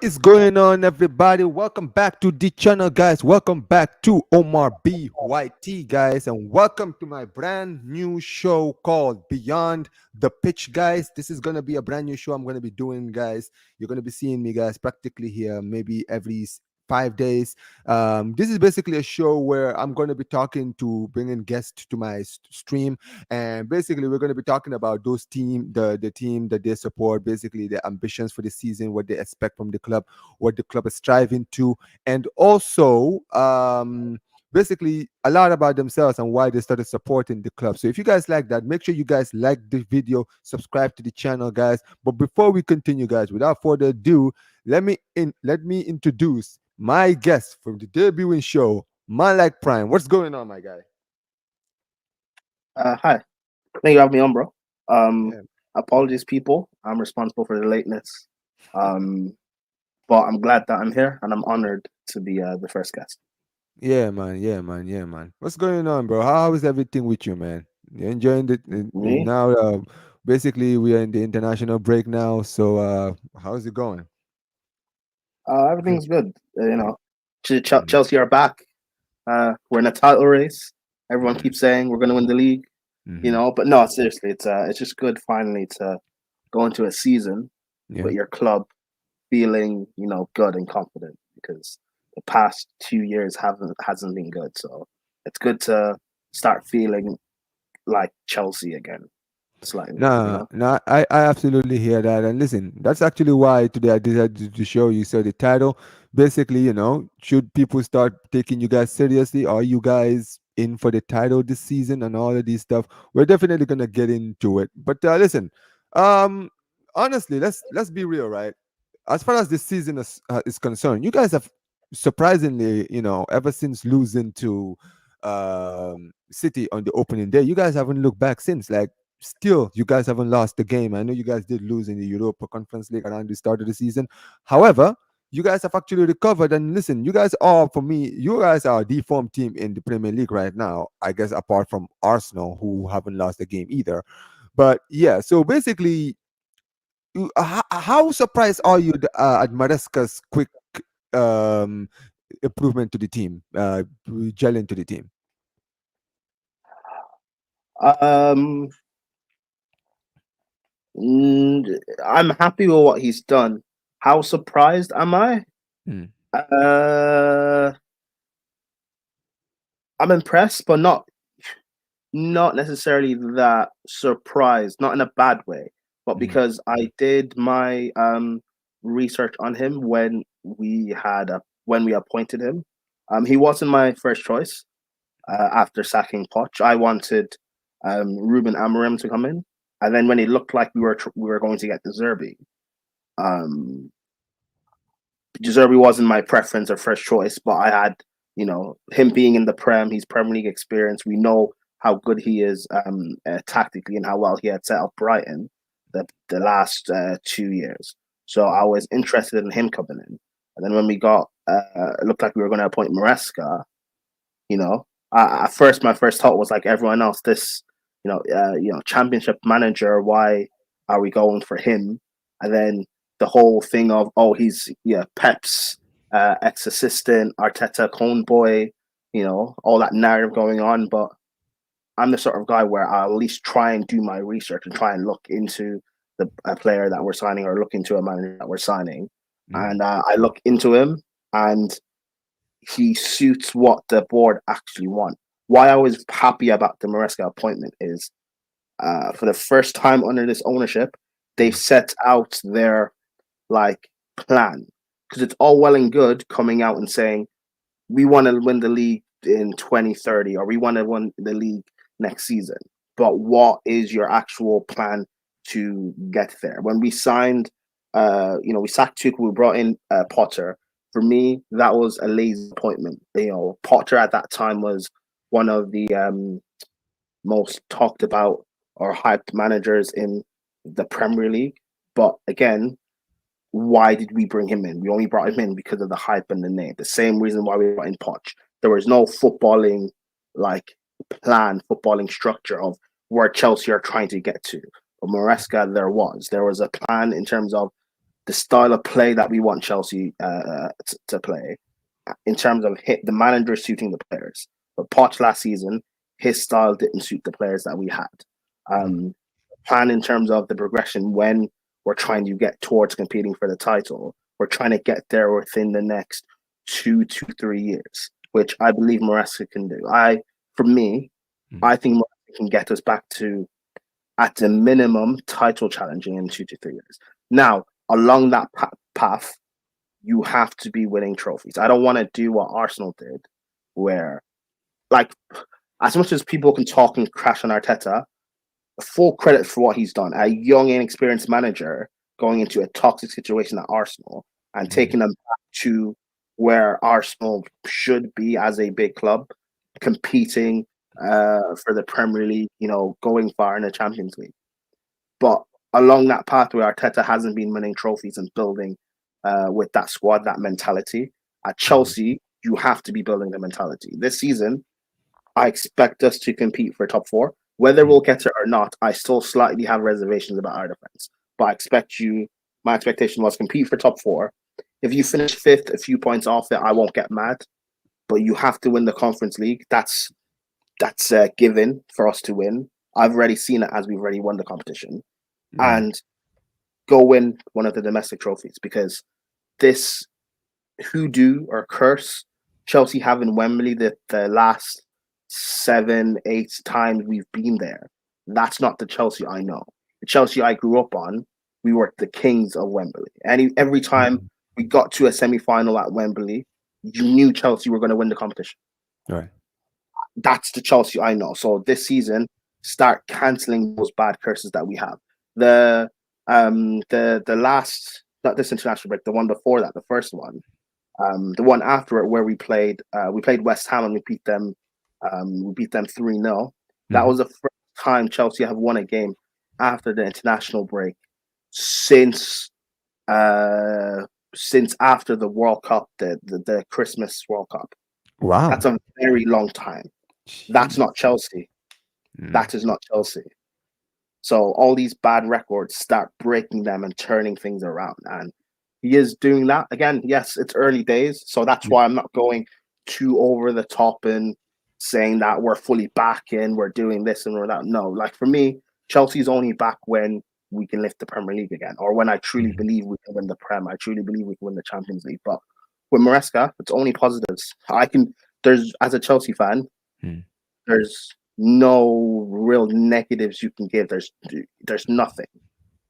is going on, everybody? Welcome back to the channel, guys. Welcome back to Omar BYT, guys, and welcome to my brand new show called Beyond the Pitch, guys. This is gonna be a brand new show I'm gonna be doing, guys. You're gonna be seeing me, guys, practically here, maybe every 5 days. This is basically a show where I'm going to be talking to bringing guests to my stream, and basically we're going to be talking about those team, the team that they support, basically their ambitions for the season, what they expect from the club, what the club is striving to, and also basically a lot about themselves and why they started supporting the club. So if you guys like that, make sure you guys like the video, subscribe to the channel, guys. But before we continue, guys, without further ado, let me introduce my guest from the debuting show, Man Like Prime. What's going on, my guy? Hi. Thank you for having me on, bro. Um, Yeah, Apologies, people. I'm responsible for the lateness. Um, but I'm glad that I'm here and I'm honored to be the first guest. yeah, man. Yeah, man. Yeah, man. What's going on, bro? How is everything with you, man? You enjoying Me? now? Basically, we are in the international break now. So, how's it going? Good. Everything's good. Mm, Chelsea are back. We're in a title race. Everyone mm, keeps saying we're going to win the league. mm-hmm. But no, seriously, it's just good finally to go into a season Yeah. with your club feeling good and confident because the past 2 years haven't hasn't been good. So it's good to start feeling like Chelsea again, slightly. No, no, I absolutely hear that. And listen, that's actually why today I decided to show you. So the title, basically, should people start taking you guys seriously? Are you guys in for the title this season and all of these stuff? We're definitely gonna get into it. But listen, um, honestly, let's be real, right? As far as this season is concerned, you guys have surprisingly, ever since losing to City on the opening day, you guys haven't looked back since. Like, still, you guys haven't lost the game. I know you guys did lose in the Europa Conference League around the start of the season. However, you guys have actually recovered. And listen, you guys are, for me, you guys are a deformed team in the Premier League right now. I guess apart from Arsenal, who haven't lost a game either. But yeah, so basically, how surprised are you at Maresca's quick um, improvement to the team, gelling to the team? Um, I'm happy with what he's done. How surprised am I? Mm, Uh, I'm impressed, but not necessarily that surprised. Not in a bad way, but mm, because I did my research on him when we appointed him. He wasn't my first choice. After sacking Poch, I wanted Ruben Amorim to come in, and then when it looked like we were going to get the Zerbi, um, Deserby wasn't my preference or first choice, but I had, him being in the Prem, he's Premier League experience. We know how good he is tactically and how well he had set up Brighton the last 2 years. So I was interested in him coming in. And then when we got, it looked like we were going to appoint Maresca, at first my first thought was like everyone else, this, championship manager, why are we going for him? And then the whole thing of he's Pep's ex assistant, Arteta clone boy, all that narrative going on. But I'm the sort of guy where I'll at least try and do my research and try and look into a player that we're signing or look into a manager that we're signing. mm, And I look into him and he suits what the board actually want. Why I was happy about the Maresca appointment is for the first time under this ownership, they've mm, set out their like plan because it's all well and good coming out and saying we want to win the league in 2030 or we want to win the league next season. But what is your actual plan to get there? When we signed, we sacked Tuchel, we brought in Potter. For me, that was a lazy appointment. Potter at that time was one of the most talked about or hyped managers in the Premier League. But again, why did we bring him in? We only brought him in because of the hype and the name. The same reason why we brought in Poch. There was no footballing like plan, footballing structure of where Chelsea are trying to get to. But Maresca, there was. There was a plan in terms of the style of play that we want Chelsea to play in terms of the manager suiting the players. But Poch last season, his style didn't suit the players that we had. Plan in terms of the progression when we're trying to get towards competing for the title. We're trying to get there within the next 2 to 3 years, which I believe Maresca can do. For me, I think Maresca can get us back to, at the minimum, title challenging in 2 to 3 years. Now, along that path, you have to be winning trophies. I don't want to do what Arsenal did, where, like, as much as people can talk and crash on Arteta, full credit for what he's done. A young, inexperienced manager going into a toxic situation at Arsenal and taking them back to where Arsenal should be as a big club, competing for the Premier League, going far in the Champions League. But along that pathway, Arteta hasn't been winning trophies and building with that squad, that mentality. At Chelsea, you have to be building the mentality. This season, I expect us to compete for top four. Whether we'll get it or not, I still slightly have reservations about our defense. But my expectation was compete for top four. If you finish fifth, a few points off it, I won't get mad. But you have to win the Conference League. That's a given for us to win. I've already seen it as we've already won the competition. And go win one of the domestic trophies, because this hoodoo or curse Chelsea have in Wembley, the last 7-8 times we've been there, that's not the Chelsea I know. The Chelsea I grew up on, we were the kings of Wembley. And every time we got to a semi-final at Wembley, you knew Chelsea were going to win the competition. Right. That's the Chelsea I know. So this season, start cancelling those bad curses that we have. The last, not this international break, the one before that, the first one, the one after it, where we played West Ham and we beat them 3-0. That was the first time Chelsea have won a game after the international break since after the World Cup, the Christmas World Cup. Wow. That's a very long time. That's not Chelsea. That is not Chelsea. So all these bad records, start breaking them and turning things around. And he is doing that. Again, yes, it's early days. So that's why I'm not going too over the top and saying that we're fully back in, we're doing this and we're that. No, like for me, Chelsea's only back when we can lift the Premier League again, or when I truly believe we can win the Prem. I truly believe we can win the Champions League. But with Maresca, it's only positives. As a Chelsea fan, there's no real negatives you can give. There's nothing,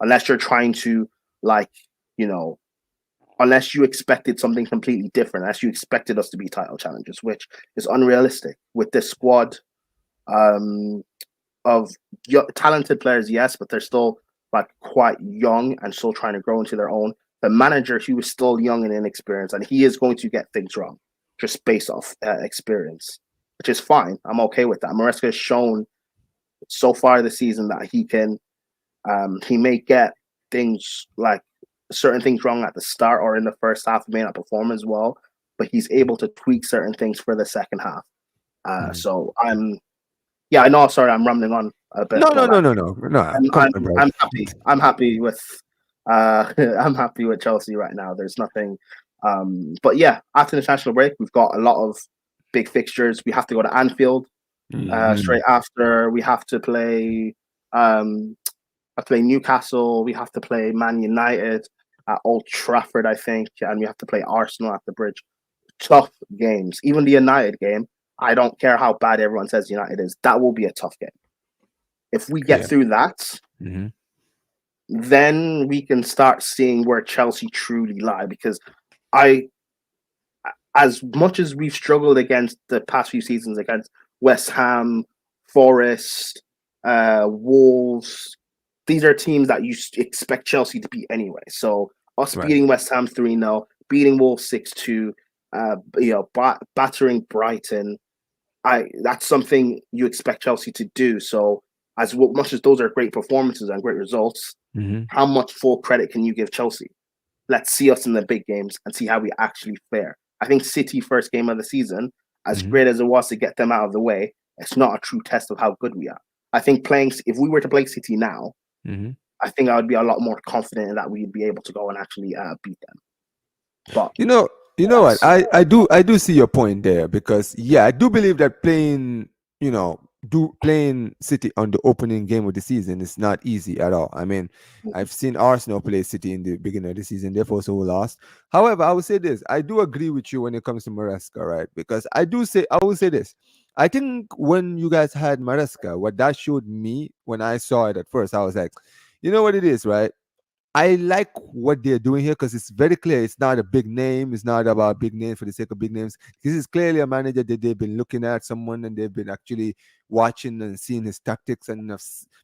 unless you're trying to, unless you expected something completely different, unless you expected us to be title challengers, which is unrealistic with this squad of talented players, yes, but they're still quite young and still trying to grow into their own. The manager, he was still young and inexperienced, and he is going to get things wrong just based off experience, which is fine. I'm okay with that. Maresca has shown so far this season that he can, he may get things certain things wrong at the start or in the first half, may not perform as well, but he's able to tweak certain things for the second half. So I know. Sorry, I'm rambling on a bit. No. I'm happy. I'm happy with I'm happy with Chelsea right now. There's nothing. But yeah, after the international break, we've got a lot of big fixtures. We have to go to Anfield straight after. We have to play. Newcastle. We have to play Man United at Old Trafford, I think, and we have to play Arsenal at the Bridge. Tough games. Even the United game, I don't care how bad everyone says United is. That will be a tough game. If we get through that, then we can start seeing where Chelsea truly lie. Because as much as we've struggled against the past few seasons against West Ham, Forest, Wolves, these are teams that you expect Chelsea to beat anyway. So us beating West Ham 3-0, beating Wolves 6-2, battering Brighton, that's something you expect Chelsea to do. So as much as those are great performances and great results, how much full credit can you give Chelsea? Let's see us in the big games and see how we actually fare. I think City first game of the season, as great as it was to get them out of the way, it's not a true test of how good we are. I think if we were to play City now, I think I would be a lot more confident in that we'd be able to go and actually beat them. But You know, you know what? yes, I do see your point there because yeah, I do believe that playing, do playing City on the opening game of the season is not easy at all. I mean, I've seen Arsenal play City in the beginning of the season, they've also lost. However, I would say this: I do agree with you when it comes to Maresca, right? Because I will say this. I think when you guys had Maresca, what that showed me when I saw it at first, I was like, you know what it is, right? I like what they're doing here because it's very clear. It's not a big name. It's not about big names for the sake of big names. This is clearly a manager that they've been looking at, someone, and they've been actually watching and seeing his tactics. And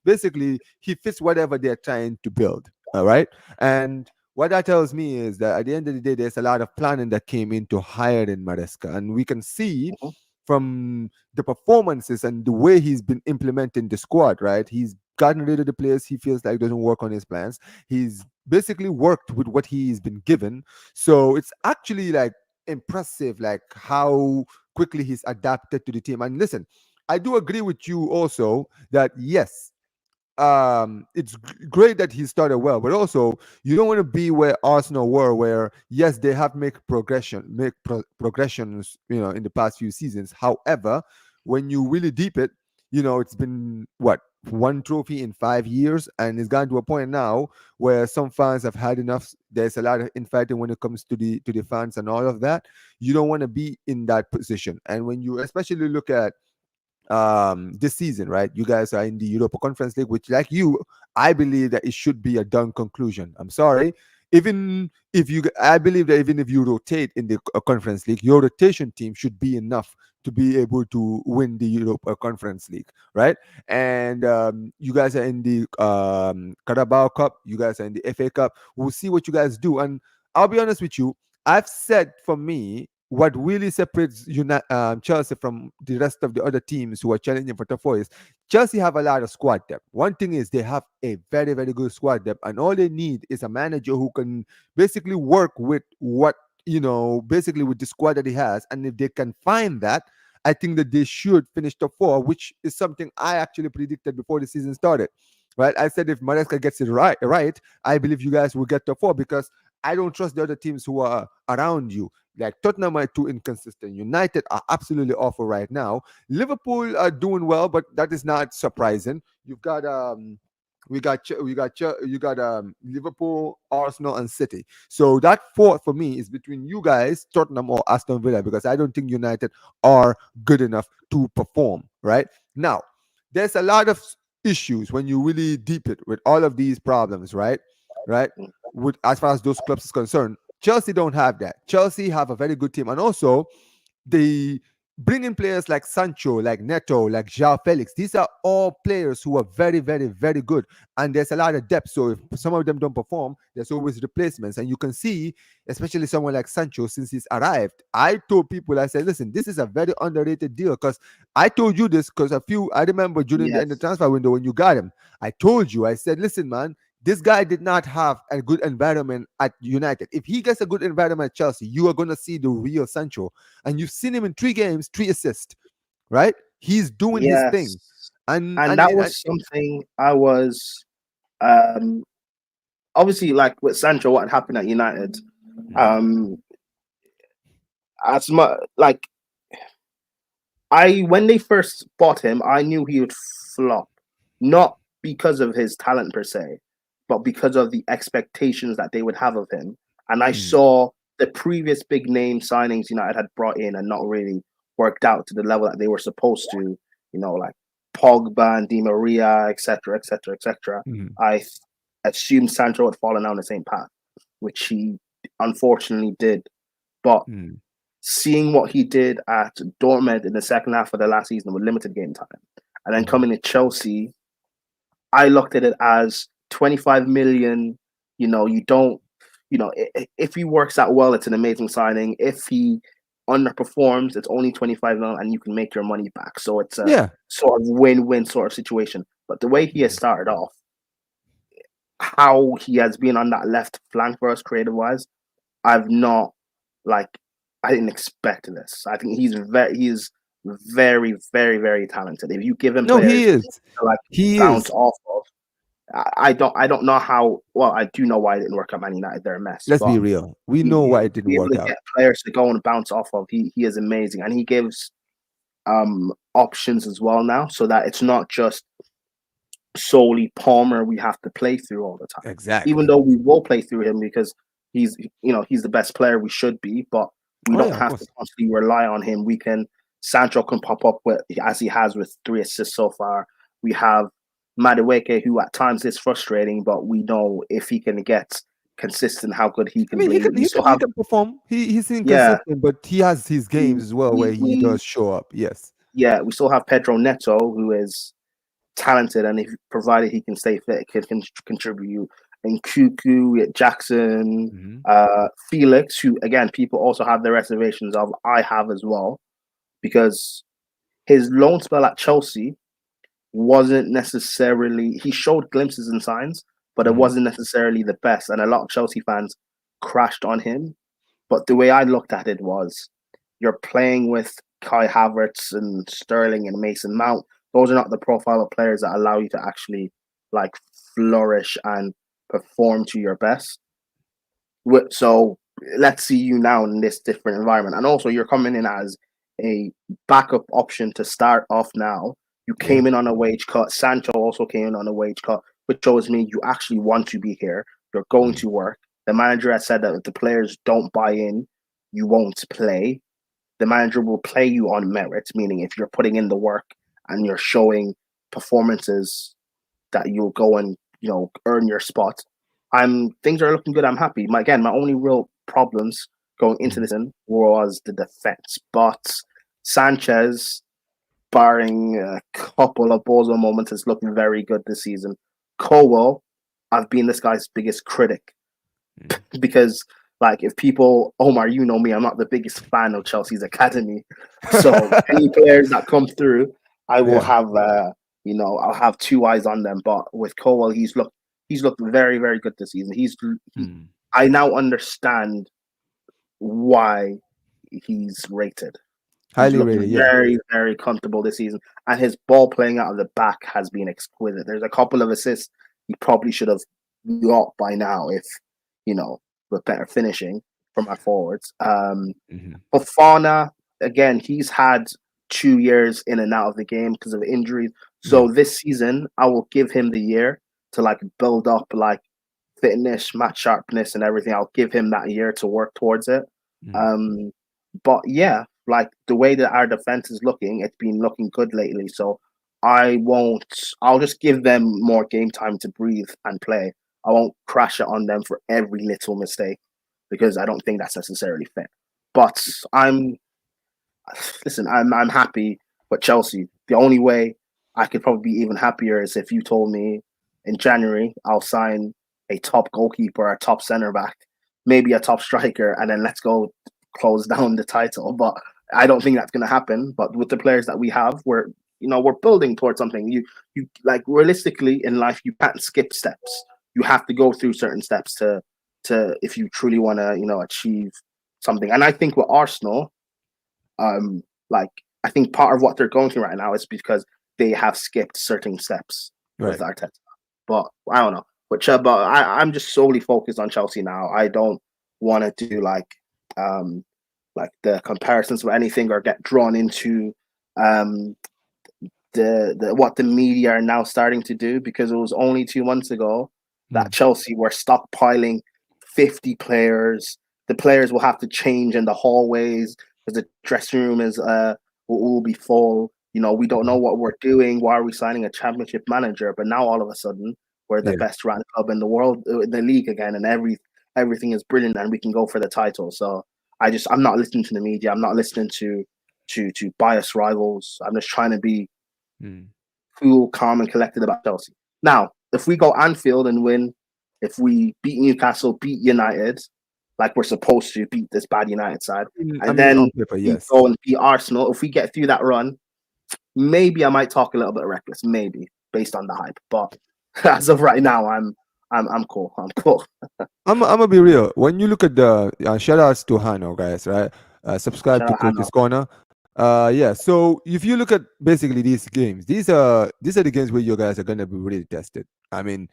basically, he fits whatever they're trying to build. All right. And what that tells me is that at the end of the day, there's a lot of planning that came into hiring Maresca. And we can see mhm, from the performances and the way he's been implementing the squad, right? He's gotten rid of the players he feels like doesn't work on his plans. He's basically worked with what he's been given. So it's actually like impressive, like how quickly he's adapted to the team. And listen, I do agree with you also that yes, it's great that he started well, but also you don't want to be where Arsenal were, where yes, they have make progressions, in the past few seasons. However, when you really deep it, it's been what, one trophy in 5 years, and it's gotten to a point now where some fans have had enough. There's a lot of infighting when it comes to the fans and all of that. You don't want to be in that position, and when you especially look at this season, right? You guys are in the Europa Conference League, which, like you, I believe that it should be a done conclusion. I'm sorry. Even if you, I believe that even if you rotate in the Conference League, your rotation team should be enough to be able to win the Europa Conference League, right? And you guys are in the Carabao Cup, you guys are in the FA Cup. We'll see what you guys do. And I'll be honest with you, I've said for me, what really separates Chelsea from the rest of the other teams who are challenging for top four is Chelsea have a lot of squad depth. One thing is they have a very, very good squad depth, and all they need is a manager who can basically work with basically with the squad that he has. And if they can find that, I think that they should finish top four, which is something I actually predicted before the season started. Right, I said if Maresca gets it right, I believe you guys will get top four because I don't trust the other teams who are around you. Like Tottenham are too inconsistent. United are absolutely awful right now. Liverpool are doing well, but that is not surprising. You've got you got Liverpool, Arsenal, and City. So that fourth for me is between you guys, Tottenham or Aston Villa, because I don't think United are good enough to perform. Right now, there's a lot of issues when you really deep it with all of these problems. Right, mhm. with as far as those clubs is concerned. Chelsea don't have that. Chelsea have a very good team, and also they bring in players like Sancho, like Neto, like João Felix. These are all players who are very, very, very good, and there's a lot of depth. So if some of them don't perform, there's always replacements, and you can see, especially someone like Sancho, since he's arrived. I told people, I said, listen, this is a very underrated deal because I told you this because I remember during the end of the Yes, transfer window when you got him, I told you, I said, listen, man, this guy did not have a good environment at United. If he gets a good environment at Chelsea, you are going to see the real Sancho. And you've seen him in 3 games, 3 assists, right? He's doing his thing. yes, And and and, that and was something I was um obviously like with Sancho. What happened at United? Um, as much like I when they first bought him, I knew he would flop, not because of his talent per se, but because of the expectations that they would have of him. And I mm, saw the previous big name signings United had brought in and not really worked out to the level that they were supposed to. Like Pogba and Di Maria, etc., etc., etc. mm, I assumed Sancho had fallen down the same path, which he unfortunately did. But mm, seeing what he did at Dortmund in the second half of the last season with limited game time, and then mm, coming to Chelsea, I looked at it as 25 million. You don't, if he works out well, it's an amazing signing. If he underperforms, it's only 25 million and you can make your money back. So it's a yeah. sort of win-win sort of situation. But the way he has started off, how he has been on that left flank for us creative wise, I've not like I didn't expect this. I think he's very, very, very talented. If you give him No, he players is. to like He bounce is. off of, I don't know how. Well, I do know why it didn't work at Man United. They're a mess, Let's but be real. We know he why it to didn't be able work to out. get players to go and bounce off of, he is amazing, and he gives options as well now, so that it's not just solely Palmer we have to play through all the time. Even Exactly. though we will play through him because he's the best player we should be, but we Oh don't yeah, of have to course. constantly rely on him. We can Sancho can pop up with as he has with 3 assists so far. We have Madueke, who at times is frustrating, but we know if he can get consistent, how good he I can mean, he bring. can We he still can he have can perform. He's yeah, inconsistent, but he has his games we as well where we he we does show up. Yes. yeah, we still have Pedro Neto, who is talented, and if provided he can stay fit, can contribute. And Cuckoo, Jackson, Hmm. Felix, who again people also have their reservations of. I have as well because his loan spell at Chelsea wasn't necessarily. He showed glimpses and signs, but it Hmm. wasn't necessarily the best, and a lot of Chelsea fans crashed on him. But the way I looked at it was, you're playing with Kai Havertz and Sterling and Mason Mount. Those are not the profile of players that allow you to actually like flourish and perform to your best. So let's see you now in this different environment. And also, you're coming in as a backup option to start off now. You Yeah. came in on a wage cut. Sancho also came in on a wage cut, which shows me you actually want to be here. You're going Mm. to work. The manager has said that if the players don't buy in, you won't play. The manager will play you on merit, meaning if you're putting in the work and you're showing performances that you'll go and earn your spot. Things are looking good. I'm happy. My only real problems going into Mm. this in was the defense, but Sanchez, barring a couple of Bozo moments, is looking very good this season. Cowell, I've been this guy's biggest critic Mm. because, like, if people, Omar, you know me, I'm not the biggest fan of Chelsea's academy. So any players that come through, I will Yeah. have, I'll have two eyes on them. But with Cowell, he's looked very, very good this season. Mm. I now understand why he's rated. He's Highly looked rated. Yeah. very, very comfortable this season, and his ball playing out of the back has been exquisite. There's a couple of assists he probably should have got by now if, you know, with better finishing from our forwards. Hmm. Fofana, again, he's had 2 years in and out of the game because of injuries. Yeah. So this season, I will give him the year to like build up like fitness, match sharpness, and everything. I'll give him that year to work towards it. Mm. Um, but yeah, like the way that our defense is looking, it's been looking good lately. So I won't. I'll just give them more game time to breathe and play. I won't crash it on them for every little mistake because I don't think that's necessarily fair. But I'm happy with Chelsea. The only way I could probably be even happier is if you told me in January I'll sign a top goalkeeper, a top center back, maybe a top striker, and then let's go close down the title. But I don't think that's going to happen. But with the players that we have, we're building towards something. You like realistically in life, you can't skip steps. You have to go through certain steps to if you truly want to achieve something. And I think with Arsenal, like I think part of what they're going through right now is because they have skipped certain steps with Right. Arteta. But I don't know. But I'm just solely focused on Chelsea now. I don't want to do like the comparisons or anything or get drawn into um the what the media are now starting to do because it was only 2 months ago that Mm. Chelsea were stockpiling 50 players. The players will have to change in the hallways because the dressing room will be full. We don't know Mhm. what we're doing. Why are we signing a championship manager? But now all of a sudden we're the Yeah. best ran club in the world, in the league again, and everything is brilliant, and we can go for the title. So I'm not listening to the media. I'm not listening to biased rivals. I'm just trying to be Mm. cool, calm, and collected about Chelsea. Now, if we go Anfield and win, if we beat Newcastle, beat United, like we're supposed to beat this bad United side, I and mean, then on paper, we yes. go and beat Arsenal, if we get through that run, maybe I might talk a little bit reckless, maybe based on the hype. But as of right now, I'm cool. I'm cool. I'm gonna be real. When you look at the shout outs to Hano, guys, right? Subscribe Shout to out Hannah. Coach's Corner. Yeah. So if you look at basically these games, these are the games where you guys are gonna be really tested. I mean,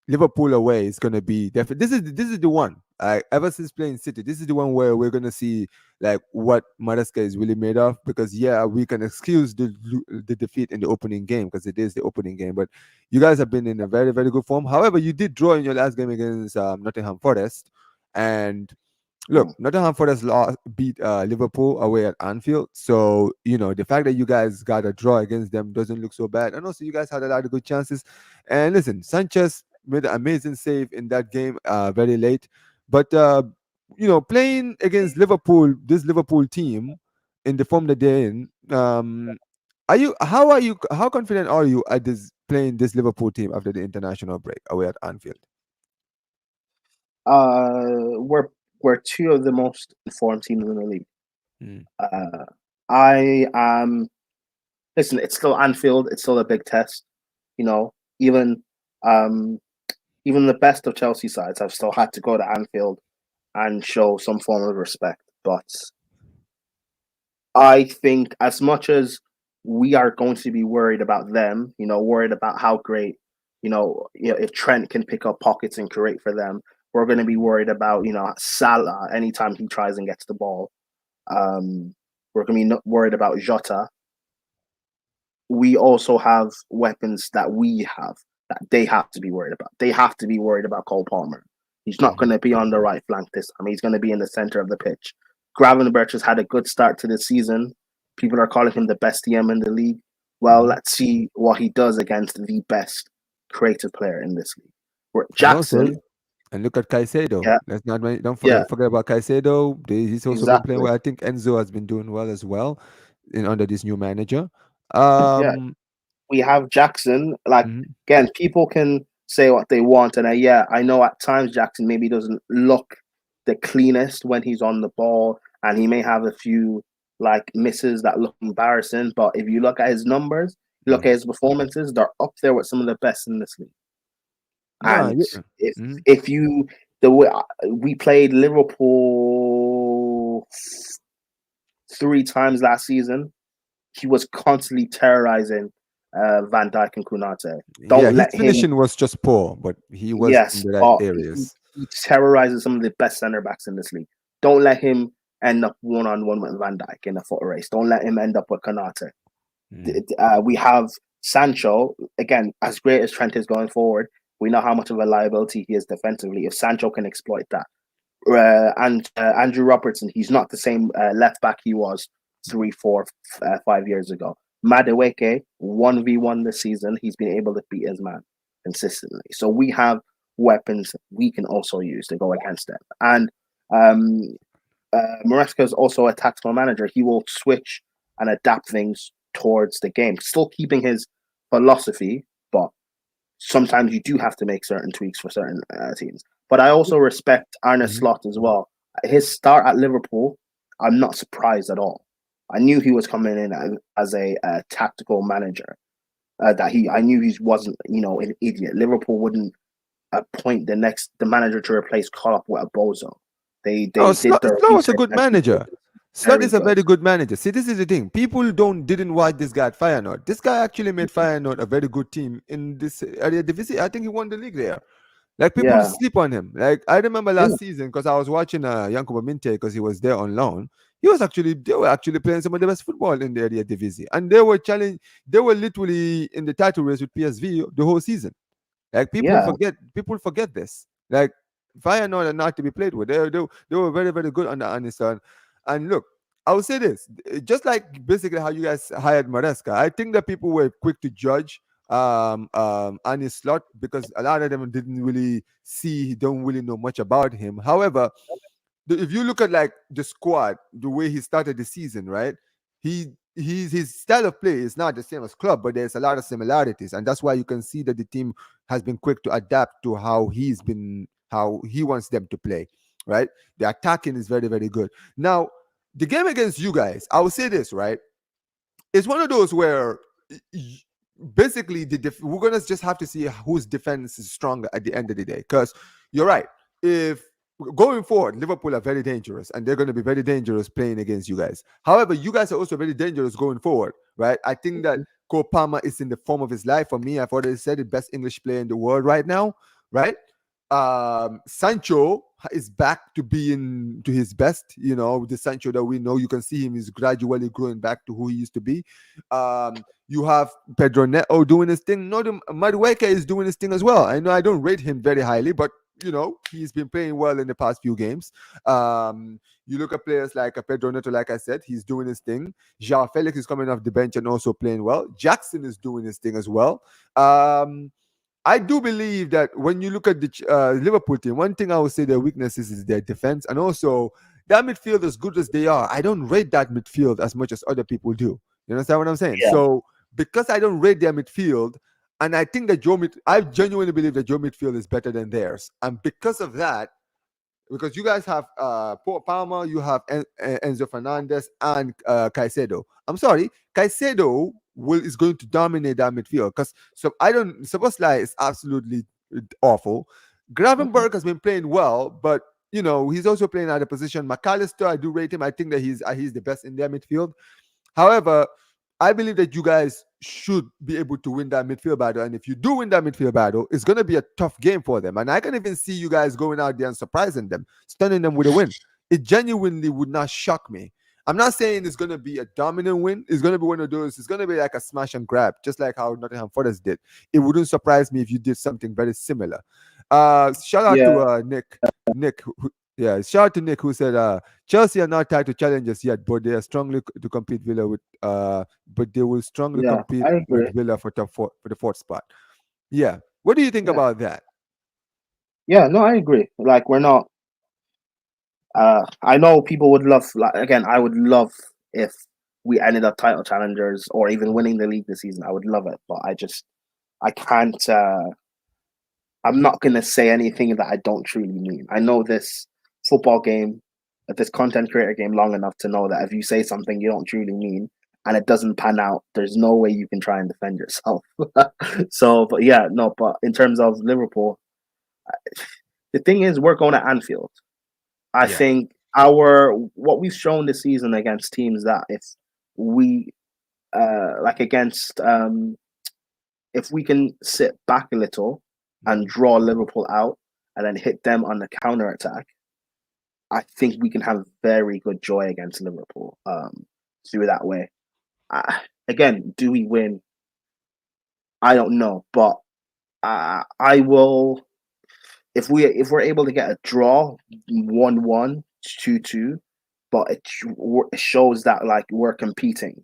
Liverpool away is going to be definitely. This is the one. Ever since playing City, this is the one where we're going to see like what Maresca is really made of. Because yeah, we can excuse the defeat in the opening game because it is the opening game. But you guys have been in a very very good form. However, you did draw in your last game against Nottingham Forest, and look, Mm. Nottingham Forest beat Liverpool away at Anfield. So, the fact that you guys got a draw against them doesn't look so bad. And also, you guys had a lot of good chances. And listen, Sanchez made an amazing save in that game very late. But, playing against Liverpool, this Liverpool team, in the form that they're in, how confident are you at this playing this Liverpool team after the international break away at Anfield? We're two of the most informed teams in the league. Mm, Uh, I am. Listen, it's still Anfield. It's still a big test. You know, um, even the best of Chelsea sides have still had to go to Anfield and show some form of respect. But I think as much as we are going to be worried about them, worried about how great, if Trent can pick up pockets and create for them, we're going to be worried about, Salah anytime he tries and gets the ball. We're going to be worried about Jota. We also have weapons that we have that they have to be worried about. They have to be worried about Cole Palmer. He's not going mhm. to be on the right flank this time. He's going to be in the center of the pitch. Gravenberch has had a good start to the season. People are calling him the best DM in the league. Well, Mhm. let's see what he does against the best creative player in this league. Where And also, Jackson, and look at Caicedo. yeah, Let's not don't yeah, forget about Caicedo. He's also been playing exactly, well. I think Enzo has been doing well as well in under this new manager. yeah. Um, We have Jackson. Like mhm, again, people can say what they want, and yeah, I know at times Jackson maybe doesn't look the cleanest when he's on the ball, and he may have a few like misses that look embarrassing. But if you look at his numbers, look at mhm. his performances, they're up there with some of the best in this league. No, And yeah. if Mhm. if you the way we played Liverpool 3 times last season, he was constantly terrorizing Van Dijk and Kunate. Yeah, Don't his let him. finishing was just poor, but he was in Yes, the right but areas. he terrorizes some of the best center backs in this league. Don't let him end up 1-on-one with Van Dijk in a foot race. Don't let him end up with Konate. Mm. We have Sancho again. As great as Trent is going forward, we know how much of a liability he is defensively. If Sancho can exploit that, and Andrew Robertson, he's not the same left back he was 3, 4, 5 years ago. Madueke 1v1 this season, he's been able to beat his man consistently. So we have weapons we can also use to go against them. And um, Maresca is also a tactical manager. He will switch and adapt things towards the game, still keeping his philosophy, but sometimes you do have to make certain tweaks for certain teams. But I also respect Arne Mhm. Slot as well. His start at Liverpool, I'm not surprised at all. I knew he was coming in as a tactical manager. I knew he wasn't, an idiot. Liverpool wouldn't appoint the manager to replace Klopp with a bozo. No, They did their Slot was a research good and he mania. was Slot very is a good. very good manager. See, this is the thing. People didn't watch this guy at Feyenoord. This guy actually made Feyenoord a very good team in this area division. I think he won the league there. Like people Yeah, sleep on him. Like I remember yeah, last season because I was watching Yankuba Minte because he was there on loan. They were actually playing some of the best football in the area division, and they were literally in the title race with PSV the whole season. Like yeah, people forget this. Like Feyenoord are not to be played with. They were very very good under Aniston. And look, I will say this: just like basically how you guys hired Maresca, I think that people were quick to judge Anis Slot because a lot of them didn't really see, don't really know much about him. However, if you look at like the squad, the way he started the season, right? His style of play is not the same as club, but there's a lot of similarities, and that's why you can see that the team has been quick to adapt to how he wants them to play, right? The attacking is very very good. Now, the game against you guys, I will say this, right? It's one of those where basically we're gonna just have to see whose defense is stronger at the end of the day. Because you're right, if going forward, Liverpool are very dangerous, and they're going to be very dangerous playing against you guys. However, you guys are also very dangerous going forward, right? I think that Cole Palmer is in the form of his life. For me, I've already said the best English player in the world right now, right? Sancho is back to being to his best. You know, the Sancho that we know. You can see him is gradually growing back to who he used to be. You have Pedro Neto doing his thing. No, the Madueke is doing his thing as well. I know I don't rate him very highly, but he's been playing well in the past few games. You look at players like Pedro Neto, like I said, he's doing his thing. João Felix is coming off the bench and also playing well. Jackson is doing his thing as well. I do believe that when you look at the Liverpool team, one thing I would say their weaknesses is their defense, and also that midfield, as good as they are, I don't rate that midfield as much as other people do. You understand what I'm saying? Yeah, So because I don't rate their midfield, and I think that I genuinely believe that Joe midfield is better than theirs, and because of that, because you guys have Paul Palmer, you have Enzo Fernandez and Caicedo. I'm sorry, Caicedo is going to dominate that midfield because I don't. Sabosla is absolutely awful. Gravenberg has been playing well, but he's also playing at a position. McAllister, I do rate him. I think that he's the best in their midfield. However, I believe that you guys should be able to win that midfield battle. And if you do win that midfield battle, it's going to be a tough game for them. And I can even see you guys going out there and surprising them, stunning them with a win. It genuinely would not shock me. I'm not saying it's going to be a dominant win. It's going to be one of those. It's going to be like a smash and grab, just like how Nottingham Forest did. It wouldn't surprise me if you did something very similar. Shout out yeah, to Nick. Yeah, shout out to Nick who said Chelsea are not tied to challenges yet, but they are strongly to compete Villa with but they will strongly yeah. compete I with agree. Villa for the fourth spot. Yeah. What do you think Yeah, about that? yeah. No, I agree. Like we're not. I know people would love. Like again, I would love if we ended up title challengers or even winning the league this season. I would love it, but I can't. I'm not going to say anything that I don't truly mean. I know this football game, this content creator game long enough to know that if you say something you don't truly mean and it doesn't pan out, there's no way you can try and defend yourself. So, but yeah, no, but in terms of Liverpool, the thing is, we're going to Anfield. I Yeah. think what we've shown this season against teams that we like against if we can sit back a little and draw Liverpool out and then hit them on the counter attack, I think we can have very good joy against Liverpool. Through that way. Again, do we win? I don't know, but I will. If we're able to get a draw, 1-1, 2-2, but it shows that like we're competing.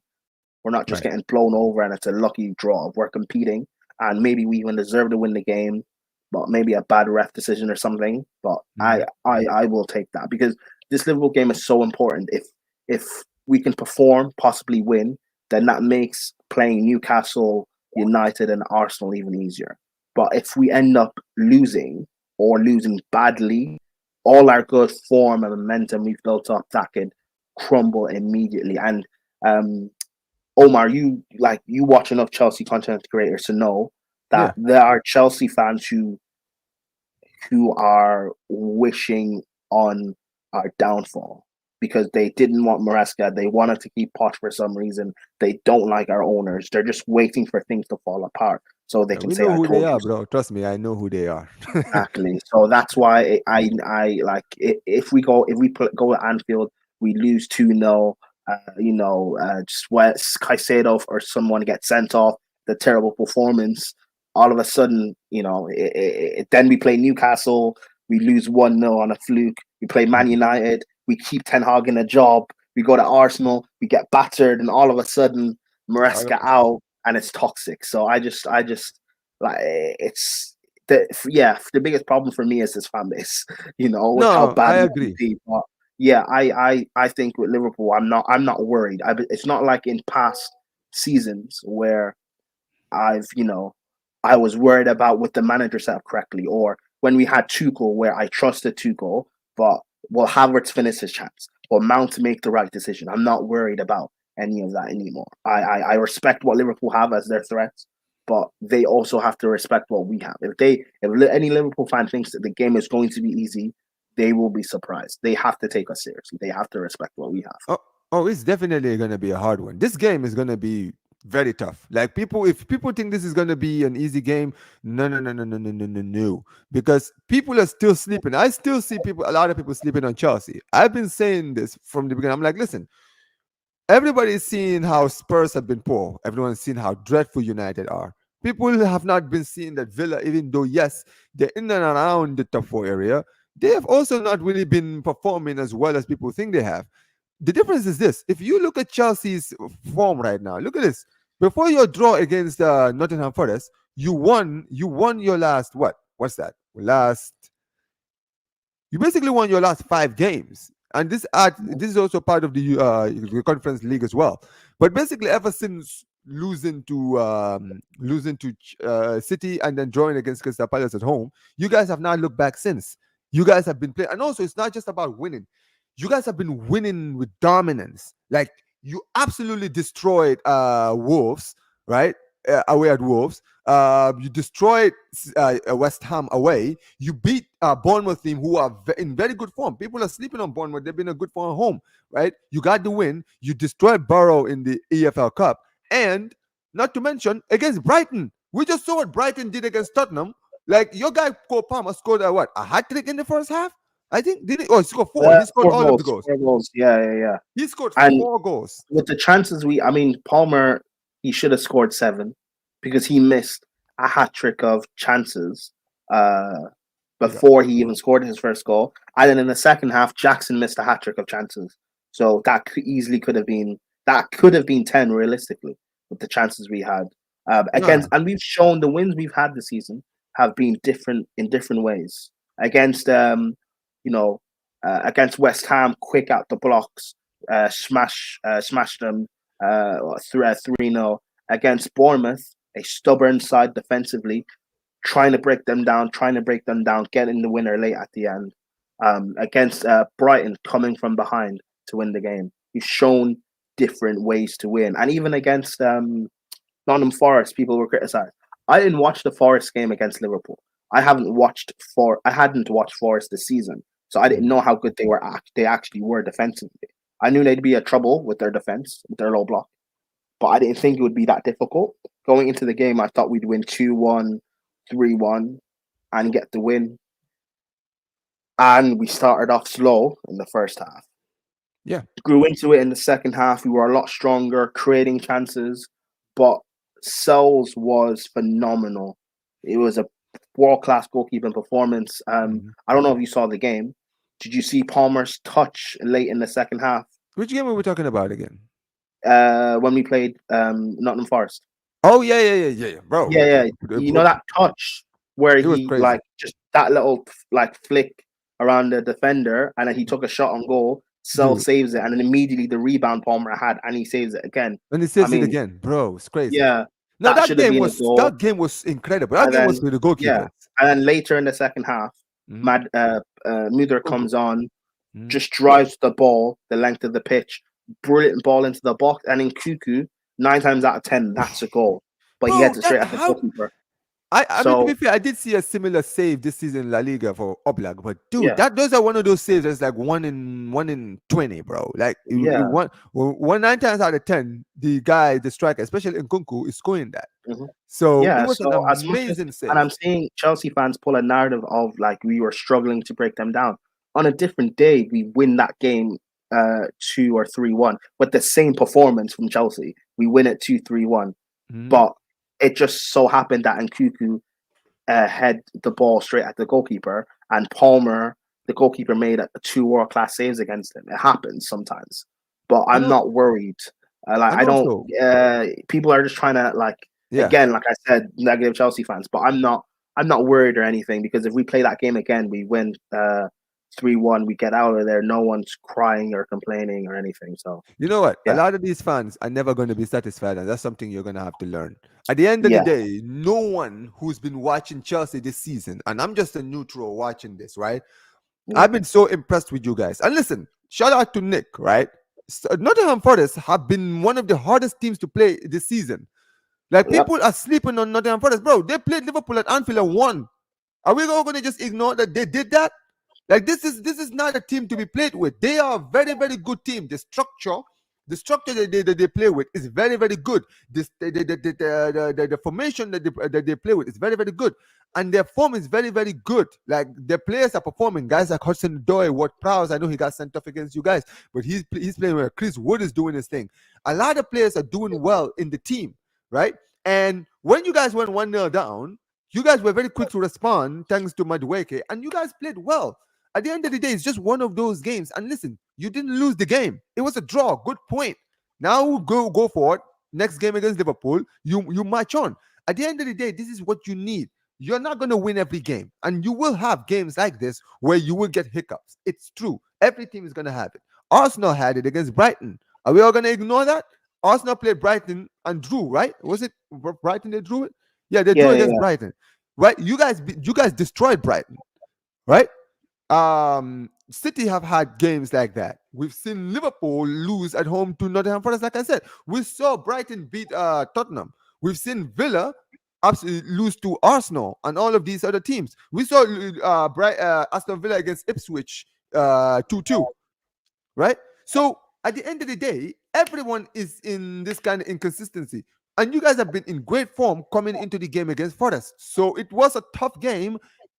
We're not just Right. getting blown over and it's a lucky draw. We're competing and maybe we even deserve to win the game, but maybe a bad ref decision or something. But Mhm. I will take that because this Liverpool game is so important. If we can perform, possibly win, then that makes playing Newcastle, United, and Arsenal even easier. But if we end up losing or losing badly, all our good form and momentum we've built up that could crumble immediately. And Omar, you watch enough Chelsea content creators to know that Yeah. there are Chelsea fans who are wishing on our downfall because they didn't want Maresca. They wanted to keep Poch for some reason. They don't like our owners. They're just waiting for things to fall apart so they Yeah, can we say, know "I who they told you are, so." bro. Trust me, I know who they are. Exactly. So that's why I like if we go to Anfield, we lose 2-0. Just where Caicedo or someone gets sent off, the terrible performance. All of a sudden, then we play Newcastle, we lose 1-0 on a fluke. We play Man Mhm. United, we keep Ten Hag in a job. We go to Arsenal, we get battered, and all of a sudden, All Maresca out, and it's toxic. So I just like it's the biggest problem for me is this fan base, with how No, bad I we agree. compete. But yeah, I think with Liverpool, I'm not worried. It's not like in past seasons where I was worried about with the manager set up correctly, or when we had Tuchel, where I trusted Tuchel, but will Havertz finish his chance, or Mount to make the right decision. I'm not worried about any of that anymore. I respect what Liverpool have as their threats, but they also have to respect what we have. If any Liverpool fan thinks that the game is going to be easy, they will be surprised. They have to take us seriously. They have to respect what we have. Oh, oh, it's definitely gonna be a hard one. This game is gonna be very tough. Like people, if people think this is gonna be an easy game, no, no, no, no, no, no, no, no, no. Because people are still sleeping. I still see people, a lot of people sleeping on Chelsea. I've been saying this from the beginning. I'm like, listen, everybody's seen how Spurs have been poor. Everyone's seen how dreadful United are. People have not been seeing that Villa, even though yes, they're in and around the top four area, they have also not really been performing as well as people think they have. The difference is this: if you look at Chelsea's form right now, look at this. Before your draw against Nottingham Forest, you won. You won your last what? What's that? Last you basically won your last 5 games, and this is also part of the conference league as well. But basically, ever since losing to City and then drawing against Crystal Palace at home, you guys have not looked back since. You guys have been playing, and also it's not just about winning. You guys have been winning with dominance. Like you absolutely destroyed Wolves, right? Away at Wolves. You destroyed West Ham away. You beat Bournemouth team who are in very good form. People are sleeping on Bournemouth. They've been a good form at home, right? You got the win. You destroyed Borough in the EFL Cup, and not to mention against Brighton. We just saw what Brighton did against Tottenham. Like your guy Cole Palmer scored a hat trick in the first half. I think did he? Oh, he scored four. He scored Four all of the goals, goals. 4 goals. Yeah, yeah, yeah. He scored And 4 goals. with the chances I mean, Palmer, he should have scored 7 because he missed a hat trick of chances before he even scored his first goal. And then in the second half, Jackson missed a hat trick of chances. So that could have been 10 realistically with the chances we had Yeah. against. And we've shown the wins we've had this season have been different in different ways against you know against West Ham, quick out the blocks, smash them 3-0 against Bournemouth, a stubborn side defensively, trying to break them down, getting the winner late at the end. Against Brighton, coming from behind to win the game. He's shown different ways to win, and even against Nottingham Forest, people were criticised. I didn't watch the Forest game against Liverpool. I hadn't watched Forest this season, so I didn't know how good they actually were defensively. I knew they'd be a trouble with their defense, with their low block, but I didn't think it would be that difficult. Going into the game, I thought we'd win 2-1, 3-1, and get the win. And we started off slow in the first half. Yeah. Grew into it in the second half. We were a lot stronger, creating chances, but Sells was phenomenal. It was a world-class goalkeeping performance. I don't know if you saw the game. Did you see Palmer's touch late in the second half? Which game were we talking about again? When we played Nottingham Forest. Oh yeah, bro. Yeah. You know that touch where It was he crazy. just that little flick around the defender, and then he took a shot on goal. Sell Dude. saves it, and then immediately the rebound Palmer had, and he saves it again. And he says I it mean, again, bro. It's crazy. yeah, Now that should have been a goal. that game was incredible. That And game then was with the goalkeeper. and then later in the second half, Mhm. Muther comes on, Mhm. just drives the ball the length of the pitch, brilliant ball into the box, and in Cuckoo, 9 times out of 10, that's a goal. But he Bro, heads it straight at the goalkeeper. I mean, to be So fair, I did see a similar save this season in La Liga for Oblak, but dude, yeah, those are one of those saves that's like 1 in 20, bro. Like yeah. one 9 times out of 10, the striker, especially Nkunku, is scoring that. Mhm. So it Yeah, was an so as much as amazing and save. I'm seeing Chelsea fans pull a narrative of like we were struggling to break them down. On a different day, we win that game 2 or 3-1 with the same performance from Chelsea. We win it 2-3-1. Mhm. But it just so happened that Nkuku head the ball straight at the goalkeeper, and Palmer, the goalkeeper, made 2 world-class saves against him. It happens sometimes. But And I'm not worried. I don't. also, People are just trying to yeah. again, like I said, negative Chelsea fans. But I'm not. I'm not worried or anything because if we play that game again, we win 3-1. We get out of there. No one's crying or complaining or anything. So You know what? A yeah, lot of these fans are never going to be satisfied, and that's something you're going to have to learn. At the end of the yeah, day, no one who's been watching Chelsea this season, and I'm just a neutral watching this, right? yeah, I've been so impressed with you guys. And listen, shout out to Nick, right? Nottingham Forest have been one of the hardest teams to play this season. Like yep. people are sleeping on Nottingham Forest, bro. They played Liverpool at Anfield and won. Are we all going to just ignore that they did that? Like this is not a team to be played with. They are a very very good team. The structure that they play with is very very good. This the formation that they play with is very very good, and their form is very very good. Like their players are performing. Guys like Hudson Doyle, Ward Prowse. I know he got sent off against you guys, but he's playing well. Chris Wood is doing his thing. A lot of players are doing well in the team, right? And when you guys went 1-0 down, you guys were very quick to respond thanks to Madueke, and you guys played well. At the end of the day, it's just one of those games. And listen, you didn't lose the game. It was a draw. Good point. Now go forward. Next game against Liverpool, you march on. At the end of the day, this is what you need. You're not going to win every game, and you will have games like this where you will get hiccups. It's true. Every team is going to have it. Arsenal had it against Brighton. Are we all going to ignore that? Arsenal played Brighton and drew, right? Was it Brighton they drew it? Yeah, they drew Yeah, yeah, against yeah. Brighton, right? You guys destroyed Brighton, right? City have had games like that. We've seen Liverpool lose at home to Nottingham Forest. Like I said, we saw Brighton beat Tottenham. We've seen Villa absolutely lose to Arsenal and all of these other teams. We saw Aston Villa against Ipswich 2-2, right? So at the end of the day, everyone is in this kind of inconsistency. And you guys have been in great form coming into the game against Forest. So it was a tough game,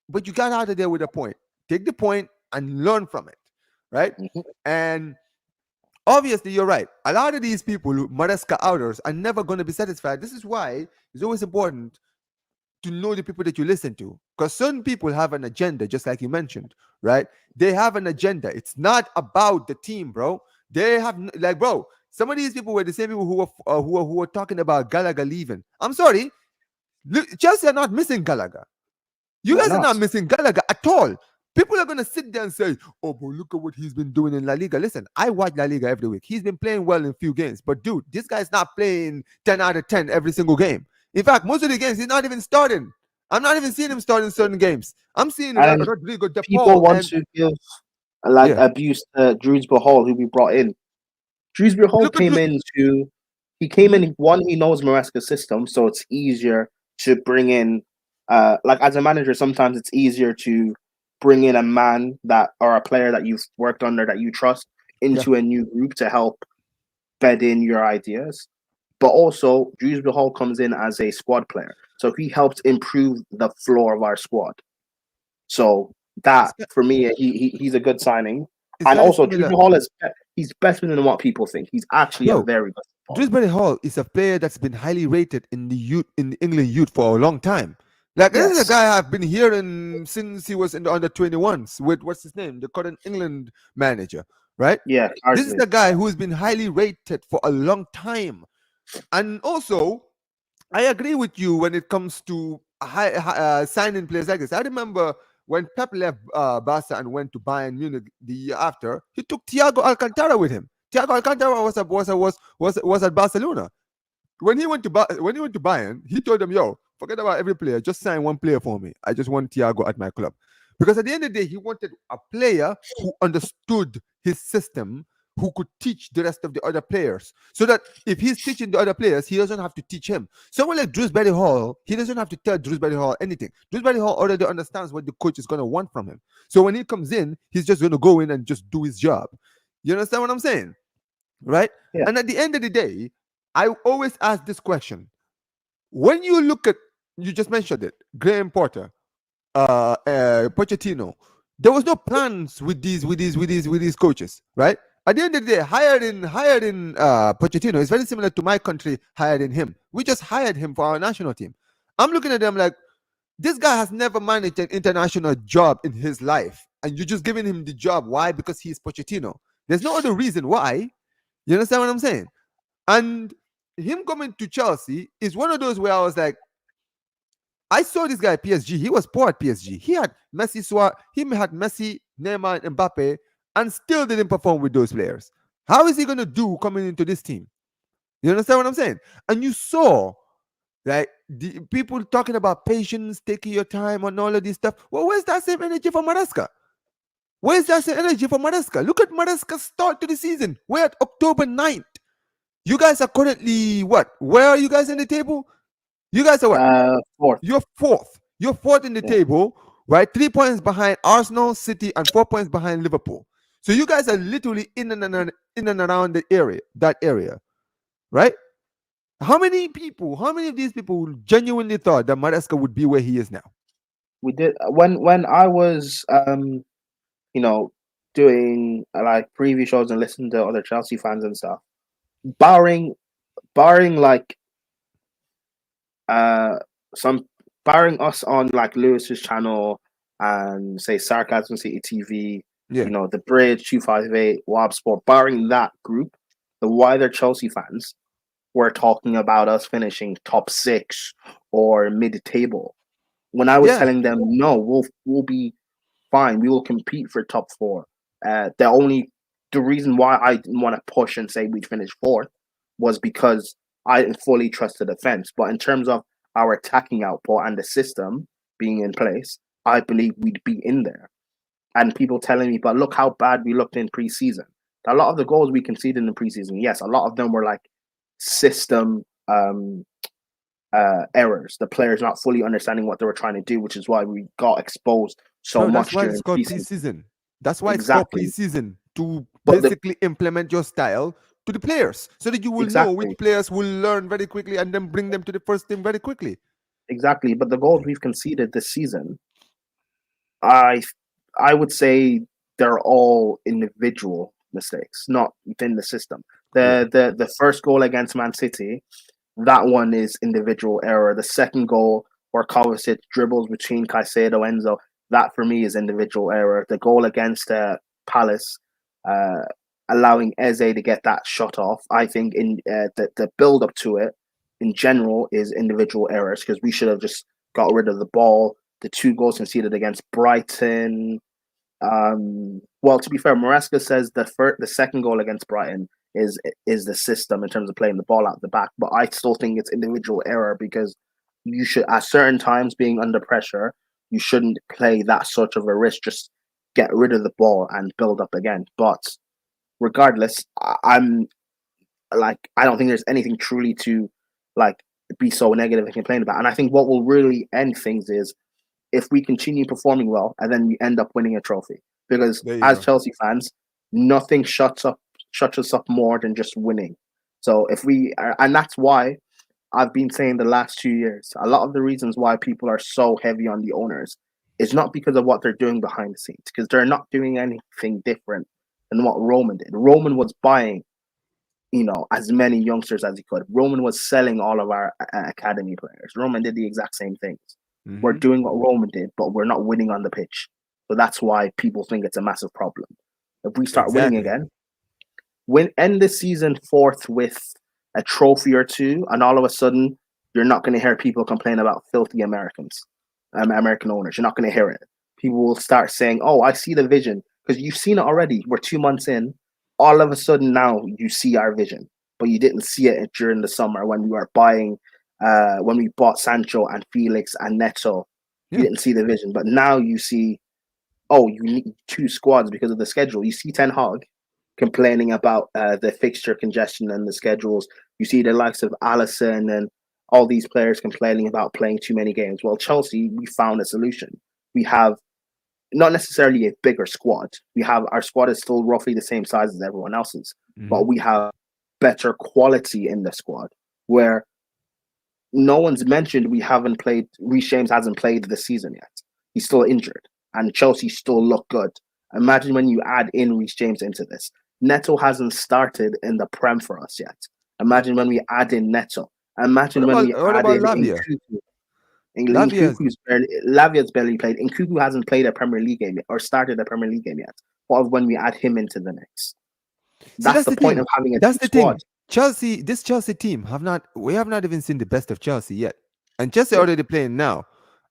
but you got out of there with a point. Take the point and learn from it, right? Mhm. And obviously, you're right. A lot of these people, Maresca outers, are never going to be satisfied. This is why it's always important to know the people that you listen to, because certain people have an agenda, just like you mentioned, right? They have an agenda. It's not about the team, bro. They have like, bro. Some of these people were the same people who were talking about Gallagher leaving. I'm sorry, Chelsea are not missing Gallagher. You Why guys are not? not missing Gallagher at all. People are gonna sit there and say, "Oh, but look at what he's been doing in La Liga." Listen, I watch La Liga every week. He's been playing well in a few games, but dude, this guy's not playing 10 out of 10 every single game. In fact, most of the games he's not even starting. I'm not even seeing him starting certain games. I'm seeing And Rodrigo De people Paul want and to give like yeah. abuse to Drewsbury Hall, who we brought in. Drewsbury Hall Look at came in to he came Mhm. in one, he knows Maresca's system, so it's easier to bring in like as a manager, sometimes it's easier to bring in a man that or a player that you've worked under that you trust Yeah. into a new group to help bed in your ideas. But also Drewsbury Hall comes in as a squad player. So he helped improve the floor of our squad. So It's, that for me, he's a good signing. it's And very also, similar, Jude Hall is he's better than what people think. He's actually a bro. very good footballer. Dewsbury Hall is a player that's been highly rated in the youth in the England youth for a long time. Like this is a Yes. guy I've been hearing since he was in the under 21s with what's his name, the current England manager, right? Yeah, This is Carsley. a guy who's been highly rated for a long time. And also, I agree with you when it comes to signing players like this. I remember when Pep left Barca and went to Bayern Munich the year after, he took Thiago Alcantara with him. Thiago Alcantara was at Barcelona. When he went to Bayern, he told them, "Yo, forget about every player. Just sign one player for me. I just want Thiago at my club." Because at the end of the day, he wanted a player who understood his system, who could teach the rest of the other players, so that if he's teaching the other players, he doesn't have to teach him. Someone like Drewsbury Hall, he doesn't have to tell Drewsbury Hall anything. Drewsbury Hall already understands what the coach is going to want from him. So when he comes in, he's just going to go in and just do his job. You understand what I'm saying? Right? Yeah. And at the end of the day, I always ask this question. When you look at, you just mentioned it, Graham Potter, Pochettino, there was no plans with these coaches, right? At the end of the day, hiring Pochettino is very similar to my country hiring him. We just hired him for our national team. I'm looking at them like this guy has never managed an international job in his life, and you're just giving him the job. Why? Because he's Pochettino. There's no other reason why. You understand what I'm saying? And him coming to Chelsea is one of those where I was like, I saw this guy at PSG. He was poor at PSG. He had Messi, Neymar, and Mbappe, and still didn't perform with those players. How is he gonna do coming into this team? You understand what I'm saying? And you saw like the people talking about patience, taking your time, and all of this stuff. Well, where's that same energy for Maresca? Where's that same energy for Maresca? Look at Maresca's start to the season. We're at October 9th. You guys are currently what? Where are you guys in the table? You guys are what? Fourth. You're fourth. You're fourth in the Yeah. table right? 3 points behind Arsenal, City, and 4 points behind Liverpool. So you guys are literally in and around the area, that area, right? How many of these people genuinely thought that Maresca would be where he is now? We did when I was you know doing like preview shows and listening to other Chelsea fans and stuff. Barring like uh some barring us on like Lewis's channel and say Sarcasm City TV, Yeah, the Bridge 258, Wab Sport, barring that group, the wider Chelsea fans were talking about us finishing top six or mid table. When I was yeah. telling them no, we'll be fine. We will compete for top four. The reason why I didn't want to push and say we'd finish fourth was because I didn't fully trust the defense. But in terms of our attacking output and the system being in place, I believe we'd be in there. And people telling me, but look how bad we looked in preseason. A lot of the goals we conceded in preseason, yes, a lot of them were like system errors. The players not fully understanding what they were trying to do, which is why we got exposed so Bro, that's much why it's during called preseason. preseason. That's why it's called Exactly. preseason, to But the basically implement your style to the players so that you will know which exactly, players will learn very quickly and then bring them to the first team very quickly. exactly. But the goals we've conceded this season, I I would say they're all individual mistakes, not within the system. Yeah. The first goal against Man City, that one is individual error. The second goal where Kovacic dribbles between Caicedo and Enzo, that for me is individual error. The goal against Palace, uh, allowing Eze to get that shot off, I think in the build up to it in general is individual errors because we should have just got rid of the ball. The two goals conceded against Brighton, well, to be fair, Maresca says the second goal against Brighton is the system in terms of playing the ball out the back, but I still think it's individual error because you should at certain times being under pressure, you shouldn't play that sort of a risk. Just get rid of the ball and build up again. But regardless, I'm like I don't think there's anything truly to like be so negative and complain about. And I think what will really end things is if we continue performing well and then we end up winning a trophy. Because There you as go. Chelsea fans, nothing shuts us up more than just winning. So if we and that's why I've been saying the last 2 years, a lot of the reasons why people are so heavy on the owners is not because of what they're doing behind the scenes, because they're not doing anything different than what Roman did. Roman was buying, as many youngsters as he could. Roman was selling all of our academy players. Roman did the exact same things. We're Hmm. doing what Roman did, but we're not winning on the pitch. So that's why people think it's a massive problem. If we start winning Exactly. again, end the season fourth with a trophy or two, and all of a sudden you're not going to hear people complain about filthy Americans, American owners. You're not going to hear it. People will start saying, "Oh, I see the vision," because you've seen it already. We're 2 months in. All of a sudden now you see our vision, but you didn't see it during the summer when we were buying, when we bought Sancho and Felix and Neto. You Yeah. didn't see the vision, but now you see. Oh, you need two squads because of the schedule. You see Ten Hag complaining about the fixture congestion and the schedules. You see the likes of Allison and all these players complaining about playing too many games. Well, Chelsea, we found a solution. We have not necessarily a bigger squad. We have our squad is still roughly the same size as everyone else's, Hmm. but we have better quality in the squad where no one's mentioned we haven't played. Reece James hasn't played this season yet. He's still injured, and Chelsea still look good. Imagine when you add in Reece James into this. Neto hasn't started in the Prem for us yet. Yeah. Imagine when we add in Neto. Imagine when we What add about in Lavia? Nkuku. Lavia. Lavia's barely played. Nkuku hasn't played a Premier League game yet, or started a Premier League game yet. What of when we add him into the mix? See, That's that's the the point thing. of having a That's deep the squad. thing. This Chelsea team we have not even seen the best of Chelsea yet. And Chelsea Yeah, already playing now.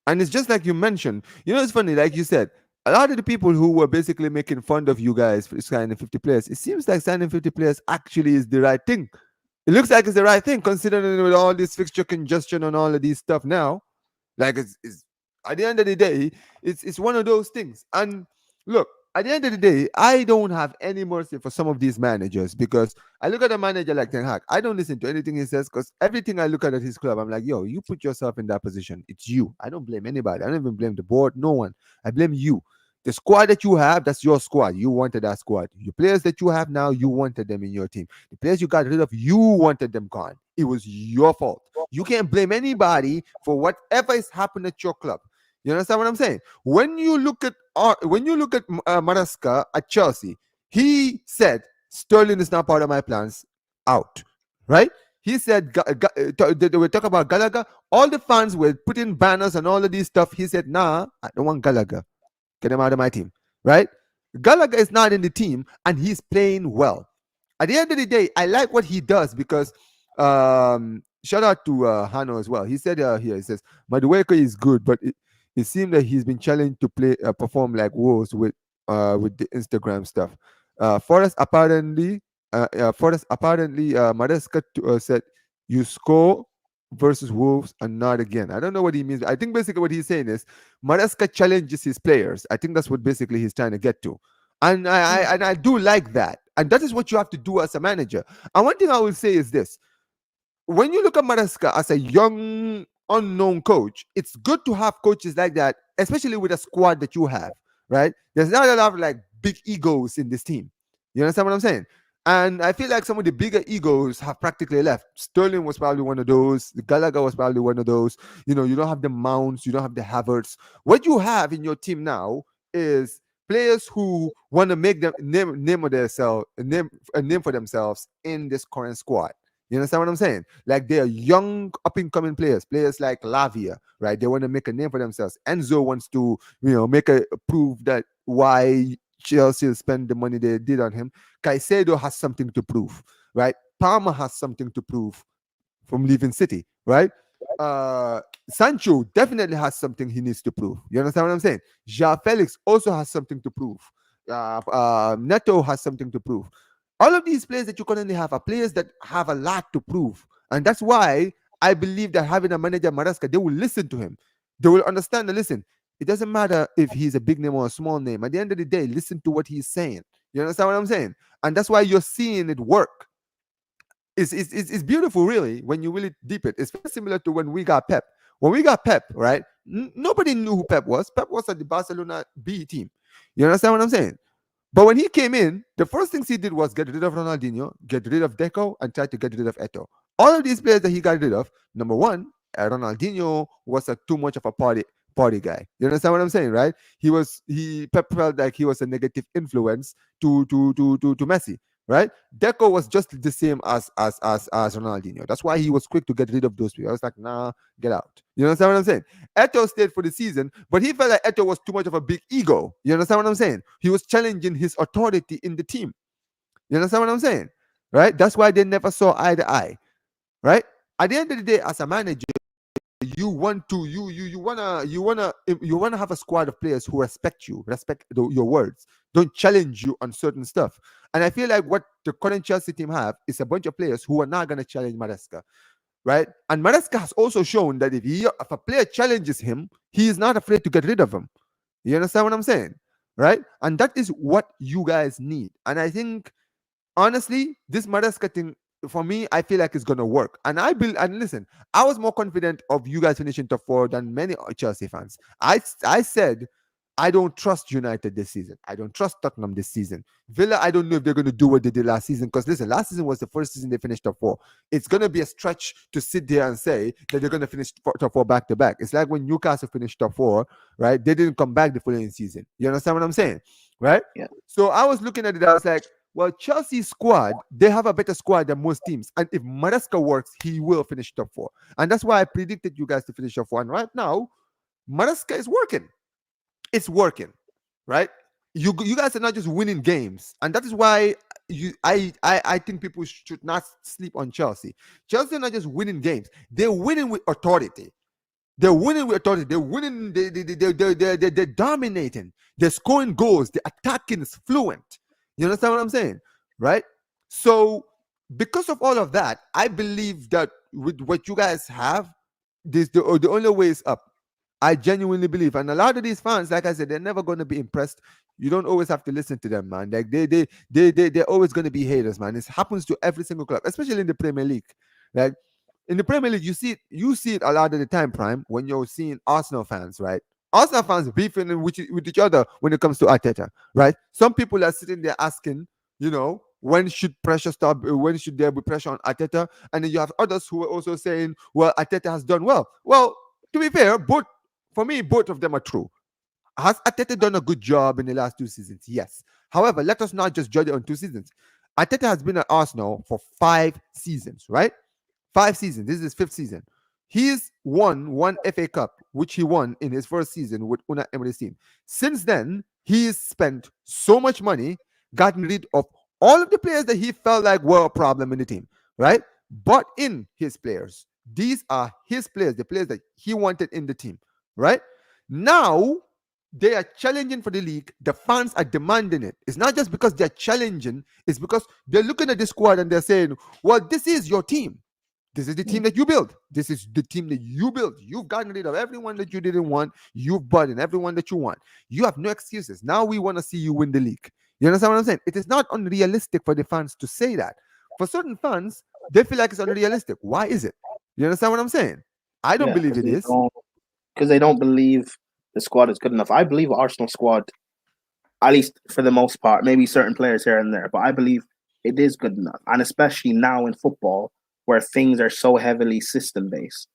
And it's just like you mentioned. It's funny, like you said, a lot of the people who were basically making fun of you guys for signing 50 players, it seems like signing 50 players actually is the right thing. It looks like it's the right thing considering with all this fixture congestion and all of these stuff now. Like it's at the end of the day, it's one of those things. And look, at the end of the day, I don't have any mercy for some of these managers because I look at a manager like Ten Hag. I don't listen to anything he says because everything I look at his club, I'm like, yo, you put yourself in that position. It's you. I don't blame anybody. I don't even blame the board. No one. I blame you. The squad that you have, that's your squad. You wanted that squad. Your players that you have now, you wanted them in your team. The players you got rid of, you wanted them gone. It was your fault. You can't blame anybody for whatever has happened at your club. You understand what I'm saying? When you look at Maresca at Chelsea, he said Sterling is not part of my plans. Out, right? He said they were talking about Gallagher. All the fans were putting banners and all of these stuff. He said, "Nah, I don't want Gallagher. Get him out of my team." Right? Gallagher is not in the team, and he's playing well. At the end of the day, I like what he does because shout out to Hano as well. He said here, he says, Madueke is good, but it seemed that he's been challenged to perform like wolves with the Instagram stuff. Forrest apparently, Maresca said, "You score versus Wolves and not again." I don't know what he means. I think basically what he's saying is Maresca challenges his players. I think that's what basically he's trying to get to, and I do like that, and that is what you have to do as a manager. And one thing I will say is this: when you look at Maresca as a young, unknown coach, it's good to have coaches like that, especially with a squad that you have, right? There's not a lot of like big egos in this team. You understand what I'm saying? And I feel like some of the bigger egos have practically left. Sterling was probably one of those. Gallagher was probably one of those. You don't have the Mounts, you don't have the Havertz. What you have in your team now is players who want to make them name of themselves, a name for themselves in this current squad. You understand what I'm saying? Like they are young, up and coming players like Lavia, right? They want to make a name for themselves. Enzo wants to, make a prove that why Chelsea spend the money they did on him. Caicedo has something to prove, right? Palmer has something to prove from leaving City, right? Uh, Sancho definitely has something he needs to prove. You understand what I'm saying? Ja Felix also has something to prove. Neto has something to prove. All of these players that you currently have are players that have a lot to prove. And that's why I believe that having a manager, Maresca, they will listen to him. They will understand and listen. It doesn't matter if he's a big name or a small name. At the end of the day, listen to what he's saying. You understand what I'm saying? And that's why you're seeing it work. It's beautiful, really, when you really deep it. It's very similar to when we got Pep. When we got Pep, right? Nobody knew who Pep was. Pep was at the Barcelona B team. You understand what I'm saying? But when he came in, the first things he did was get rid of Ronaldinho, get rid of Deco, and try to get rid of Eto. All of these players that he got rid of, number one, Ronaldinho was too much of a party guy. You understand what I'm saying, right? Pep felt like he was a negative influence to Messi, right? Deco was just the same as Ronaldinho. That's why he was quick to get rid of those people. I was like, nah, get out. You understand what I'm saying? Eto stayed for the season, but he felt like Eto was too much of a big ego. You understand what I'm saying? He was challenging his authority in the team. You understand what I'm saying? Right? That's why they never saw eye to eye. Right? At the end of the day, as a manager, you wanna have a squad of players who respect you, respect your words, don't challenge you on certain stuff. And I feel like what the current Chelsea team have is a bunch of players who are not gonna challenge Maresca, right? And Maresca has also shown that if a player challenges him, he is not afraid to get rid of him. You understand what I'm saying, right? And that is what you guys need. And I think honestly, this Maresca thing for me, I feel like it's gonna work. And listen, I was more confident of you guys finishing top four than many Chelsea fans. I said I don't trust United this season. I don't trust Tottenham this season. Villa, I don't know if they're gonna do what they did last season. Because listen, last season was the first season they finished top four. It's gonna be a stretch to sit there and say that they're gonna finish top four back to back. It's like when Newcastle finished top four, right? They didn't come back the following season. You understand what I'm saying, right? Yeah. So I was looking at it. I was like, well, Chelsea's squad, they have a better squad than most teams. And if Maresca works, he will finish top four. And that's why I predicted you guys to finish top four. And right now, Maresca is working. It's working, right? You guys are not just winning games. And that is why I think people should not sleep on Chelsea. Chelsea are not just winning games. They're winning with authority. They're winning with authority. They're winning. They're dominating. They're scoring goals. The attacking is fluent. You understand what I'm saying? Right? So, because of all of that, I believe that with what you guys have, the only way is up. I genuinely believe. And a lot of these fans, like I said, they're never going to be impressed. You don't always have to listen to them, man. Like they're always going to be haters, man. It happens to every single club, especially in the Premier League. Like in the Premier League, you see it a lot of the time, Prime, when you're seeing Arsenal fans, right? Arsenal fans beefing with each other when it comes to Arteta, right? Some people are sitting there asking, when should pressure stop? When should there be pressure on Arteta? And then you have others who are also saying, well, Arteta has done well. Well, to be fair, for me, both of them are true. Has Arteta done a good job in the last 2 seasons? Yes. However, let us not just judge it on 2 seasons. Arteta has been at Arsenal for 5 seasons, right? 5 seasons. This is his fifth season. He's won one FA Cup, which he won in his first season with Unai Emery's team. Since then, he's spent so much money, gotten rid of all of the players that he felt like were a problem in the team, right? Bought in his players. These are his players, the players that he wanted in the team, right? Now, they are challenging for the league. The fans are demanding it. It's not just because they're challenging, it's because they're looking at the squad and they're saying, well, this is your team. This is the team that you built. This is the team that you built. You've gotten rid of everyone that you didn't want. You've brought in everyone that you want. You have no excuses. Now we want to see you win the league. You understand what I'm saying? It is not unrealistic for the fans to say that. For certain fans, they feel like it's unrealistic. Why is it? You understand what I'm saying? I don't Yeah, believe it is. because they don't believe the squad is good enough. I believe Arsenal squad, at least for the most part, maybe certain players here and there, but I believe it is good enough. And especially now in football, where things are so heavily system based,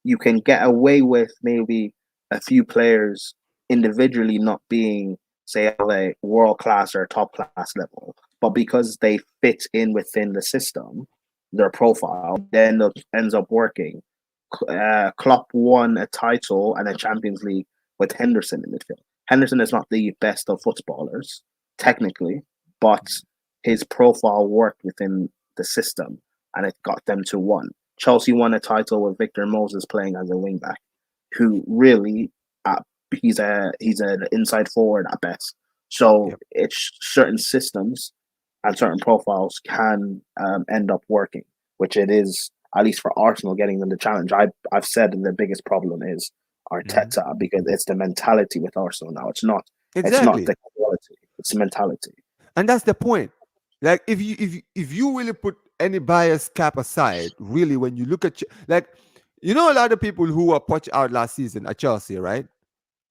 you can get away with maybe a few players individually not being, say, at a world class or top class level, but because they fit in within the system, their profile ends up working. Klopp won a title and a Champions League with Henderson in midfield. Henderson is not the best of footballers, technically, but his profile worked within the system and it got them to one. Chelsea won a title with Victor Moses playing as a wingback, who really he's an inside forward at best. So Yep. it's certain systems and certain profiles can end up working, which it is at least for Arsenal getting them the challenge. I've said the biggest problem is Mhm. Arteta because it's the mentality with Arsenal now. It's not Exactly. the quality, it's the mentality. And that's the point. Like if you really put any bias cap aside, really when you look at like a lot of people who were poached out last season at Chelsea, right?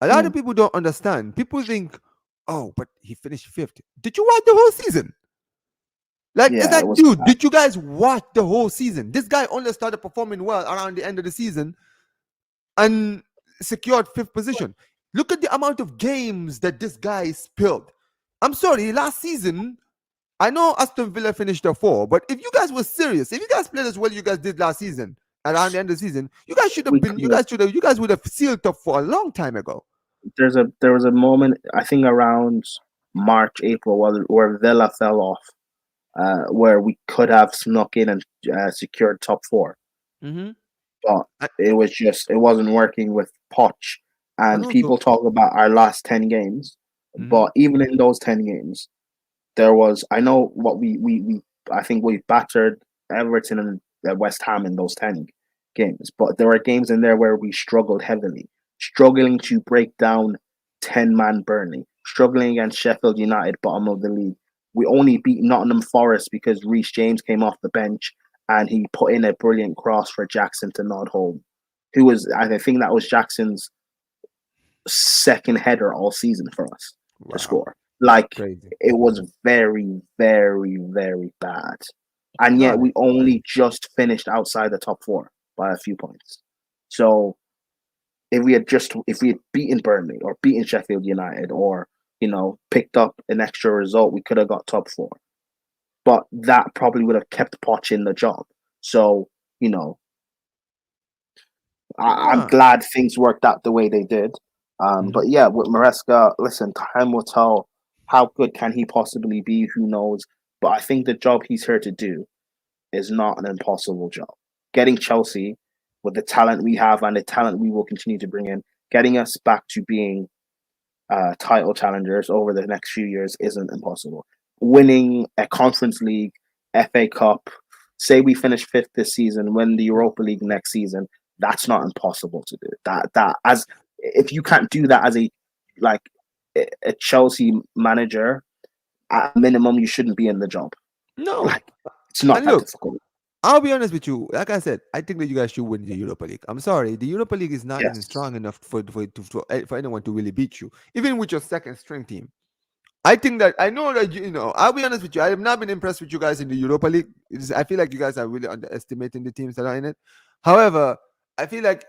A lot of Mm. people don't understand. People think, oh, but he finished fifth. Did you watch the whole season? Like, it's Yeah, it like, was dude, bad. did you guys watch the whole season? This guy only started performing well around the end of the season and secured fifth position. Look at the amount of games that this guy spilled. I'm sorry, last season, I know Aston Villa finished the four, but if you guys were serious, if you guys played as well you guys did last season, around the end of the season, you guys should have We been, could have. you guys would have sealed top four a long time ago. There was a moment I think around March April where Villa fell off, where we could have snuck in and secured top four, Mm-hmm. but I, it wasn't working with Poch. and And also, people talk about our last 10 games, mm-hmm, but even in those 10 games, there was I know what we I think we battered Everton and West Ham in those 10 games, but there were games in there where we struggled heavily, struggling to break down 10-man Burnley, struggling against Sheffield United, bottom of the league. We only beat Nottingham Forest because Reece James came off the bench and he put in a brilliant cross for Jackson to nod home. Who was I think that was Jackson's second header all season for us to wow, score. Like crazy. it was very, very, very bad. And yet No, we only just finished outside the top four by a few points. So if we had beaten Burnley or beaten Sheffield United or, picked up an extra result, we could have got top four. But that probably would have kept Poch in the job. So, you know, I'm no. glad things worked out the way they did. Mm-hmm. But yeah, with Maresca, listen, time will tell. How good can he possibly be? Who knows? But I think the job he's here to do is not an impossible job. Getting Chelsea with the talent we have and the talent we will continue to bring in, getting us back to being title challengers over the next few years isn't impossible. Winning a Conference League, FA Cup, say we finish fifth this season, win the Europa League next season, that's not impossible to do. That as if you can't do that as a like a Chelsea manager, at a minimum, you shouldn't be in the job. No. Like, it's not And that look, difficult. I'll be honest with you. Like I said, I think that you guys should win the Europa League. I'm sorry, the Europa League is not even Yes. strong enough for anyone to really beat you, even with your second string team. I think that I know that I'll be honest with you. I have not been impressed with you guys in the Europa League. I feel like you guys are really underestimating the teams that are in it. However, I feel like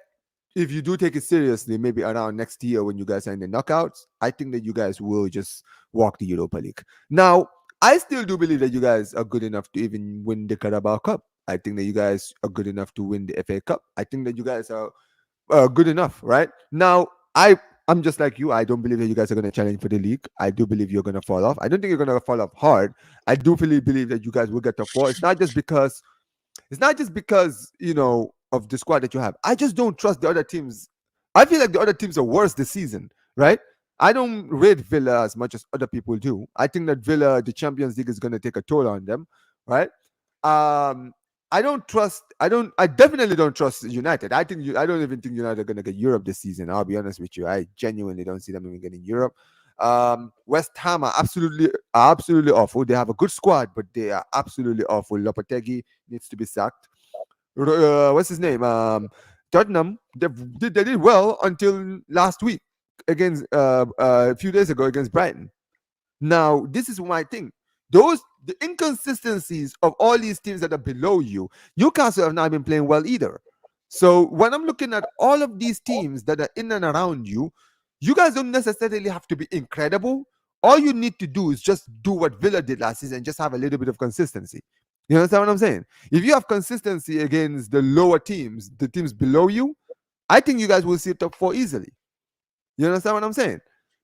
if you do take it seriously, maybe around next year when you guys are in the knockouts, I think that you guys will just walk the Europa League. Now, I still do believe that you guys are good enough to even win the Carabao Cup. I think that you guys are good enough to win the FA Cup. I think that you guys are good enough, right? Now, I'm just like you. I don't believe that you guys are going to challenge for the league. I do believe you're going to fall off. I don't think you're going to fall off hard. I do really believe that you guys will get top four. It's not just because of the squad that you have. I just don't trust the other teams. I feel like the other teams are worse this season, right? I don't rate Villa as much as other people do. I think that Villa, the Champions League, is going to take a toll on them, right? Um, I don't trust. I don't. I definitely don't trust United. I don't even think United are going to get Europe this season. I'll be honest with you. I genuinely don't see them even getting Europe. West Ham are absolutely awful. They have a good squad, but they are absolutely awful. Lopetegui needs to be sacked. What's his name? Tottenham. They did well until last week against a few days ago against Brighton. Now, this is my thing. The inconsistencies of all these teams that are below you, Newcastle have not been playing well either. So when I'm looking at all of these teams that are in and around you, you guys don't necessarily have to be incredible. All you need to do is just do what Villa did last season and just have a little bit of consistency. You understand what I'm saying? If you have consistency against the lower teams, the teams below you, I think you guys will see top four easily. You understand what I'm saying?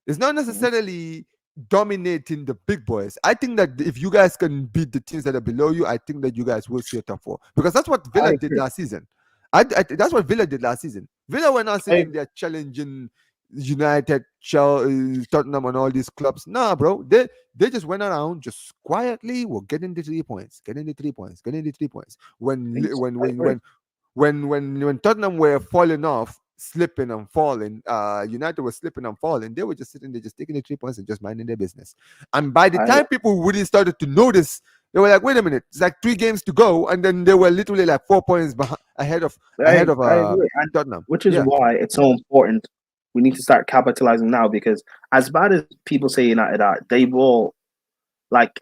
It's not Mhm. necessarily dominating the big boys. I think that if you guys can beat the teams that are below you, I think that you guys will see a top four because that's what I Villa did agree. last season. That's what Villa did last season. Villa were not I sitting there challenging United, Tottenham, and all these clubs. Nah, bro, they just went around just quietly. Were getting the 3 points, getting the 3 points, getting the 3 points. When think so. when I when agree. when when Tottenham were falling off, slipping and falling, United was slipping and falling. They were just sitting there, just taking the 3 points and just minding their business. And by the I time people really started to notice, they were like, "Wait a minute! It's like 3 games to go," and then they were literally like 4 points ahead of I agree, and Tottenham. which is Yeah, why it's so important. We need to start capitalizing now because as bad as people say United are, they will like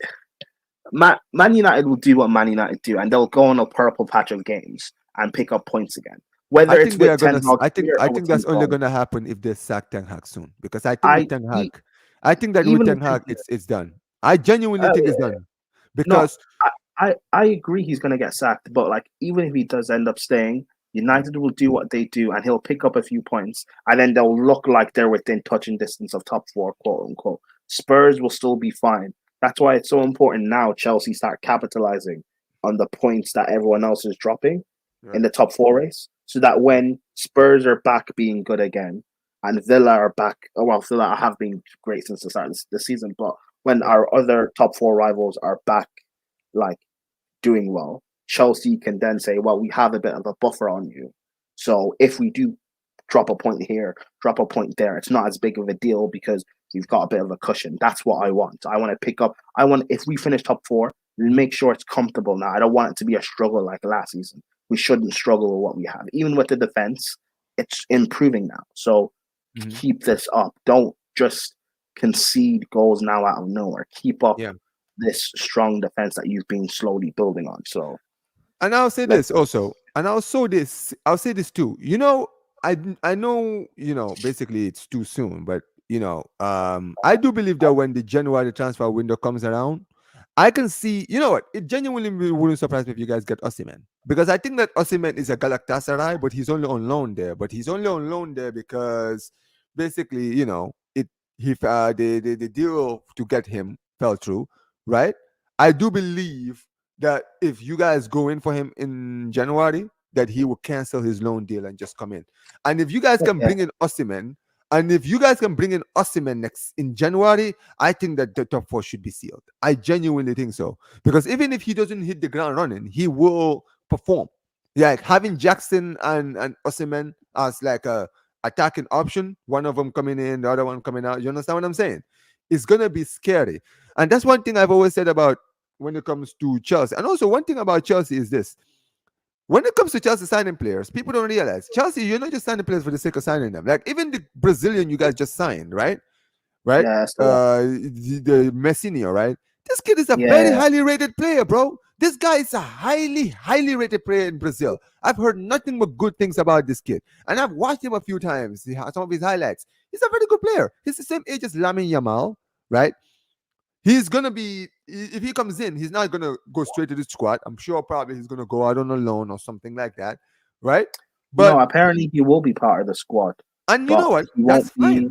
Man United will do what Man United do, and they'll go on a purple patch of games and pick up points again. I Whether it's think they with are Ten gonna. Hag I think here I or with think that's Ten only Hag, gonna happen if they sack Ten Hag soon. Because I think with I Ten e- Hag, I think that with even Ten with Ten, Hag, it's done. I genuinely think it's done no, because I agree he's going to get sacked, but like even if he does end up staying, United will do what they do, and he'll pick up a few points, and then they'll look like they're within touching distance of top four, quote unquote. Spurs will still be fine. That's why it's so important now. Chelsea start capitalizing on the points that everyone else is dropping in right. the top four race, so that when Spurs are back being good again, and Villa are back, well, Villa have been great since the start of the season, but when Right. our other top four rivals are back like doing well, Chelsea can then say, well, we have a bit of a buffer on you. So if we do drop a point here, drop a point there, it's not as big of a deal because we've got a bit of a cushion. That's what I want. I want to pick up, if we finish top four, make sure it's comfortable now. I don't want it to be a struggle like last season. We shouldn't struggle with what we have. Even with the defense, it's improving now. So Mhm. keep this up. Don't just concede goals now out of nowhere. Keep up Yeah. this strong defense that you've been slowly building on. So And I'll say let's this also, and I'll say this too. I know, basically it's too soon, but I do believe that when the January transfer window comes around, I can see, you know what, it genuinely wouldn't surprise me if you guys get Osimhen. Because I think that Osimhen is a Galatasaray, but he's only on loan there. But he's only on loan there because basically, the deal to get him fell through, right? I do believe that if you guys go in for him in January, that he will cancel his loan deal and just come in. And if you guys can yeah, bring in Osimhen, and if you guys can bring in Osimhen next in January, I think that the top four should be sealed. I genuinely think so. Because even if he doesn't hit the ground running, he will perform. Like having Jackson and Osimhen as like attacking option, one of them coming in, the other one coming out. You understand what I'm saying? It's gonna be scary, and that's one thing I've always said about when it comes to Chelsea. And also, one thing about Chelsea is this: when it comes to Chelsea signing players, people don't realize Chelsea. You're not just signing players for the sake of signing them. Like even the Brazilian you guys just signed, right? Right? Yeah, so The Messinio, right? This kid is a very yeah, highly rated player, bro. This guy is a highly rated player in Brazil. I've heard nothing but good things about this kid, and I've watched him a few times. Some of his highlights. He's a very good player. He's the same age as Lamine Yamal, right? He's gonna be if he comes in, he's not gonna go straight to the squad. I'm sure probably he's gonna go out on a loan or something like that, right? no. But Apparently, he will be part of the squad, and you know but what? he That's won't fine. be.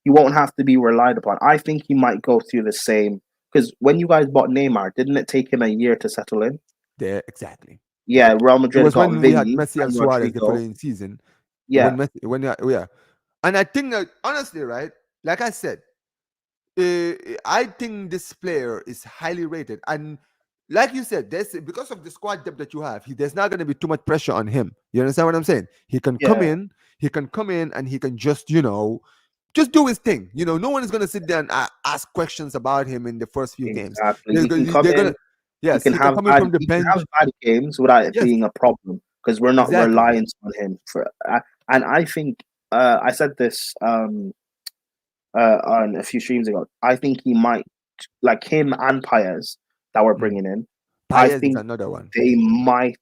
He won't have to be relied upon. I think he might go through the same because when you guys bought Neymar, didn't it take him a year to settle in? There exactly. Yeah, Real It Madrid was got when we had Vinny Messi and and Suarez the Rodrigo. following season. When Yeah, Messi, when yeah, and I think that honestly, right? Like I said, I think this player is highly rated, and like you said, there's because of the squad depth that you have, there's not going to be too much pressure on him. You understand what I'm saying? yeah, He can come in, and he can just just do his thing. No one is going to sit there and ask questions about him in the first few games. exactly. They're, He gonna- can come they're gonna in. yes, he can come in from the He can have bench. bad games without it Yes, being a problem because we're not exactly. reliant on him for. And I think I said this on a few streams ago. I think he might like him and Paez that we're Mm. bringing in. I Paez is think another one. they might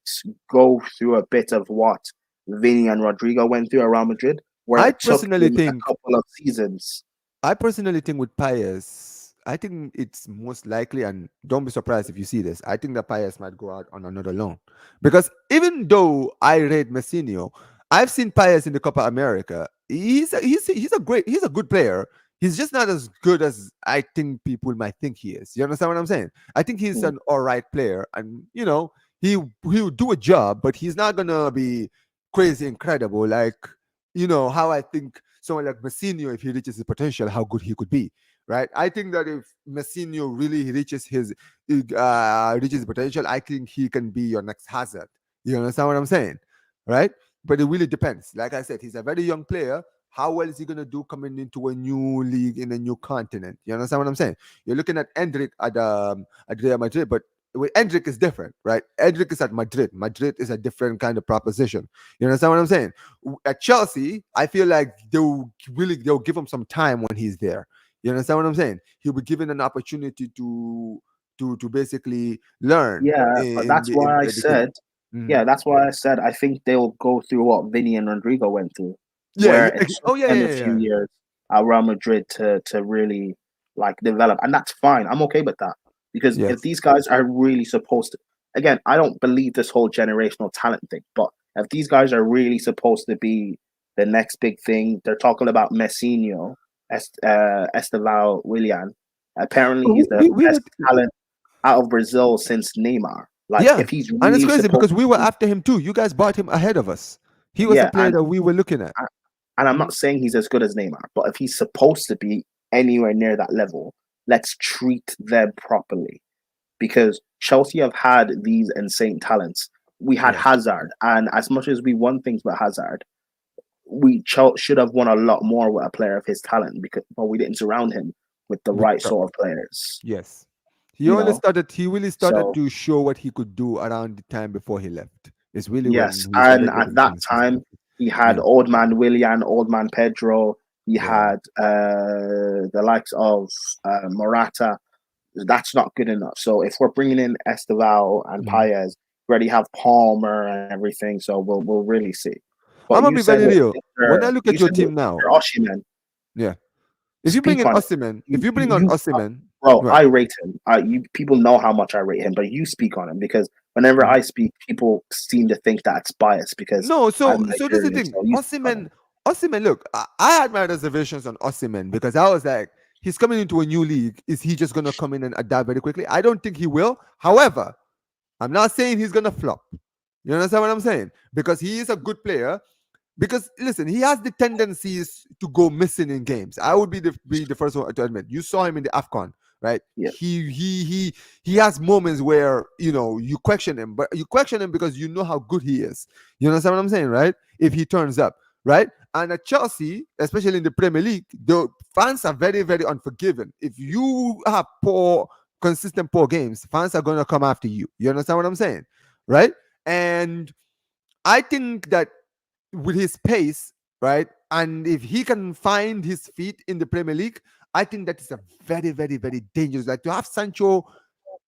go through a bit of what Vinny and Rodrigo went through at Real Madrid, where I it took personally them a think couple of seasons. I personally think with Pius, I think it's most likely, and don't be surprised if you see this. I think that Pius might go out on another loan because even though I rate Messinio, I've seen Pius in the Copa America. He's a good player. He's just not as good as I think people might think he is. You understand what I'm saying? I think he's Mm, an all right player, and he'll do a job, but he's not gonna be crazy incredible like how I think someone like Messinho, if he reaches his potential, how good he could be, right? I think that if Messinho really reaches his potential, I think he can be your next Hazard. You understand what I'm saying, right? But it really depends. Like I said, he's a very young player. How well is he gonna do coming into a new league in a new continent? You understand what I'm saying? You're looking at Endrick at Real Madrid, but with Endrick is different, right? Endrick is at Madrid. Madrid is a different kind of proposition. You understand what I'm saying? At Chelsea, I feel like they'll give him some time when he's there. You understand what I'm saying? He'll be given an opportunity to basically learn yeah, but in that's the why I the game. said, Mhm. yeah, that's why I said I think they'll go through what Vinny and Rodrigo went through, Yeah, where yeah. it took Oh yeah, them yeah, a yeah, few yeah. years at Real Madrid to really like develop, and that's fine. I'm okay with that because if Yes. these guys are really supposed to, again, I don't believe this whole generational talent thing, but if these guys are really supposed to be the next big thing, they're talking about Messinho, Esteval Willian. Apparently, But he's the we were best talent out of Brazil since Neymar. Like, yeah, if he's and it's really crazy supposed because we were to be, after him too. You guys bought him ahead of us. He was a yeah, player that we were looking at. and I'm not saying he's as good as Neymar, but if he's supposed to be anywhere near that level, let's treat them properly. Because Chelsea have had these insane talents. We had Yes, Hazard, and as much as we won things with Hazard, we should have won a lot more with a player of his talent because, but we didn't surround him with the with right Trump. sort of players. Yes. He You only know, started. He really started so to show what he could do around the time before he left. It's really yes, when he and started at getting that things. time he had Yeah, Old Man Willian, Old Man Pedro. He yeah. had the likes of Morata. That's not good enough. So if we're bringing in Esteval and Mhm. Paez, we already have Palmer and everything. So we'll really see. I'm But gonna be very real. When I look You at your said team now, Mr. Oshiman. yeah. If you bring Speak in on it. Osimhen, if you bring on You Osimhen, bro, right? I rate him. You people know how much I rate him, but you speak on him because whenever Mhm. I speak, people seem to think that it's biased because No, I'm so this is the Nigerian. thing. So you speak on him. Osimhen. Look, I had my reservations on Osimhen because I was like, he's coming into a new league. Is he just gonna come in and adapt very quickly? I don't think he will. However, I'm not saying he's gonna flop. You understand what I'm saying? Because he is a good player. Because listen, he has the tendencies to go missing in games. I would be the first one to admit. You saw him in the Afcon, right? Yeah, He has moments where you question him, but you question him because you know how good he is. You understand what I'm saying, right? If he turns up, right? And at Chelsea, especially in the Premier League, the fans are very, very unforgiving. If you have consistent poor games, fans are going to come after you. You understand what I'm saying? Right? And I think that with his pace, right, and if he can find his feet in the Premier League, I think that is a very, very, very dangerous. Like to have Sancho,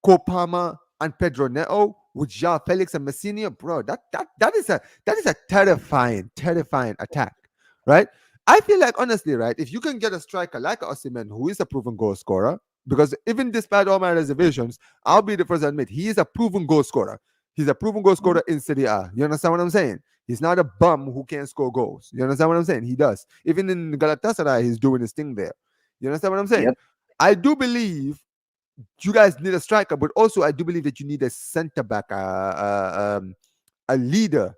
Copama, and Pedro Neto with João Felix and Messina, bro, that is a terrifying, terrifying attack, right? I feel like honestly, right, if you can get a striker like Osimhen, who is a proven goal scorer, because even despite all my reservations, I'll be the first to admit he is a proven goal scorer. He's a proven goal scorer in Serie A. You understand what I'm saying? He's not a bum who can't score goals. You understand what I'm saying? He does. Even in Galatasaray, he's doing his thing there. You understand what I'm saying? Yep. I do believe you guys need a striker, but also I do believe that you need a centre back, a leader,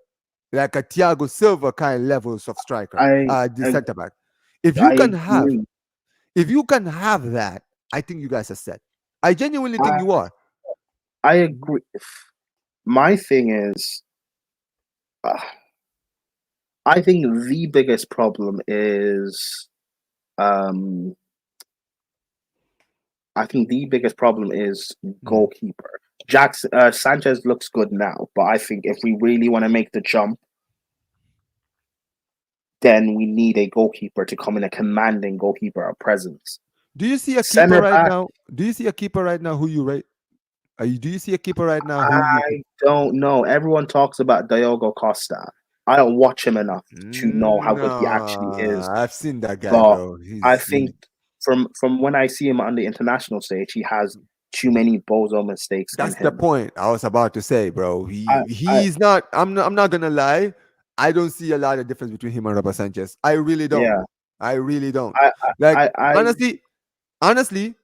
like a Thiago Silva kind of levels of striker, I the I, centre back. If you I can have, agree. if you can have that, I think you guys are set. I genuinely think I you are. I agree. My thing is, uh, I think the biggest problem is, um, I think the biggest problem is Mm. goalkeeper. Sanchez looks good now, but I think if we really want to make the jump, then we need a goalkeeper to come in, a commanding goalkeeper, a presence. Do you see a keeper Center right back, now? Do you see a keeper right now who you rate? Do you see a keeper right now who you think? I don't know. Everyone talks about Diogo Costa. I don't watch him enough to know how good he actually No, is. I've seen that guy, But bro. I He's think from when I see him on the international stage, he has too many bozo mistakes in That's the him. point I was about to say, bro. I, I He's not. I'm not gonna lie. I don't see a lot of difference between him and Robert Sanchez. I really don't. yeah. I really don't. I Like I honestly,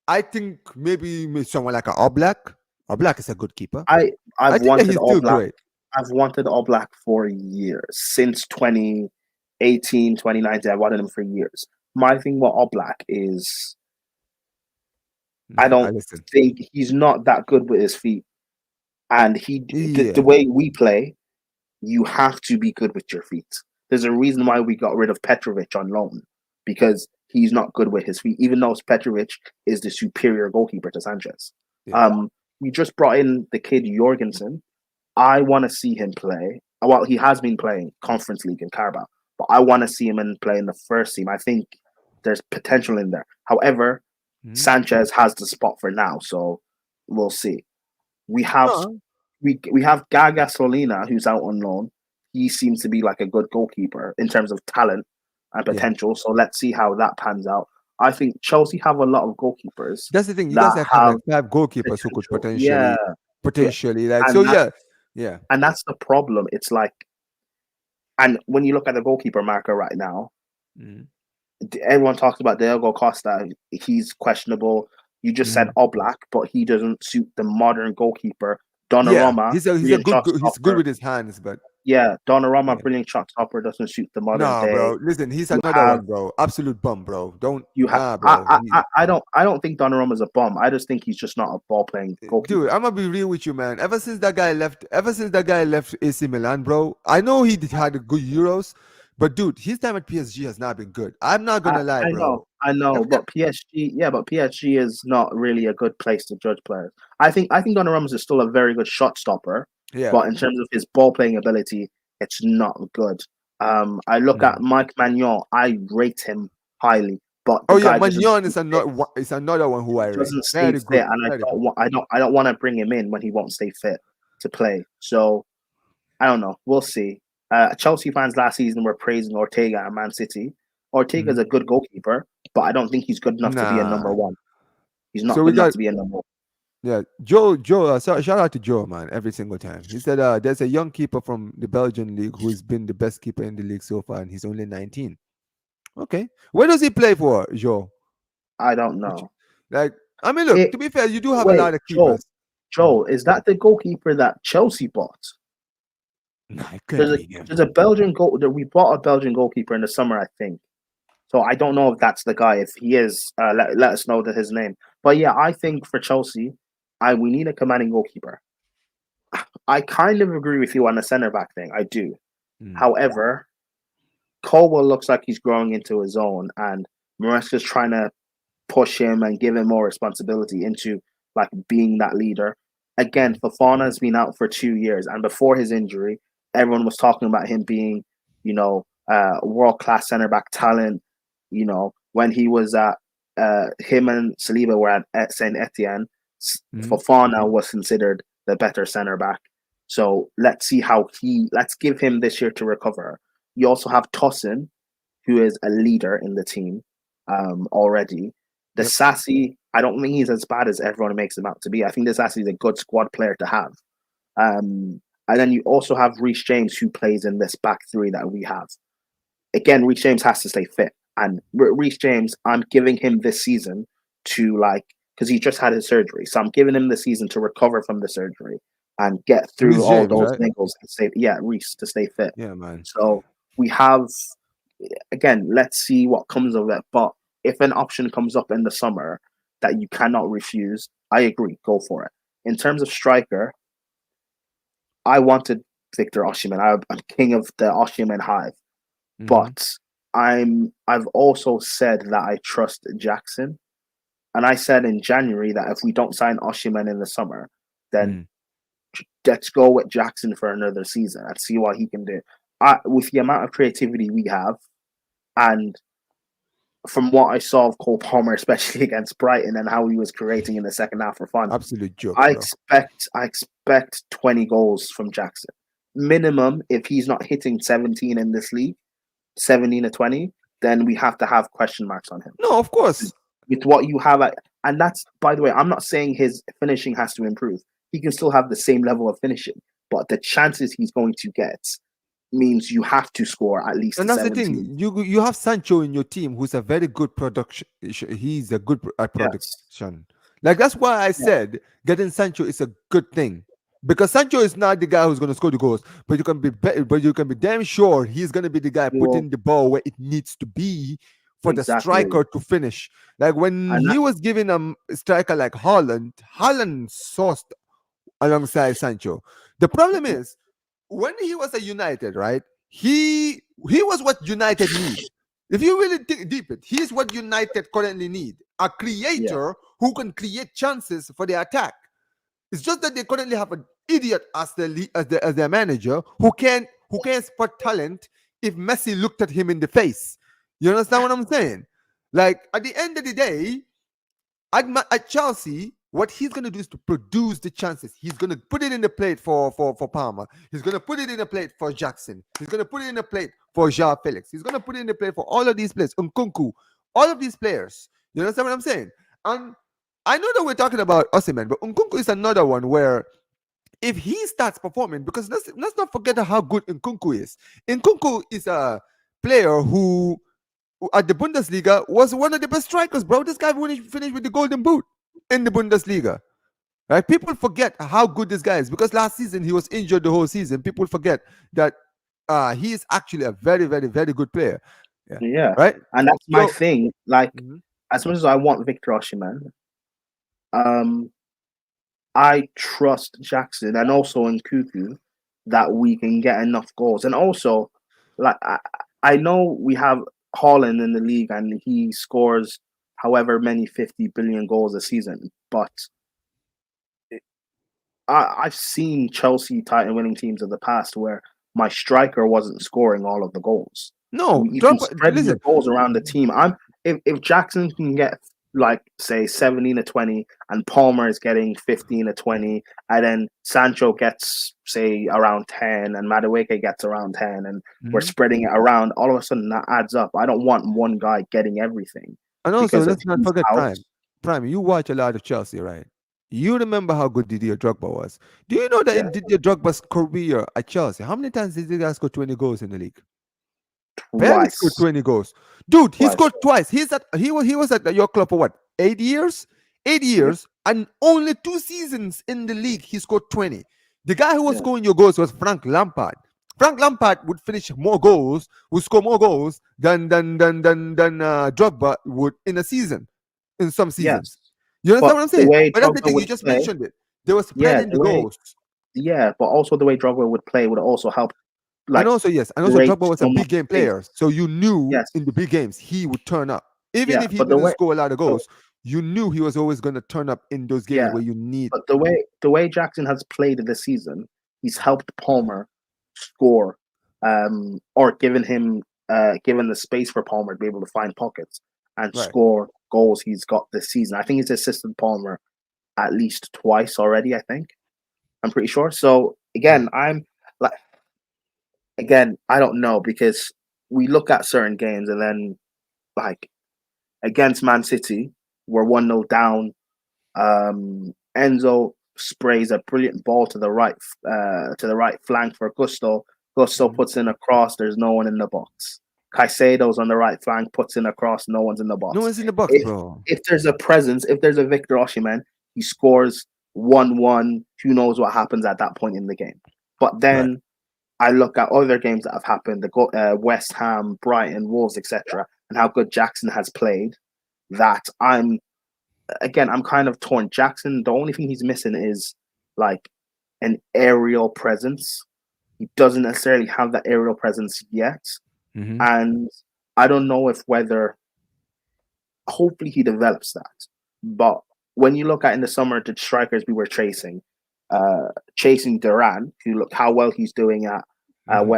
I think maybe someone like a Oblak. Oblak is a good keeper. I I I've think that wanted he's All still Black. great. I've wanted All Black for years. Since 2018, 2019. I wanted him for years. My thing with All Black is I I don't listen. think he's not that good with his feet. And the Yeah. way we play, you have to be good with your feet. There's a reason why we got rid of Petrovic on loan because he's not good with his feet, even though Petrovic is the superior goalkeeper to Sanchez. Yeah. Um, we just brought in the kid Jorgensen. I want to see him play. Well, he has been playing Conference League in Carabao, but I want to see him play in the first team. I think there's potential in there. However, Mhm. Sanchez has the spot for now, so we'll see. We have No. we have Gaga Solina who's out on loan. He seems to be like a good goalkeeper in terms of talent and Yeah. potential. So let's see how that pans out. I think Chelsea have a lot of goalkeepers That's the thing. You guys that have have like 5 goalkeepers who could potential. Yeah, yeah, potentially like so. and that Yeah. Yeah. and that's the problem. It's like, and when you look at the goalkeeper marker right now, Mhm. everyone talks about Diego Costa. He's questionable. You just said Mhm. Oblak, but he doesn't suit the modern goalkeeper. Yeah. Donnarumma, He's a brilliant good. shot He's good stopper. with his hands, but Yeah, Donnarumma, yeah. brilliant shot stopper, doesn't suit the modern No, bro. day. Listen, he's You another have one, bro. Absolute bum, bro. Don't you have nah, bro. I don't think Donnarumma's a bum. I just think he's just not a ball playing Dude, goalkeeper. I'm gonna be real with you, man. Ever since that guy left AC Milan, bro, I know had a good Euros, but dude, his time at PSG has not been good. I'm not gonna lie, bro. I know, Every time, but PSG, yeah, but PSG is not really a good place to judge players. I think Donnarumma is still a very good shot stopper, yeah. but in terms of his ball playing ability, it's not good. I look at Mm. Mike Magnon, I rate him highly, but Oh the yeah, guy doesn't Magnon stay fit. is another one who He I rate. doesn't stay Very fit, good, and very good. I don't want to bring him in when he won't stay fit to play. So I don't know. We'll see. Chelsea fans last season were praising Ortega at Man City. Ortega's Mhm. a good goalkeeper, but I don't think he's good enough to be a number Nah. one. He's not So we good enough got to be a number one. yeah, Joe. Shout out to Joe, man. Every single time he said, "There's a young keeper from the Belgian league who's been the best keeper in the league so far, and he's only 19." Okay, where does he play for, Joe? I don't Which, know. like, I mean, look. It To be fair, you do have a wait, lot of keepers. Mhm. Joel, is that the goalkeeper that Chelsea bought? Nah, it can't be There's him. a Belgian goal that we bought a Belgian goalkeeper in the summer, I think. So I don't know if that's the guy. If he is, let us know his name. But yeah, I think for Chelsea, I we need a commanding goalkeeper. I kind of agree with you on the centre back thing. I do. Mm. However, Colwell looks like he's growing into his own, and Maresca's trying to push him and give him more responsibility into like being that leader. Again, Fofana has been out for 2 years, and before his injury, everyone was talking about him being, world class centre back talent. When he was at him and Saliba were at Saint Etienne, Mhm. Fofana was considered the better centre back. So let's see let's give him this year to recover. You also have Tosin, who is a leader in the team already. The Yep. Sassy, I don't think he's as bad as everyone makes him out to be. I think the Sassy is a good squad player to have. And then you also have Reece James, who plays in this back three that we have. Again, Reece James has to stay fit. And Reece James, I'm giving him this season to because he just had his surgery. So I'm giving him the season to recover from the surgery and get through Reece all James, those right? niggles and stay, Reece to stay fit. Yeah, man. So we have, again, let's see what comes of it. But if an option comes up in the summer that you cannot refuse, I agree, go for it. In terms of striker, I wanted Victor Osimhen. I'm king of the Osimhen hive, Hmm. but I've also said that I trust Jackson, and I said in January that if we don't sign Osimhen in the summer, then Mm. let's go with Jackson for another season and see what he can do. With the amount of creativity we have, and from what I saw of Cole Palmer, especially against Brighton and how he was creating in the second half for fun, Absolute jokes, I bro. expect 20 goals from Jackson. Minimum, if he's not hitting 17 in this league, 17 to 20, then we have to have question marks on him. No, of course. With what you have and that's, by the way, I'm not saying his finishing has to improve. He can still have the same level of finishing, but the chances he's going to get means you have to score at least And that's the 17. thing. You have Sancho in your team, who's a very good production. He's a good at Yes. production. Like that's why I Yeah. said getting Sancho is a good thing, because Sancho is not the guy who's going to score the goals, but but you can be damn sure he's going to be the guy He will, putting the ball where it needs to be for the exactly. striker to finish. Like when And he that, was giving a striker like Holland sauced alongside Sancho. The problem is when he was at United, right? He was what United need. If you really dig deep it, he's what United currently need. A yeah. creator who can create chances for the attack. It's just that they currently have an idiot as as their manager who can spot talent if Messi looked at him in the face. You understand what I'm saying? Like at the end of the day, at Chelsea, what he's going to do is to produce the chances. He's going to put it in the plate for Palmer. He's going to put it in the plate for Jackson. He's going to put it in the plate for Joao Felix. He's going to put it in the plate for all of these players. Nkunku, all of these players. You understand what I'm saying? And I know that we're talking about Osimhen, but Nkunku is another one where if he starts performing, because let's not forget how good Nkunku is. Nkunku is a player who at the Bundesliga was one of the best strikers, bro. This guy finished with the golden boot in the Bundesliga. Right? People forget how good this guy is because last season he was injured the whole season. People forget that he is actually a very, very, very good player. Yeah. Yeah. Right? And that's my So thing. Like, mhm. as much as I want Victor Osimhen, um, I trust Jackson and also in Cuckoo that we can get enough goals. And also, like I know we have Holland in the league and he scores however many 50 billion goals a season, but I've seen Chelsea title winning teams in the past where my striker wasn't scoring all of the goals. No, You can drop. spread your Listen, goals around the team. If Jackson can get like say 17 to 20 and Palmer is getting 15 to 20 and then Sancho gets say around 10 and Madueke gets around 10 and we're mhm. spreading it around, all of a sudden that adds up. I don't want one guy getting everything And also because if let's not he's forget out, Prime. Prime, you watch a lot of Chelsea, right? You remember how good Didier Drogba was. Do you know that yeah, in Didier Drogba's career at Chelsea, how many times did this guy score 20 goals in the league? Barely scored twice. 20 goals. Dude, he Twice. scored twice. He was at your club for what? 8 years? Eight Yep. years and only 2 seasons in the league he scored 20. The guy who was Yeah. scoring your goals was Frank Lampard. Frank Lampard would finish more goals, would score more goals than Drogba would in a season, in some seasons. Yes. You understand But what I'm the saying? way But that's the Drogba thing, you would just play, mentioned it. They were yeah, spreading the goals. but also the way Drogba would play would also help And like also, yes, and also create Drogba was a so much big game space. player, so you knew Yes, in the big games he would turn up, even yeah, if he but the didn't way, score a lot of so goals. You knew he was always going to turn up in those games yeah, where you need. but the way Jackson has played this season, he's helped Palmer score, or given the space for Palmer to be able to find pockets and Right. score goals he's got this season. I think he's assisted Palmer at least twice already. I think I'm pretty sure. So Mhm. again, I'm like, again, I don't know because we look at certain games and then like against Man City, we're 1-0 down. Enzo sprays a brilliant ball to the right flank for Gusto. Gusto Mhm. puts in a cross. There's no one in the box. Caicedo's on the right flank, puts in a cross. No one's in the No box. one's in the box, If bro. if there's a presence, if there's a Victor Osimhen, he scores 1-1. Who knows what happens at that point in the game? But Right. then I look at other games that have happened, West Ham, Brighton, Wolves, etc., and how good Jackson has played. That I'm kind of torn. Jackson, the only thing he's missing is like an aerial presence. He doesn't necessarily have that aerial presence yet, Hmm. and I don't know if whether hopefully he develops that. But when you look at in the summer the strikers we were chasing Duran, who look how well he's doing at Hmm.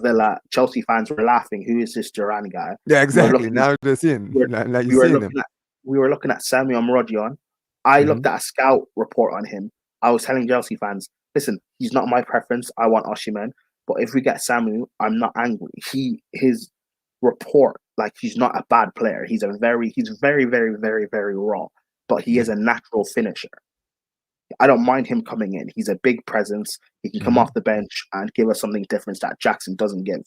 Villa. Chelsea fans were laughing. Who is this Duran guy? Yeah, We were exactly. looking Now they're seeing, we were, like you're we were seeing him. looking at we were looking at Samuel Mrodion. I Hmm. looked at a scout report on him. I was telling Chelsea fans, listen, he's not my preference. I want Oshiman. But if we get Samu, I'm not angry. His report, like he's not a bad player. He's very, very, very, very raw. But he Yeah. is a natural finisher. I don't mind him coming in. He's a big presence. He can come off Hmm. the bench and give us something different that Jackson doesn't give.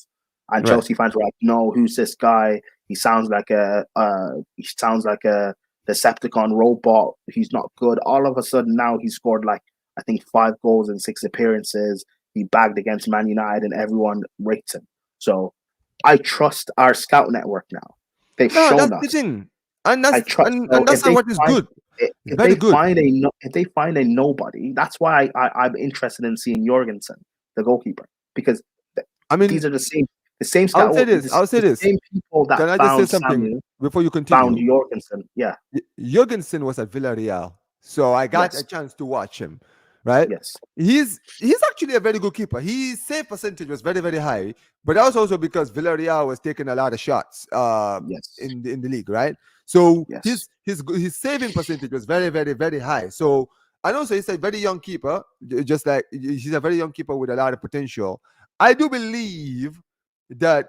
And Right. Chelsea fans were like, "No, who's this guy? He sounds like a Decepticon robot. He's not good." All of a sudden, now he scored like I think 5 goals in 6 appearances. He bagged against Man United, and everyone rates him. So I trust our scout network now. They've No, shown that's the us. thing, and I that's trust. So and that's not what is good. It's if very they good. find a if they find a nobody, that's why I'm interested in seeing Jorgensen, the goalkeeper, because I mean, these are the same I'll say scout, this. I'll say the this. same people that Can I just say found something Samuel before you found continue? Jorgensen. Yeah. Jurgensen was at Villarreal, so I got a Yes. chance to watch him. Right? Yes. He's actually a very good keeper. His save percentage was very very high, but that's also because Villarreal was taking a lot of shots Yes. in the league, right? So Yes. his saving percentage was very very very high. So and also he's a very young keeper, just like he's a very young keeper with a lot of potential. I do believe that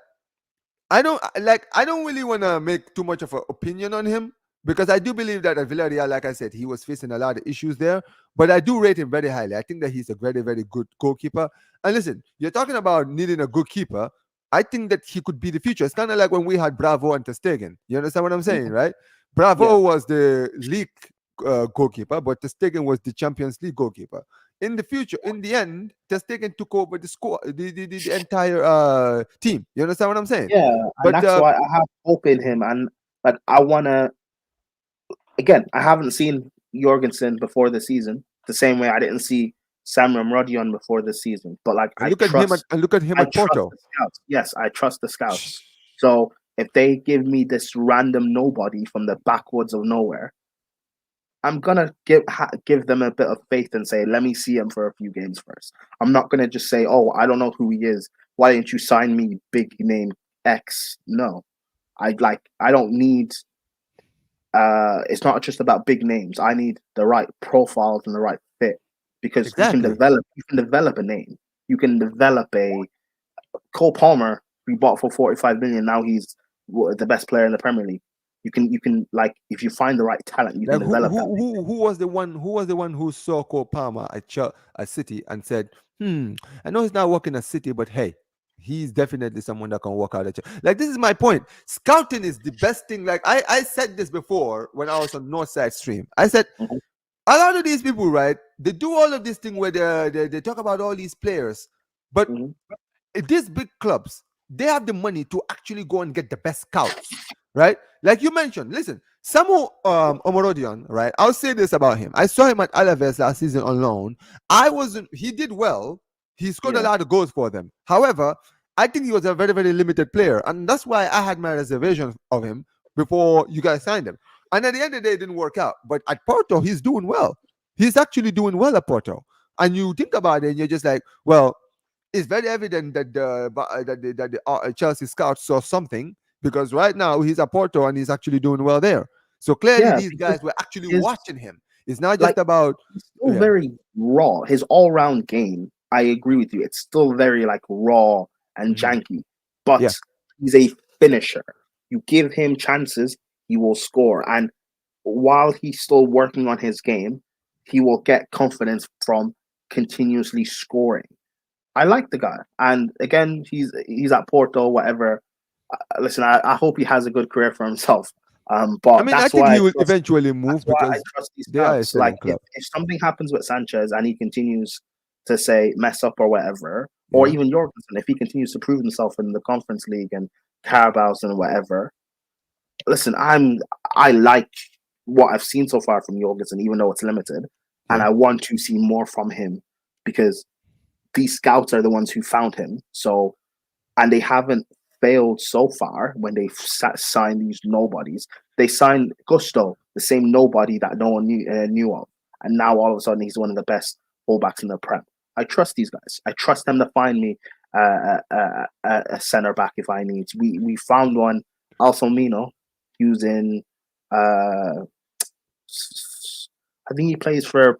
I don't really want to make too much of an opinion on him because I do believe that at Villarreal, like I said, he was facing a lot of issues there. But I do rate him very highly. I think that he's a very, very good goalkeeper. And listen, you're talking about needing a good keeper. I think that he could be the future. It's kind of like when we had Bravo and Testegen. You understand what I'm saying, Mhm. right? Yeah. Bravo was the league goalkeeper, but Testegen was the Champions League goalkeeper. In the future, in the end, Testegen took over the score, the entire team. You understand what I'm saying? Yeah. And But that's why I have hope in him. And like I wanna again, I haven't seen Jorgensen before the season the same way I didn't see Samuel Rodion before the season. But like and look at him I at trust Porto. the scouts. Yes, I trust the scouts. So if they give me this random nobody from the backwoods of nowhere, I'm gonna give them a bit of faith and say, let me see him for a few games first. I'm not gonna just say, oh, I don't know who he is. Why didn't you sign me, big name X? No, I don't need. It's not just about big names. I need the right profiles and the right fit because Exactly. you can develop a name. You can develop a Cole Palmer. We bought for 45 million. Now he's the best player in the Premier League. You can like if you find the right talent, you can Like develop that. who was the one who saw Cole Palmer at City and said, I know he's not working at City, but hey, he's definitely someone that can work out at like this is my point. Scouting is the best thing. Like I said this before when I was on Northside Stream. I said Mhm, a lot of these people, right? They do all of this thing where they talk about all these players, but mhm, these big clubs, they have the money to actually go and get the best scouts, right? Like you mentioned, listen, Samu Omorodion, right? I'll say this about him. I saw him at Alaves last season on loan. He did well. He scored a yeah, lot of goals for them. However, I think he was a very, very limited player. And that's why I had my reservations of him before you guys signed him. And at the end of the day, it didn't work out. But at Porto, he's doing well. He's actually doing well at Porto. And you think about it, and you're just like, well, it's very evident that the Chelsea scouts saw something, because right now he's at Porto and he's actually doing well there. So clearly, Yeah, these because guys were actually his watching him. It's not just like about, he's still yeah. very raw. His all round game, I agree with you. It's still very like raw and Mhm. janky, but Yeah. he's a finisher. You give him chances, he will score. And while he's still working on his game, he will get confidence from continuously scoring. I like the guy, and again, he's at Porto, whatever. Listen, I hope he has a good career for himself. I But mean, I think he will eventually that's move why I because trust these they are a scouts. Like selling club. if something happens with Sanchez and he continues to say mess up or whatever, or Yeah. even Jorgensen, if he continues to prove himself in the Conference League and Carabao's and whatever, listen, I like what I've seen so far from Jorgensen, even though it's limited, and Yeah. I want to see more from him because these scouts are the ones who found him. So, and they haven't failed so far when they've signed these nobodies. They signed Gusto, the same nobody that no one knew of, and now all of a sudden he's one of the best fullbacks in the Prem. I trust these guys. I trust them to find me a center back if I need. We found one, Alfamino, who's in. I think he plays for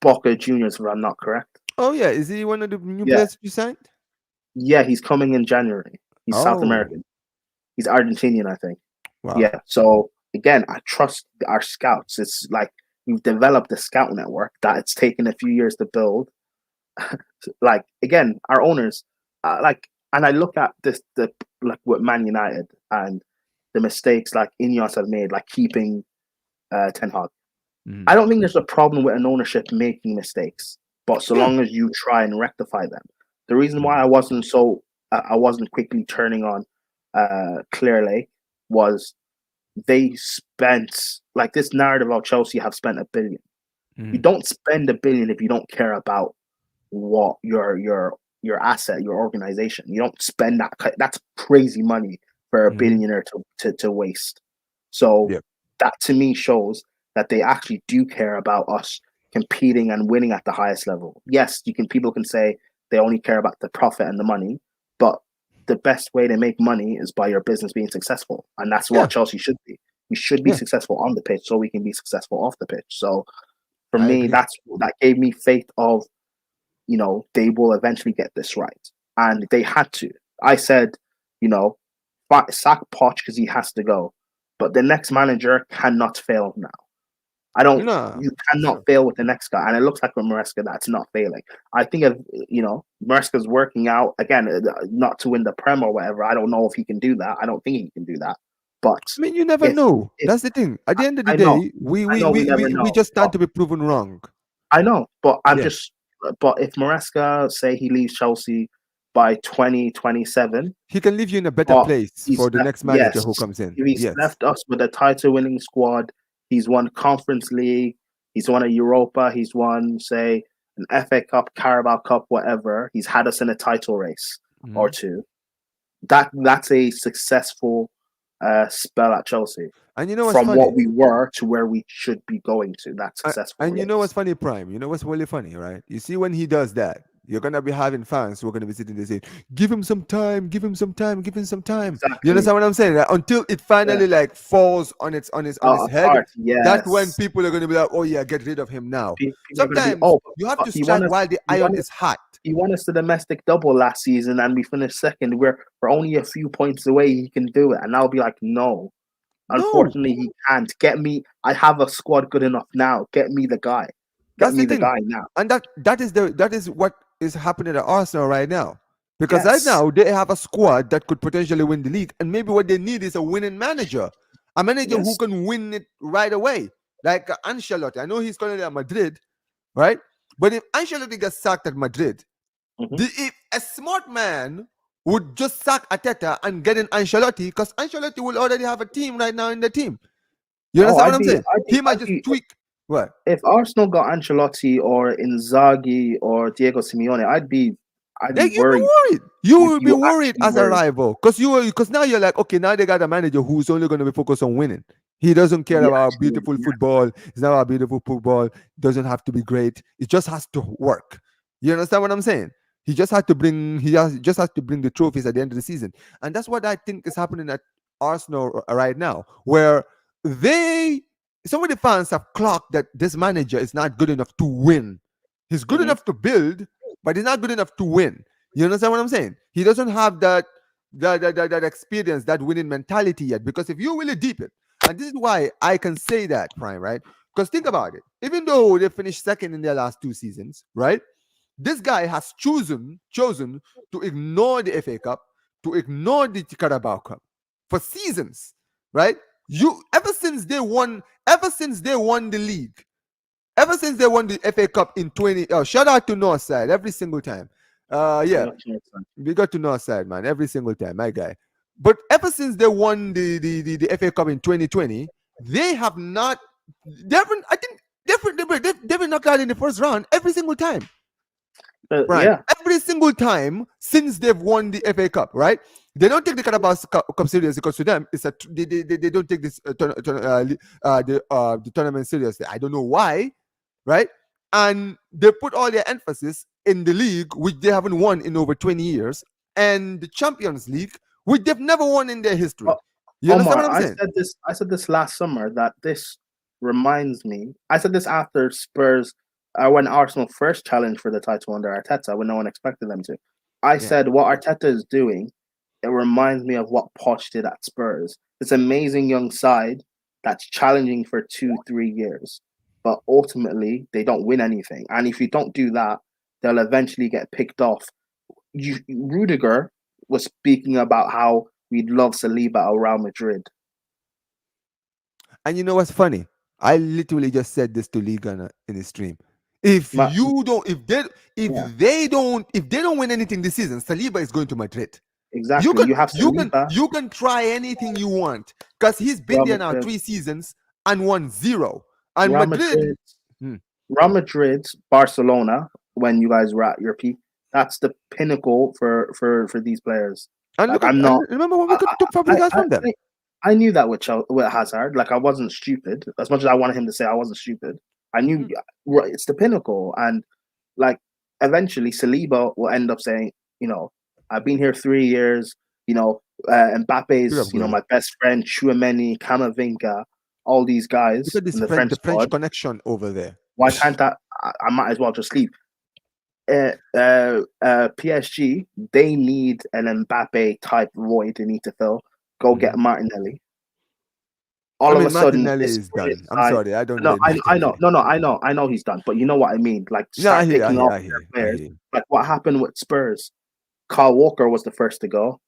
Boca Juniors, if I'm not correct. Oh yeah, is he one of the new Yeah, players you signed? yeah, he's coming in January. He's South Oh American. He's Argentinian, I think. wow. Yeah. So again, I trust our scouts. It's like we've developed a scout network that it's taken a few years to build. Like again, our owners, and I look at the like with Man United and the mistakes like Ineos have made, like keeping Ten Hag. Mhm. I don't think there's a problem with an ownership making mistakes, but so Yeah. long as you try and rectify them. The reason why Mhm. I wasn't quickly turning on Clear Lake was they spent like this narrative about Chelsea have spent 1 billion. You Mhm. don't spend 1 billion if you don't care about what your asset, your organization. You don't spend that. That's crazy money for a Mhm. billionaire to waste. So Yeah. that to me shows that they actually do care about us competing and winning at the highest level. Yes, you can. People can say they only care about the profit and the money, but the best way to make money is by your business being successful, and that's Yeah. what Chelsea should be. We should be Yeah. successful on the pitch so we can be successful off the pitch. So for I me, agree. that gave me faith of they will eventually get this right. And they had to. I said, you know, sack Poch because he has to go. But the next manager cannot fail now. No, You for cannot sure. fail with the next guy. And it looks like with Maresca, that's not failing. I think if, Maresca's working out, again, not to win the Prem or whatever, I don't know if he can do that. I don't think he can do that. But I mean, you never if, know. if That's the thing. At the end of the I know, day, we I we know we we never we, we know. just But stand to be proven wrong. I know, but Yeah. but if Maresca say he leaves Chelsea by 2027, He can leave you in a better but place he's for the left, next manager yes, who comes in. if he's Yes. left us with a title-winning squad, he's won Conference League, he's won a Europa, he's won say an FA Cup, Carabao Cup, whatever. He's had us in a title race or Mhm. two. That's a successful spell at Chelsea. And you know what's From what funny? we were to where we should be going to. That's successful, And you know what's yes. funny, Prime? You know what's really funny, right? You see, when he does that, you're gonna be having fans who are gonna be sitting there saying, "Give him some time, give him some time, give him some time." You Exactly. understand what I'm saying? Like, until it Yeah. finally like falls on its head, Apart, that's when yes. people are gonna be like, "Oh yeah, get rid of him now." People are going to be, Sometimes you have but to strike while the iron is hot. he won us the domestic double last season, and we finished second. We're only a few points away. He can do it, and I'll be like, no. No, Unfortunately, he can't. Get me. I have a squad good enough now. Get me the guy. Get that's the me the thing, guy now. and that is what is happening at Arsenal right now. Because right Yes. now they have a squad that could potentially win the league, and maybe what they need is a winning manager, a manager who Yes. can win it right away, like Ancelotti. I know he's currently at Madrid, right? But if Ancelotti gets sacked at Madrid, Hmm. if a smart man would just sack Ateta and get in Ancelotti, because Ancelotti will already have a team right now in the team. You Oh, understand what I'm saying? He might I'd just be. tweak what. If Arsenal got Ancelotti or Inzaghi or Diego Simeone, I'd be I'd be Like you'd be worried. worried. You Would will be you worried actually as a worried? rival because now you're like, okay, now they got a manager who's only going to be focused on winning. He doesn't care Yeah, about actually, beautiful yeah. football. It's not about beautiful football. Doesn't have to be great. It just has to work. You understand what I'm saying? Just has to bring the trophies at the end of the season, and that's what I think is happening at Arsenal right now, where they some of the fans have clocked that this manager is not good enough to win. He's good Mhm. enough to build, but he's not good enough to win. You understand what I'm saying? He doesn't have that experience, that winning mentality yet. Because if you really deep it, and this is why I can say that, Prime, right? Because think about it. Even though they finished second in their last two seasons, right? This guy has chosen to ignore the FA Cup, to ignore the Carabao Cup for seasons, right? You ever since they won the league, ever since they won the FA Cup in 20. Oh, shout out to Northside every single time. I Yeah, got you. we got to Northside, man, every single time, my guy. But ever since they won the FA Cup in 2020, they have not. They haven't. I think they've been knocked out in the first round every single time. Right. Yeah. Every single time since they've won the FA Cup, right? They don't take the Carabao Cup serious because to them it's they don't take this the tournament seriously. I don't know why, right? And they put all their emphasis in the league, which they haven't won in over 20 years, and the Champions League, which they've never won in their history. O- You understand Omar, what I'm saying? I said this last summer that this reminds me. I said this after Spurs, when Arsenal first challenged for the title under Arteta, when no one expected them to. I Yeah. said what Arteta is doing. It reminds me of what Poch did at Spurs. This amazing young side that's challenging for 2, 3 years, but ultimately they don't win anything. And if you don't do that, they'll eventually get picked off. Rudiger was speaking about how we'd love Saliba at Real Madrid. And you know what's funny? I literally just said this to Liga in the stream. If Ma- you don't, yeah, if they don't win anything this season, Saliba is going to Madrid. You exactly. can You have Saliba, you can try anything you want because he's been Real there now Madrid, 3 seasons and won zero. And Real Madrid, Madrid, hmm, Real Madrid, Barcelona. When you guys were at your peak, that's the pinnacle for these players. and Like look at I'm and not. remember when we I could took I, Fabregas I, from them. I I knew that with with Hazard. Like I wasn't stupid. As much as I wanted him to say I wasn't stupid, I knew Mhm. right, it's the pinnacle. And like eventually, Saliba will end up saying, I've been here 3 years. You know, Good Mbappe's, upgrade. my best friend, Chouameni, Camavinga, all these Look guys at this in the French French the French squad. connection over there. Why can't I might as well just leave. PSG, they need an Mbappe type void they need to fill. Go get Mhm. Martinelli. I All of a mean, sudden, Martinelli this is brilliant done. I'm side. sorry, I don't No, rate I know, Martinelli. no, no, I know he's done. But you know what I mean? Like, No, start picking off I their hear, I players. hear. Like what happened with Spurs? Carl Walker was the first to go.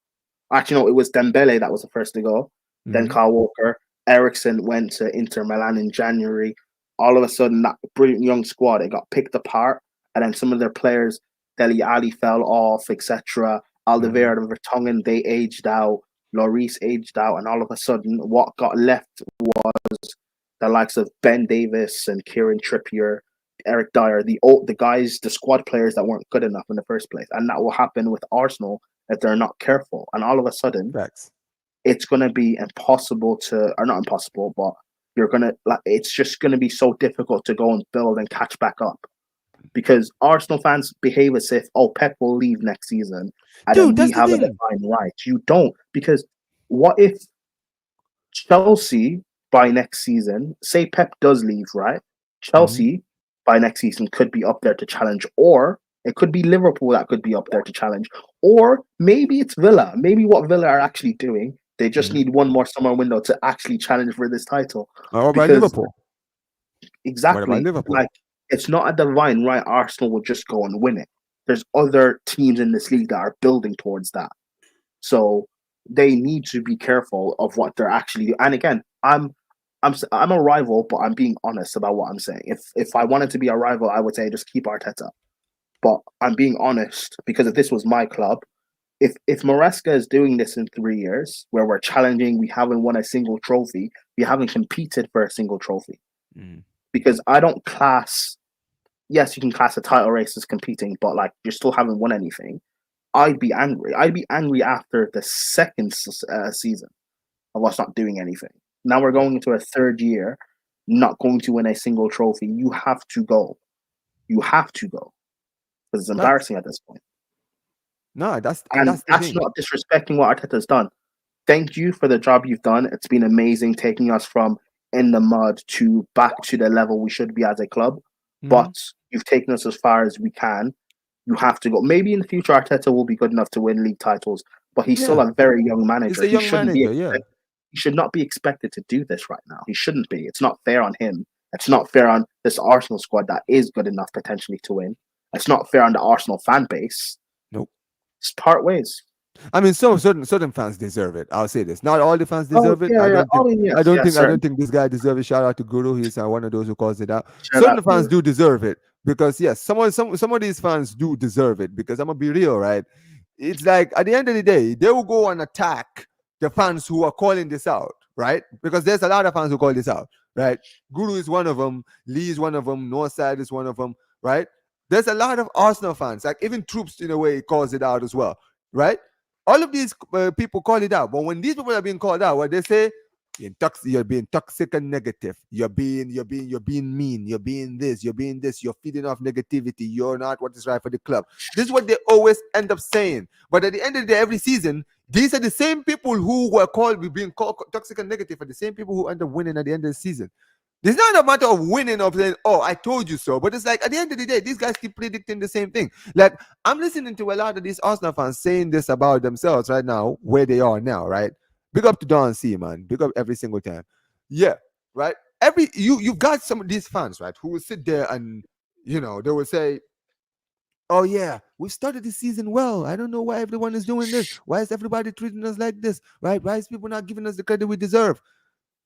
Actually, no, it was Dembele that was the first to go. Then Mhm. Carl Walker. Ericsson went to Inter Milan in January. All of a sudden, that brilliant young squad, it got picked apart. And then some of their players, Deli Ali fell off, etc. Mhm. Alderweireld and Vertonghen, they aged out. Lloris aged out. And all of a sudden, what got left was the likes of Ben Davis and Kieran Trippier, Eric Dyer, the guys, the squad players that weren't good enough in the first place. And that will happen with Arsenal if they're not careful. And all of a sudden, Facts. it's going to be impossible to, or not impossible, but you're going to, like, it's just going to be so difficult to go and build and catch back up because Arsenal fans behave as if, oh, Pep will leave next season and then Dude, we that's the have a thing. divine right. You don't, because what if Chelsea by next season, say Pep does leave, right? Mhm. Chelsea by next season could be up there to challenge, or it could be Liverpool that could be up there to challenge, or maybe it's Villa. Maybe what Villa are actually doing, they just Mhm. need one more summer window to actually challenge for this title. What about Because Liverpool? What about exactly, Liverpool? like it's not a divine right. Arsenal will just go and win it. There's other teams in this league that are building towards that. So they need to be careful of what they're actually doing. And again, I'm a rival, but I'm being honest about what I'm saying. If I wanted to be a rival, I would say just keep Arteta. But I'm being honest because if this was my club, if Maresca is doing this in 3 years, where we're challenging, we haven't won a single trophy, we haven't competed for a single trophy. Mhm. Because I don't class yes, you can class a title race as competing, but like you still haven't won anything. I'd be angry. I'd be angry after the second season of us not doing anything. Now we're going into a third year, not going to win a single trophy. You have to go. You have to go because it's Facts. embarrassing at this point. No, and And that's the that's thing. not disrespecting what Arteta's done. Thank you for the job you've done. It's been amazing taking us from in the mud to back to the level we should be as a club. Hmm. But you've taken us as far as we can. You have to go. Maybe in the future, Arteta will be good enough to win league titles, but he's still Yeah, a very young he's manager. a young manager. Yeah. He should not be expected to do this right now. He shouldn't be. It's not fair on him. It's not fair on this Arsenal squad that is good enough potentially to win. It's not fair on the Arsenal fan base. Nope. It's part ways. I mean, so certain fans deserve it. I'll say this. Not all the fans Oh deserve it. yeah, I yeah. don't think. Oh yes, yes, I certainly. don't think this guy deserves a shout out to Guru. He's one of those who calls it out. Shout Certain out fans to do deserve it because yes, some of these fans do deserve it because I'm gonna be real, right? It's like at the end of the day, they will go and attack the fans who are calling this out, right? Because there's a lot of fans who call this out, right? Guru is one of them. Lee is one of them. Northside is one of them, right? There's a lot of Arsenal fans, like even Troops in a way calls it out as well, right? All of these people call it out, but when these people are being called out, what they say, you're being toxic and negative. You're being mean. You're being this. You're being this. You're feeding off negativity. You're not what is right for the club. This is what they always end up saying. But at the end of the day, every season, these are the same people who were called being called toxic and negative, are the same people who end up winning at the end of the season. It's not a matter of winning or saying, "Oh, I told you so," but it's like at the end of the day, these guys keep predicting the same thing. Like I'm listening to a lot of these Arsenal fans saying this about themselves right now, where they are now, right? Big up to Don C, man. Big up every single time. Yeah, right. You've got some of these fans, right, who will sit there and they will say, "Oh yeah, we started the season well. I don't know why everyone is doing this. Why is everybody treating us like this? Right? Why is people not giving us the credit we deserve?"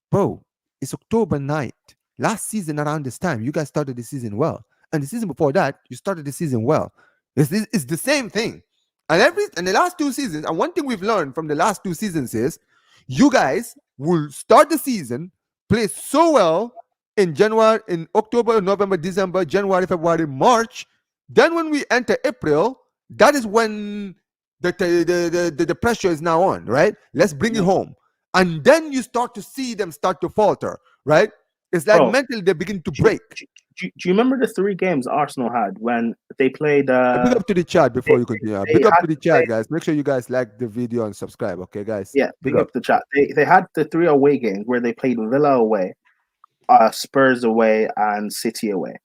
Bro, it's October 9th. Last season around this time, you guys started the season well. And the season before that, you started the season well. It's the same thing. And the last two seasons, and one thing we've learned from the last two seasons is you guys will start the season, play so well in January, in October, November, December, January, February, March. Then when we enter April, that is when the pressure is now on, right? Let's bring it home. And then you start to see them start to falter, right? It's like bro. mentally they begin to Do you, break. do you remember the three games Arsenal had when they played? Big up to the chat They, before you continue. they Big up had to the to play. chat, guys. Make sure you guys like the video and subscribe, okay, guys? Yeah, Big big up. up the chat. They had the three away games where they played Villa away, Spurs away, and City away.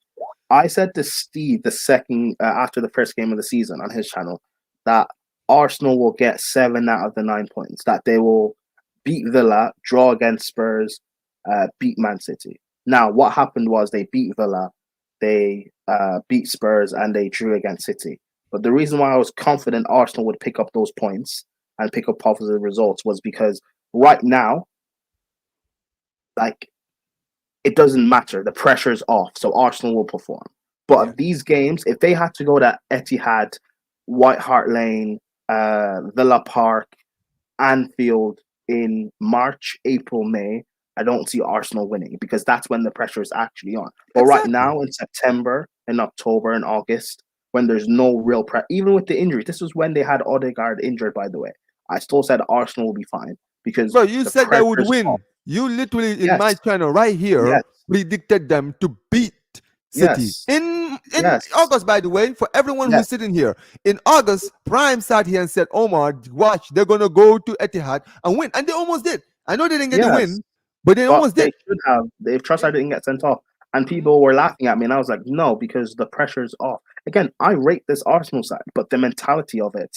I said to Steve the second after the first game of the season on his channel that Arsenal will get 7 out of the 9 points. That they will beat Villa, draw against Spurs, beat Man City. Now, what happened was they beat Villa, they beat Spurs, and they drew against City. But the reason why I was confident Arsenal would pick up those points and pick up positive results was because right now, like it doesn't matter. The pressure is off, so Arsenal will perform. Yeah. But these games, if they had to go to Etihad, White Hart Lane, Villa Park, Anfield in March, April, May, I don't see Arsenal winning because that's when the pressure is actually on. But right Exactly. now, in September, in October, and August, when there's no real pressure, even with the injury, this is when they had Odegaard injured, by the way. I still said Arsenal will be fine because Bro, you the said they would pressure's off. win. You literally in my Yes, channel right here yes, predicted them to beat City yes, in yes, August. By the way, for everyone who yes, is sitting here in August, Prime sat here and said, "Omar, watch, they're gonna go to Etihad and win," and they almost did. I know they didn't get the yes. win, but they But almost they did. should have. If Yeah. Trossard didn't get sent off, and Mhm. people were laughing at me, and I was like, no, because the pressure's off. Again, I rate this Arsenal side, but the mentality of it,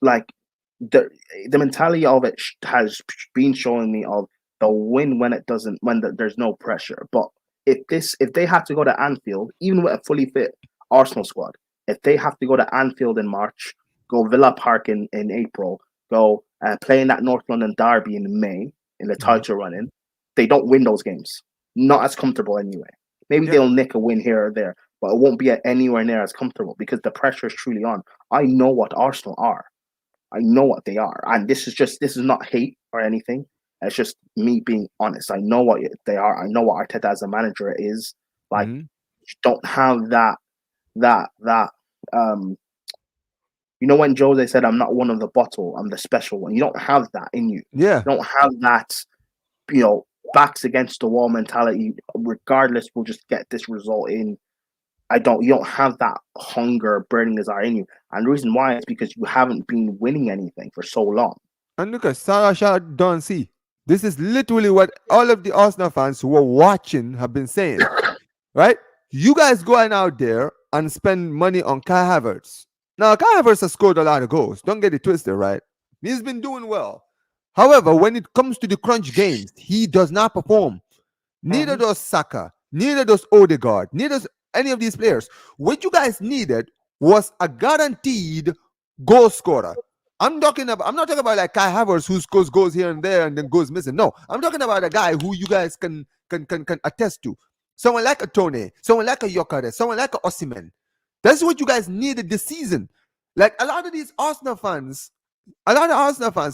like the the mentality of it has been showing me of the win when it doesn't there's no pressure. But if they have to go to Anfield, even with a fully fit Arsenal squad, if they have to go to Anfield in March, go Villa Park in April, go play in that North London derby in May in the Mhm. title running, they don't win those games. Not as comfortable anyway. Maybe Yeah. they'll nick a win here or there, but it won't be anywhere near as comfortable because the pressure is truly on. I know what Arsenal are. I know what they are, and this is not hate or anything. It's just me being honest. I know what they are. I know what Arteta as a manager is like. Mhm. You don't have that um when Jose said, "I'm not one of the bottle, I'm the special one." You don't have that in you. Yeah. You don't have that, you know, backs against the wall mentality. Regardless, we'll just get this result in. You don't have that hunger, burning desire in you. And the reason why is because you haven't been winning anything for so long. And look at Sarah Shah don't see. This is literally what all of the Arsenal fans who are watching have been saying, right? You guys going out there and spend money on Kai Havertz. Now, Kai Havertz has scored a lot of goals. Don't get it twisted, right? He's been doing well. However, when it comes to the crunch games, he does not perform. Neither does Saka. Neither does Odegaard. Neither does any of these players. What you guys needed was a guaranteed goal scorer. I'm not talking about like Kai Havertz who scores goals here and there and then goes missing. No, I'm talking about a guy who you guys can attest to. Someone like a Tone, someone like a Yokare, someone like a Osimhen. That's what you guys needed this season. Like a lot of Arsenal fans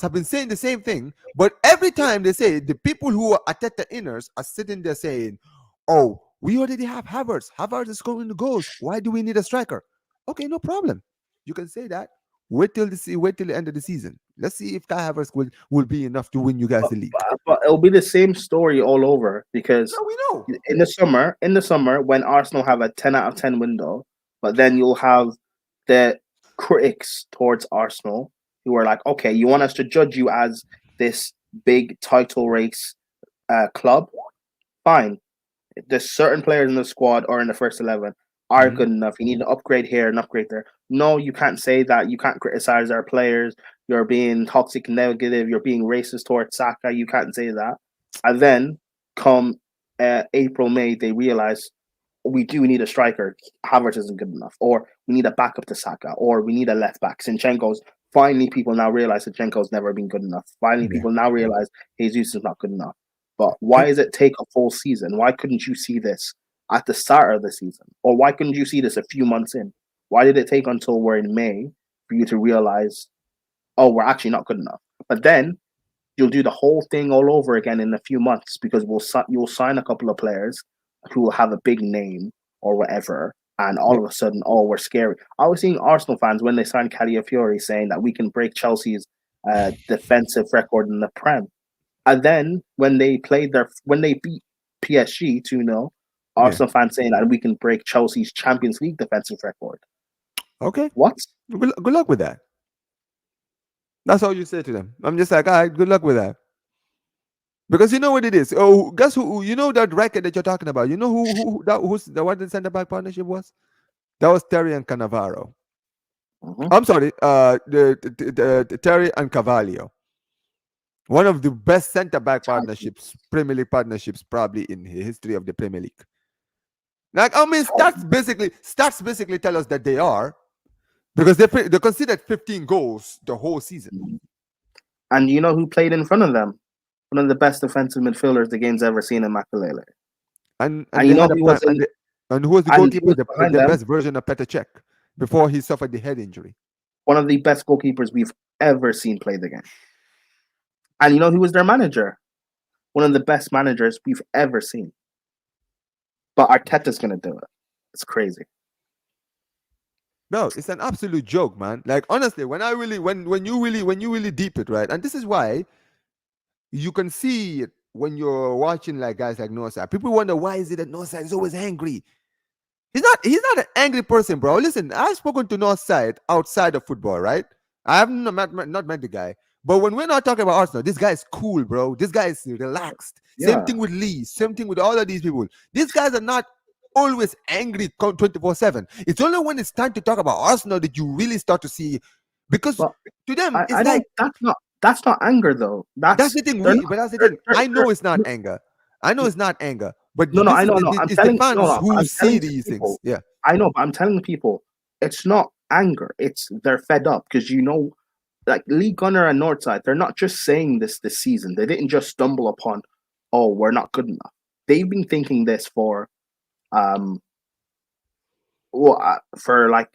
have been saying the same thing, but every time they say the people who are Ateta inners are sitting there saying, "Oh, we already have Havertz. Havertz is scoring the goals. Why do we need a striker?" Okay, no problem. You can say that. Wait till the end of the season. Let's see if Kai Havertz will be enough to win you guys But, the league. but it'll be the same story all over because No, we know. in the summer when Arsenal have a 10 out of 10 window, but then you'll have the critics towards Arsenal who are like, okay, you want us to judge you as this big title race club? Fine. There's certain players in the squad or in the first 11 are Mhm. good enough. You need to upgrade here and upgrade there. No, you can't say that. You can't criticize our players. You're being toxic, negative. You're being racist towards Saka. You can't say that. And then come April, May, they realize we do need a striker. Havertz isn't good enough, or we need a backup to Saka, or we need a left back. Sinchenko's finally people now realize Sinchenko's never been good enough. Finally, Yeah. people now realize Jesus is not good enough. But why does it take a full season? Why couldn't you see this at the start of the season, or why couldn't you see this a few months in? Why did it take until we're in May for you to realize, oh, we're actually not good enough? But then you'll do the whole thing all over again in a few months because you'll sign a couple of players who will have a big name or whatever, and all Yeah. of a sudden, oh, we're scary. I was seeing Arsenal fans when they signed Calafiori saying that we can break Chelsea's defensive record in the Prem, and then when they beat PSG 2-0, Yeah. Arsenal fans saying that we can break Chelsea's Champions League defensive record. Okay. What? Good luck with that. That's all you say to them. I'm just like, all right, good luck with that. Because you know what it is. Oh, guess who? You know that record that you're talking about. You know who's the what the center back partnership was? That was Terry and Cannavaro. Mm-hmm. I'm sorry, the Terry and Cavallo. One of the best center back partnerships, Premier League partnerships, probably in the history of the Premier League. Like, I mean, stats basically tell us that they are, because they considered 15 goals the whole season. And you know who played in front of them? One of the best defensive midfielders the game's ever seen in Makalele. And You they know had a who prime, was in, and who was the and who goalkeeper? was behind The them? best version of Petr Cech before he suffered the head injury. One of the best goalkeepers we've ever seen play the game. And you know who was their manager? One of the best managers we've ever seen. But Arteta's gonna do it. It's crazy. No, it's an absolute joke, man. Like, honestly, when you really deep it, right? And this is why you can see it when you're watching like guys like Northside. People wonder why is it that Northside is always angry. He's not an angry person, bro. Listen, I've spoken to Northside outside of football, right? I have not met the guy. But when we're not talking about Arsenal, this guy is cool, bro. This guy is relaxed. Same Yeah. thing with Lee. Same thing with all of these people. These guys are not always angry 24/7. It's only when it's time to talk about Arsenal that you really start to see, because But to them I it's don't like that's not anger though. that's the thing. They're not But that's the they're, thing. they're, I they're, know it's not anger. I know it's not anger. But no, this I is know, no. I'm it's the telling no, fans no, who I'm see telling these things. people. Yeah. I know, but I'm telling people it's not anger. It's they're fed up because like Lee Gunner and Northside, they're not just saying this season. They didn't just stumble upon, oh, we're not good enough. They've been thinking this um for like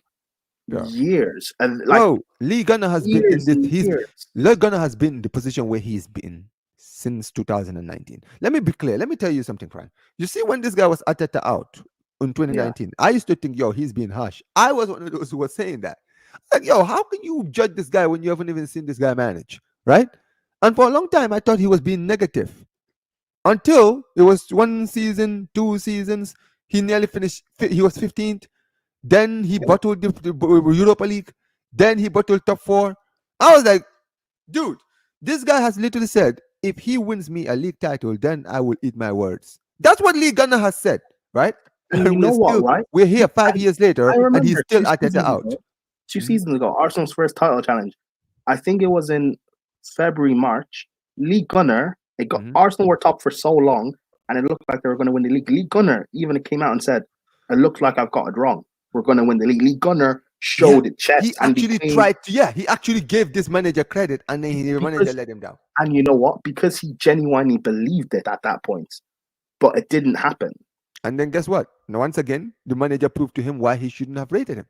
Yeah. years and like Bro, Lee Gunner has been in years this. and years. Lee Gunner has been in the position where he's been since 2019. Let me be clear. Let me tell you something, Frank. You see, when this guy was Ateta out, in Yeah. 2019. I used to think, yo, he's being harsh. I was one of those who was saying that. Like, yo, how can you judge this guy when you haven't even seen this guy manage, right? And for a long time, I thought he was being negative until it was one season, 2 seasons. He nearly finished. He was 15th. Then he bottled the Europa League. Then he bottled top four. I was like, dude, this guy has literally said, if he wins me a league title, then I will eat my words. That's what Lee Gunner has said, right? And you And know what, right? we're here 5 years later, I and he's remember still Arteta out. two Mhm. seasons ago, Arsenal's first title challenge. I think it was in February, March. Lee Gunner, it got Mhm. Arsenal were top for so long, and it looked like they were going to win the league. Lee Gunner even came out and said, "It looks like I've got it wrong. We're going to win the league." Lee Gunner Yeah, showed chest he and actually became tried to. Yeah, he actually gave this manager credit, and then the manager because, let him down. and you know what? Because he genuinely believed it at that point, but it didn't happen. And then guess what? Now, once again, the manager proved to him why he shouldn't have rated him.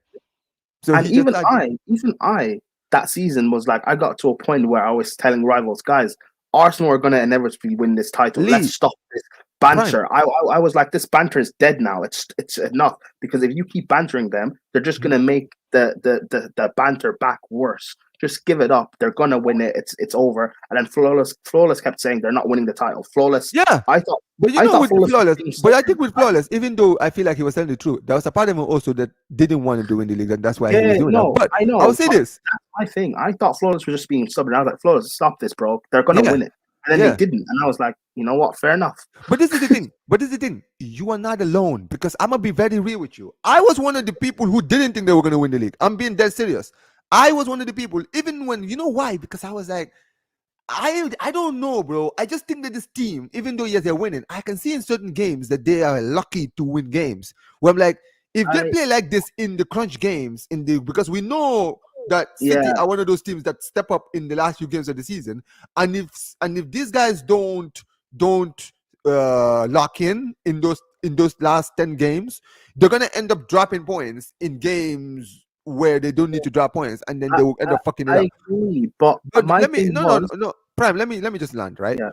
So And he just started. even I, that season was like, I got to a point where I was telling rivals, guys, Arsenal are going to inevitably win this title. Let's Lee, stop this prime. banter. I was like, this banter is dead now. It's enough, because if you keep bantering them, they're just going to make the banter back worse. Just give it up. They're gonna win it. It's over. And then Flawless kept saying they're not winning the title. Flawless. Yeah, I thought but you I know, thought with Flawless was Flawless, being but I stubborn. think with Flawless, even though I feel like he was telling the truth, there was a part of him also that didn't want to win the league, and that's why he was Yeah, doing that. no, But I I will know, say but this. that's my thing. I thought Flawless was just being stubborn. I was like, Flawless, stop this, bro. They're gonna Yeah, win it. And then they yeah. didn't. And I was like, you know what? Fair enough. But this is the thing. But this is the thing. You are not alone, because I'm gonna be very real with you. I was one of the people who didn't think they were gonna win the league. I'm being dead serious. I was one of the people, even when, you know why? Because I was like, I don't know, bro. I just think that this team, even though yes they're winning, I can see in certain games that they are lucky to win games. Where I'm like, if they I play like this in the crunch games, because we know that City yeah, are one of those teams that step up in the last few games of the season, and if these guys don't lock in those last 10 games, they're gonna end up dropping points in games where they don't need to drop points, and then I, they will end I, up fucking it I up. agree. But But my let me thing no no no was, no Prime. Let me just land right. yeah,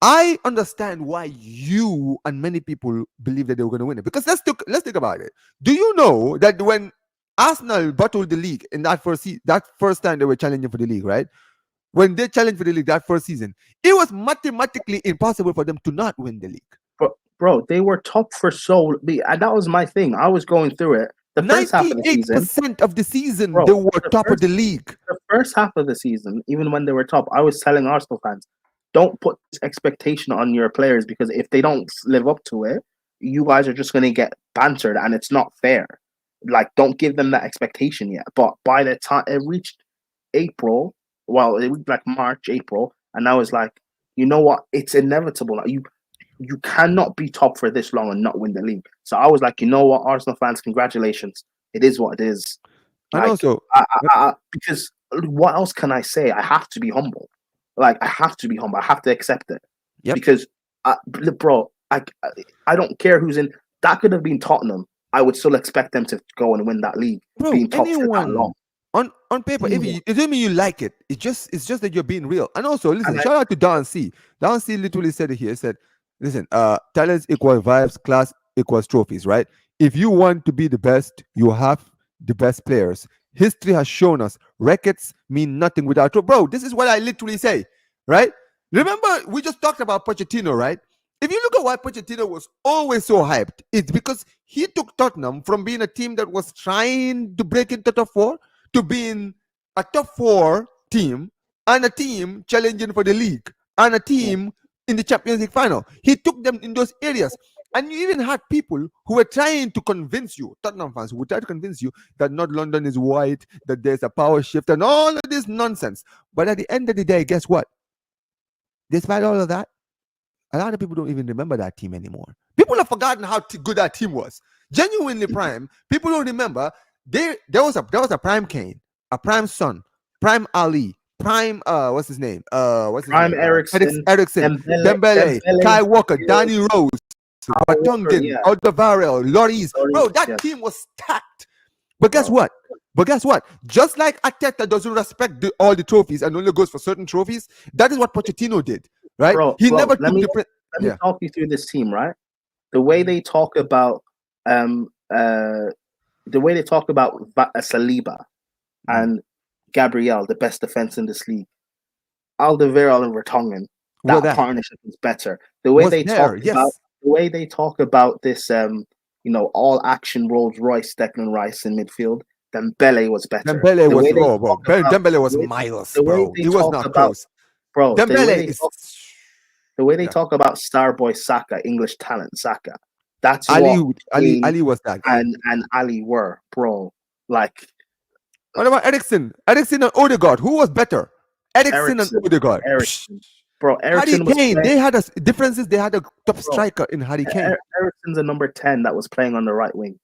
I understand why you and many people believe that they were going to win it, because let's think about it. Do you know that when Arsenal battled the league in that first time they were challenging for the league, right? When they challenged for the league that first season, it was mathematically impossible for them to not win the league. but bro, they were top for and that was my thing. I was going through it. The first half of the Ninety-eight season, percent of the season they bro, were the top of first the league. the first half of the season, even when they were top, I was telling Arsenal fans, don't put this expectation on your players, because if they don't live up to it, you guys are just going to get bantered, and it's not fair. Like, don't give them that expectation yet. But by the time it reached April, well, it was like March, April, and I was like, you know what? It's inevitable. Like, you cannot be top for this long and not win the league. So I was like, you know what, Arsenal fans, congratulations. It is what it is. And Like, also, because what else can I say? I have to be humble. Like, I have to be humble. I have to accept it, yep, because, bro, I don't care who's in. That could have been Tottenham. I would still expect them to go and win that league, bro, being top for that long. anyone on paper, if Anyone. you, it doesn't mean you like it. It's just that you're being real. And also, listen, And shout out to Don C. Don C literally said it here. He said, listen, talents equals vibes, class equals trophies, right? If you want to be the best, you have the best players. History has shown us records mean nothing without bro. This is what I literally say, right? Remember, we just talked about Pochettino, right? If you look at why Pochettino was always so hyped, it's because he took Tottenham from being a team that was trying to break into top four to being a top four team, and a team challenging for the league, and a team in the Champions League final. He took them in those areas. And you even had people who were trying to convince you, Tottenham fans, who would try to convince you that not London is white, that there's a power shift, and all of this nonsense. But at the end of the day, guess what? Despite all of that, a lot of people don't even remember that team anymore. People have forgotten how good that team was. Genuinely Prime, people don't remember. There was a Prime Kane, a Prime Son, Prime Ali, Prime what's his name? Prime Ericsson, Ericsson, Dembele, Kai Walker, Danny Rose, Batungen, yeah, Alderweireld, Lloris. Bro, that yeah. team was stacked. But guess Bro. what? Just like Arteta doesn't respect all the trophies and only goes for certain trophies, that is what Pochettino did, right? Bro, He never let took me the let me talk you through this team, right? The way they talk about the way they talk about Saliba Mm. and Gabriel, the best defense in this league, Alderweireld and Vertonghen, What that that partnership is better. The way was they there? talk about Yes, this, all action Rolls Royce Declan Rice in midfield, Dembele was better. Dembele The was way they raw, bro. talk about Dembele the was way, miles, the way bro. they It was talk not about close. bro, Dembele is. the way they Yeah. talk about Starboy Saka, English talent Saka, that's Ali, what Ali, Kane Ali was that guy. and Ali were, bro. Like What about Ericsson? Ericsson and Odegaard. Who was better? Ericsson and Ericsson, Odegaard. Psh. Ericsson, bro. Harry Ericsson was Kane. playing, They had differences. They had a top bro. striker in Harry Kane. Ericsson's a number 10 that was playing on the right wing,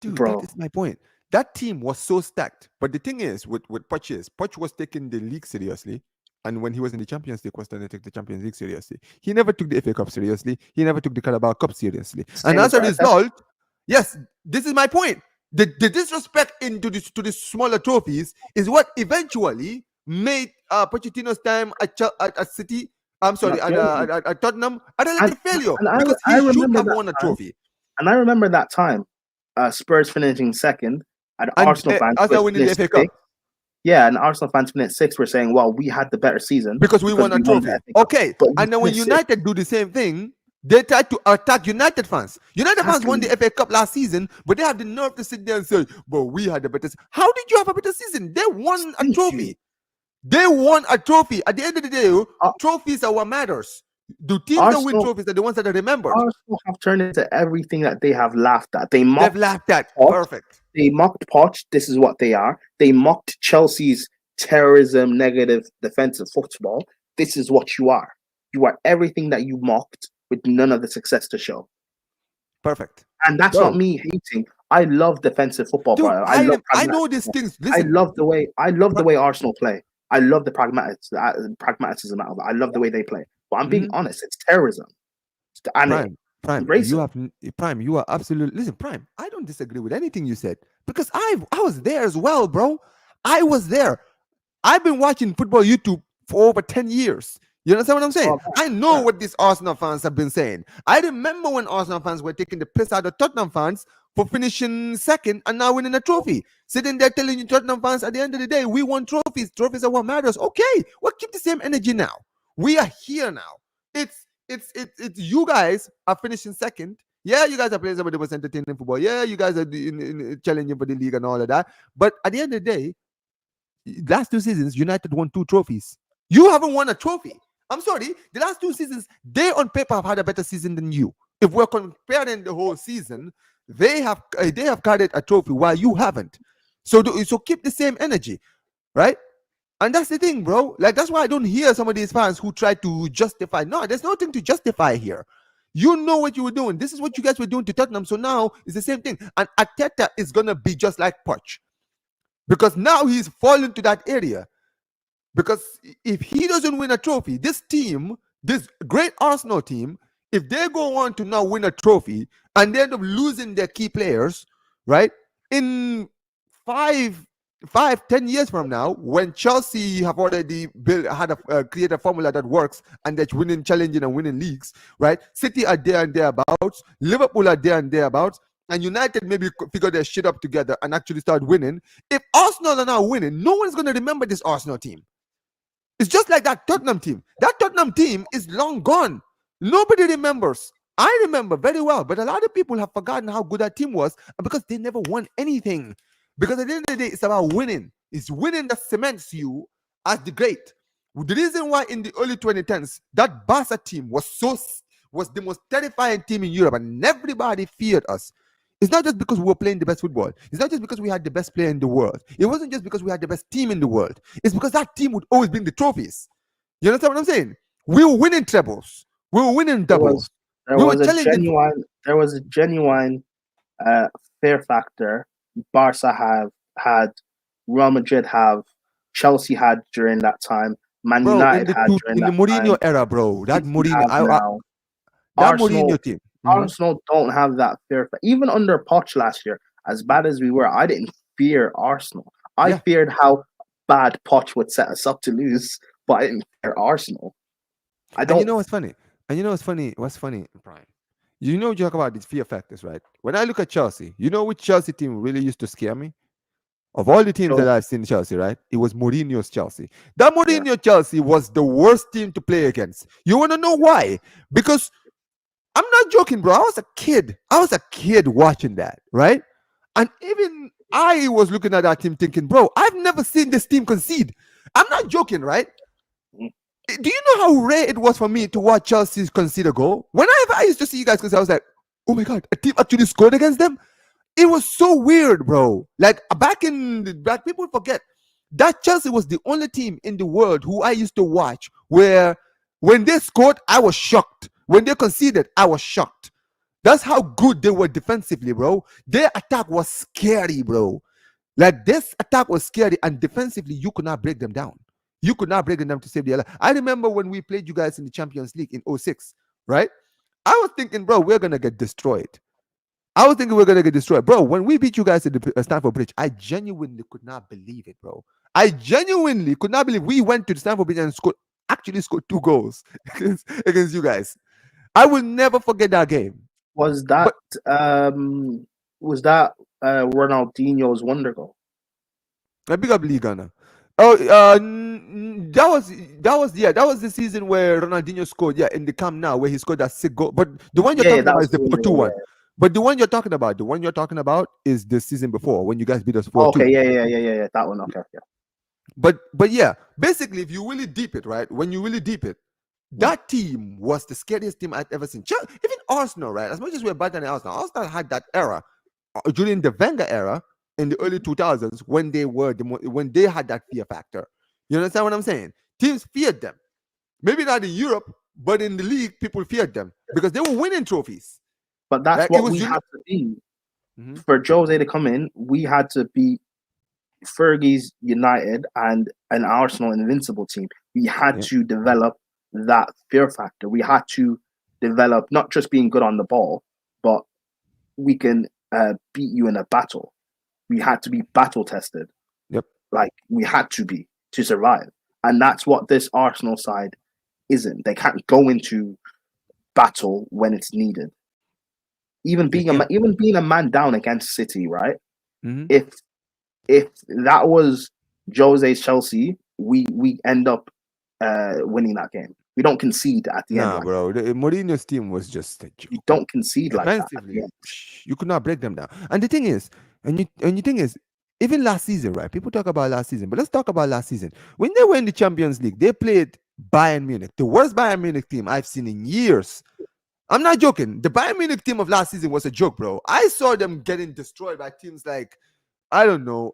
Dude, that bro. is my point. That team was so stacked. But the thing is, with Poch was taking the league seriously. And when he was in the Champions League, was starting to take the Champions League seriously. He never took the FA Cup seriously. He never took the Carabao Cup seriously. And Same as as a Arteta. result, yes, this is my point. The disrespect into this to the smaller trophies is what eventually made Pochettino's time at City. I'm sorry, Not joking. at Tottenham, a And, relative failure and because I he should remember have that won a time. trophy. And I remember that time, Spurs finishing second, and And Arsenal fans who Arsenal had winning the finished FA Cup sixth. Yeah, and Arsenal fans finished sixth were saying, "Well, we had the better season because we because won a we won the trophy. FA Cup." Okay, But we and then when finished sixth. United do the same thing, they try to attack United fans. United fans won the Exactly. FA Cup last season, but they have the nerve to sit there and say, "But we had the better." How did you have a better season? They won a Thank you. trophy. They won a trophy. At the end of the day, Uh, trophies are what matters. The teams that win Arsenal, trophies are the ones that are remembered. Arsenal have turned into everything that they have laughed at. They've laughed at. Poch. Perfect. They mocked Poch. This is what they are. They mocked Chelsea's terrorism, negative defensive football. This is what you are. You are everything that you mocked with none of the success to show. Perfect. And that's not Bro, me hating. I love defensive football, dude, bro. I love I pragmatic know these football. things. I Listen, love the way Arsenal play. I love the pragmatism out of it. I love the way they play. But I'm being mhm. honest, it's terrorism. And Prime, embrace you it. have Prime. You are absolutely listen, Prime. I don't disagree with anything you said because I was there as well, bro. I was there. I've been watching football YouTube for over 10 years. You understand what I'm saying? Oh, I know yeah. what these Arsenal fans have been saying. I remember when Arsenal fans were taking the piss out of Tottenham fans for finishing second and now winning a trophy. Sitting there telling you Tottenham fans at the end of the day, we won trophies. Trophies are what matters. Okay, well, keep the same energy now. We are here now. It's you guys are finishing second. Yeah, you guys are playing some of the most entertaining football. Yeah, you guys are challenging for the league and all of that. But at the end of the day, last 2 seasons, United won 2 trophies. You haven't won a trophy. I'm sorry. The last 2 seasons, they on paper have had a better season than you. If we're comparing the whole season, they have carried a trophy while you haven't. So keep the same energy, right? And that's the thing, bro. Like that's why I don't hear some of these fans who try to justify. No, there's nothing to justify here. You know what you were doing. This is what you guys were doing to Tottenham. So now it's the same thing. And Arteta is gonna be just like Poch because now he's fallen to that area. Because if he doesn't win a trophy, this team, this great Arsenal team, if they go on to now win a trophy and they end up losing their key players, right? In 10 years from now, when Chelsea have already created a formula that works and that's winning, challenging, and winning leagues, right? City are there and thereabouts, Liverpool are there and thereabouts, and United maybe figure their shit up together and actually start winning. If Arsenal are now winning, no one's going to remember this Arsenal team. It's just like that Tottenham team. That Tottenham team is long gone. Nobody remembers. I remember very well, but a lot of people have forgotten how good that team was because they never won anything. Because at the end of the day, it's about winning. It's winning that cements you as the great. The reason why in the early 2010s, that Barca team was the most terrifying team in Europe and everybody feared us. It's not just because we were playing the best football. It's not just because we had the best player in the world. It wasn't just because we had the best team in the world. It's because that team would always bring the trophies. You understand what I'm saying? We were winning trebles. We were winning doubles. There We were was a challenging. genuine fear factor Barca have had, Real Madrid have, Chelsea had during that time, Man Bro, United had during in the that Mourinho time, era, bro, that City Mourinho, have now. that Arsenal Mourinho team. Mhm. Arsenal don't have that fear. Even under Poch last year, as bad as we were, I didn't fear Arsenal. I Yeah. feared how bad Poch would set us up to lose, but I didn't fear Arsenal. I And you don't. know what's funny? And you know what's funny? What's funny, Brian? You know, you talk about these fear factors, right? When I look at Chelsea, you know which Chelsea team really used to scare me? Of all the teams that So I've seen Chelsea, right? It was Mourinho's Chelsea. That yeah, Mourinho Chelsea was the worst team to play against. You want to know why? Because I'm not joking, bro. I was a kid. I was a kid watching that, right? And even I was looking at that team thinking, bro, I've never seen this team concede. I'm not joking, right? mm, Do you know how rare it was for me to watch Chelsea concede a goal? Whenever I used to see you guys, because I was like, oh my god, a team actually scored against them. It was so weird, bro. Like back, people forget that Chelsea was the only team in the world who I used to watch where when they scored, I was shocked. When they conceded, I was shocked. That's how good they were defensively, bro. Their attack was scary, bro. Like this attack was scary, and defensively, you could not break them down. You could not break them down to save their life. I remember when we played you guys in the Champions League in '06, right? I was thinking, bro, we're gonna get destroyed. I was thinking we're gonna get destroyed, bro. When we beat you guys at the Stamford Bridge, I genuinely could not believe it, bro. I genuinely could not believe we went to the Stamford Bridge and actually scored 2 goals against you guys. I will never forget that game. was that But um was that Ronaldinho's wonder goal? a big up League Ghana. Oh, that was the season where Ronaldinho scored. Yeah, in the Camp now where he scored that sick goal. But the one you're Yeah, talking that about was is the the winner 4-2 goal. one. Yeah. But the one you're talking about is the season before when you guys beat us Oh, 4-2. okay, yeah. That one. Okay, yeah. But yeah, basically, if you really deep it, right? When you really deep it, Mm, that team was the scariest team I'd ever seen. Even Arsenal, right? As much as we're better than Arsenal had that era during the Wenger era in the early 2000s when they were when they had that fear factor. You understand what I'm saying? Teams feared them. Maybe not in Europe, but in the league, people feared them because they were winning trophies. But that's Like it what was we you. had to be Mhm. for Jose to come in. We had to be Fergie's United and an Arsenal invincible team. We had Yeah, to develop that fear factor. We had to develop not just being good on the ball, but we can beat you in a battle. We had to be battle tested. yep. Like we had to be to survive. And that's what this Arsenal side isn't. They can't go into battle when it's needed. They can't. Even being a man down against City, right? Mhm. If if that was Jose's Chelsea, we end up winning that game. We don't concede at the end Nah, like that. bro. The Mourinho's team was just a You joke. don't concede like that at the Defensively, end. you could not break them down. And the thing is, and the thing is, even last season, right? People talk about last season, but let's talk about last season. When they were in the Champions League, they played Bayern Munich, the worst Bayern Munich team I've seen in years. I'm not joking. The Bayern Munich team of last season was a joke, bro. I saw them getting destroyed by teams like I don't know.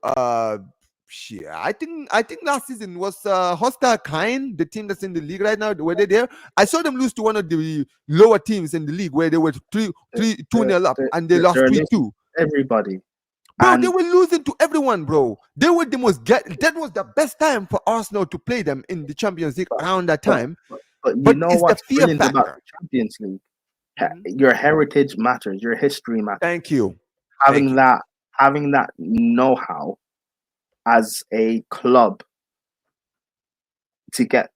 Shit. I think last season was Hostile Kind, the team that's in the league right now. Were they there? I saw them lose to one of the lower teams in the league where they were two They're, nil up they're, and they lost they're three losing two. everybody. Bro, they And were losing to everyone, bro. They were the most get. That was the best time for Arsenal to play them in the Champions League but, around that but, time. but you But know it's the what's fear brilliant about factor. the Champions League? Mhm. Your heritage matters. Your history matters. Thank you, thank Having you. that having that know-how as a club to get,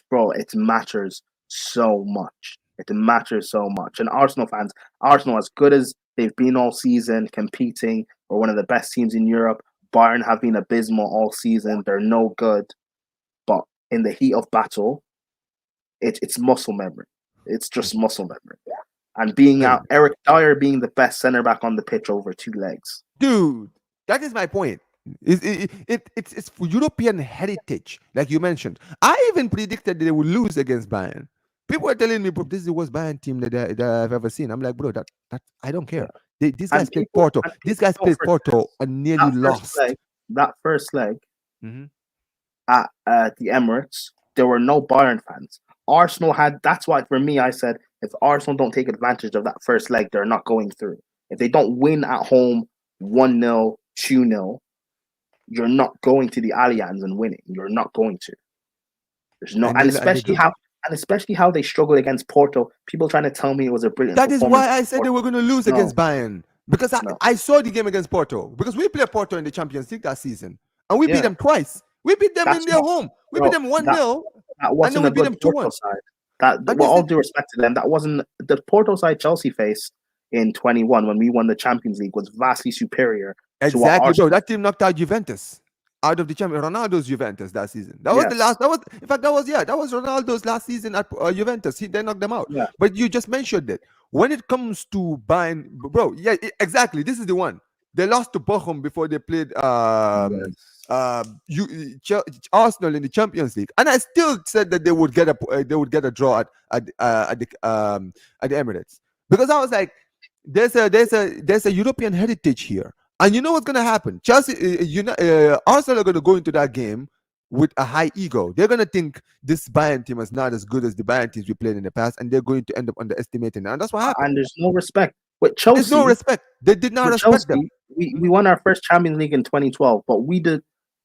bro, it matters so much. It matters so much. And Arsenal fans, Arsenal, as good as they've been all season, competing for one of the best teams in Europe, Bayern have been abysmal all season. They're no good. But in the heat of battle, it's muscle memory. It's just muscle memory. And being Hey, out, Eric Dyer being the best center back on the pitch over 2 legs. dude, that is my point. It's for European heritage, like you mentioned. I even predicted they would lose against Bayern. People are telling me, bro, this is the worst Bayern team that I've ever seen. I'm like, bro, that I don't Yeah. care. These guys played Porto. And These people guys don't played forget Porto and nearly that first lost. leg, that first leg Mhm. at the Emirates, there were no Bayern fans. Arsenal had. That's why for me, I said if Arsenal don't take advantage of that first leg, they're not going through. If they don't win at home 1-0, 2-0, you're not going to the Allianz and winning. You're not going to. There's no, And they don't. and especially how they struggled against Porto. People trying to tell me it was a brilliant That is performance why I against said they Porto. were going to lose No, against Bayern because no. I saw the game against Porto because we played Porto in the Champions League that season and we beat Yeah, them twice. We beat them in that's their not, home. We beat bro. them 1-0 That and then wasn't we a beat good them Porto 2-1. side. That, And with this all is due respect to them, that wasn't the Porto side Chelsea faced in 21 when we won the Champions League was vastly superior to what Exactly, bro. Arsenal. That team knocked out Juventus out of the champion. Ronaldo's Juventus that season. That was the Yes. last. That was, in fact, that was Ronaldo's last season at Juventus. They knocked them out. Yeah. But you just mentioned it. When it comes to buying, bro, yeah, exactly. This is the one. They lost to Bochum before they played Yes. Arsenal in the Champions League, and I still said that they would get a draw at the Emirates, because I was like, there's a European heritage here, and you know what's gonna happen? Chelsea, Arsenal are gonna go into that game with a high ego. They're gonna think this Bayern team is not as good as the Bayern teams we played in the past, and they're going to end up underestimating them, and that's what happened. And there's no respect with There's no Chelsea. respect. They did not With respect them. Chelsea, we won our first Champions League in 2012, but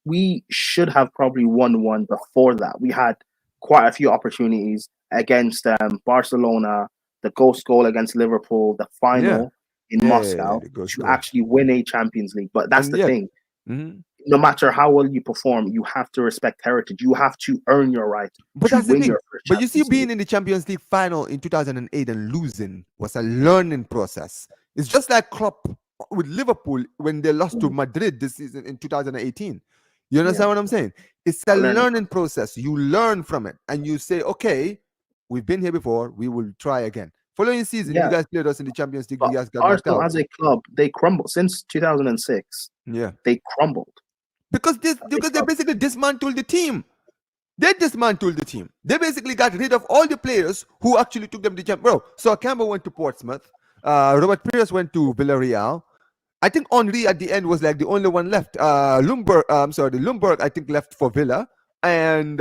we should have probably won one before that. We had quite a few opportunities against Barcelona, the ghost goal against Liverpool, the final in Moscow the ghost to goal. actually win a Champions League. But that's And the yet- thing. Mhm. No matter how well you perform, you have to respect heritage. You have to earn your right But to that's the win thing. your first But you see, Champions being League. in the Champions League final in 2008 and losing was a learning process. It's just like Klopp with Liverpool when they lost to Madrid this season in 2018. You understand what I'm saying? It's a learning process. You learn from it and you say, okay, we've been here before. We will try again. Following season, you guys played us in the Champions League. But You guys got knocked Arsenal out. as a club, they crumbled since 2006. Yeah. They crumbled. Because they basically dismantled the team. They dismantled the team. They basically got rid of all the players who actually took them to champ. Bro, so Campbell went to Portsmouth. Robert Pires went to Villarreal. I think Henry at the end was like the only one left. Lumberg, I think, left for Villa. And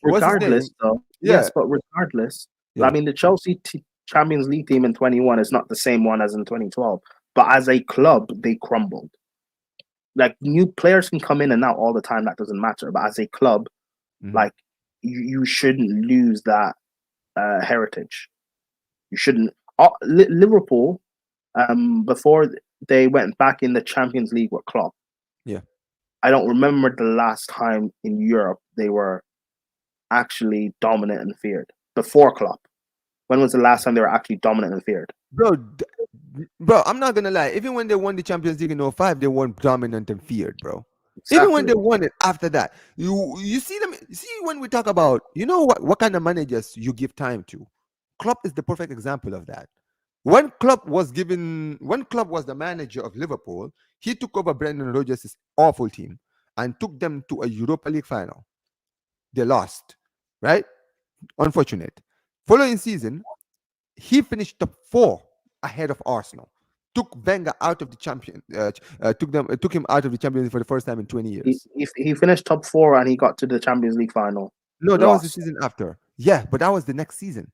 regardless, though, yes, but regardless, I mean, the Chelsea Champions League team in 21 is not the same one as in 2012. But as a club, they crumbled. Like, new players can come in and out all the time. That doesn't matter. But as a club, like, you shouldn't lose that heritage. You shouldn't. Liverpool, before they went back in the Champions League with Klopp. Yeah. I don't remember the last time in Europe they were actually dominant and feared. Before Klopp. When was the last time they were actually dominant and feared? Bro, I'm not gonna lie. Even when they won the Champions League in 05, they weren't dominant and feared, bro. Exactly. Even when they won it after that, you see them. See, when we talk about, what kind of managers you give time to, Klopp is the perfect example of that. When Klopp was the manager of Liverpool, he took over Brendan Rodgers' awful team and took them to a Europa League final. They lost, right? Unfortunate. Following season, he finished top 4 ahead of Arsenal. Took Wenger out of the champion. Took him out of the Champions League for the first time in 20 years. He finished top 4 and he got to the Champions League final. No, that was the season after. Yeah, but that was the next season.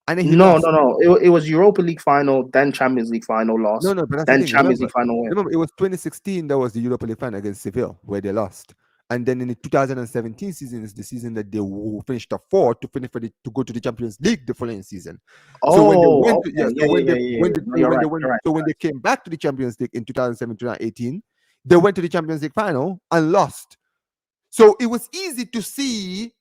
And then No. It was Europa League final, then Champions League final loss. No, but that's then the thing. Champions League final win. Remember, it was 2016 that was the Europa League final against Seville where they lost. And then in the 2017 season is the season that they finished top 4 to go to the Champions League the following season. So when they came back to the Champions League in 2017-2018, they went to the Champions League final and lost. So it was easy to see.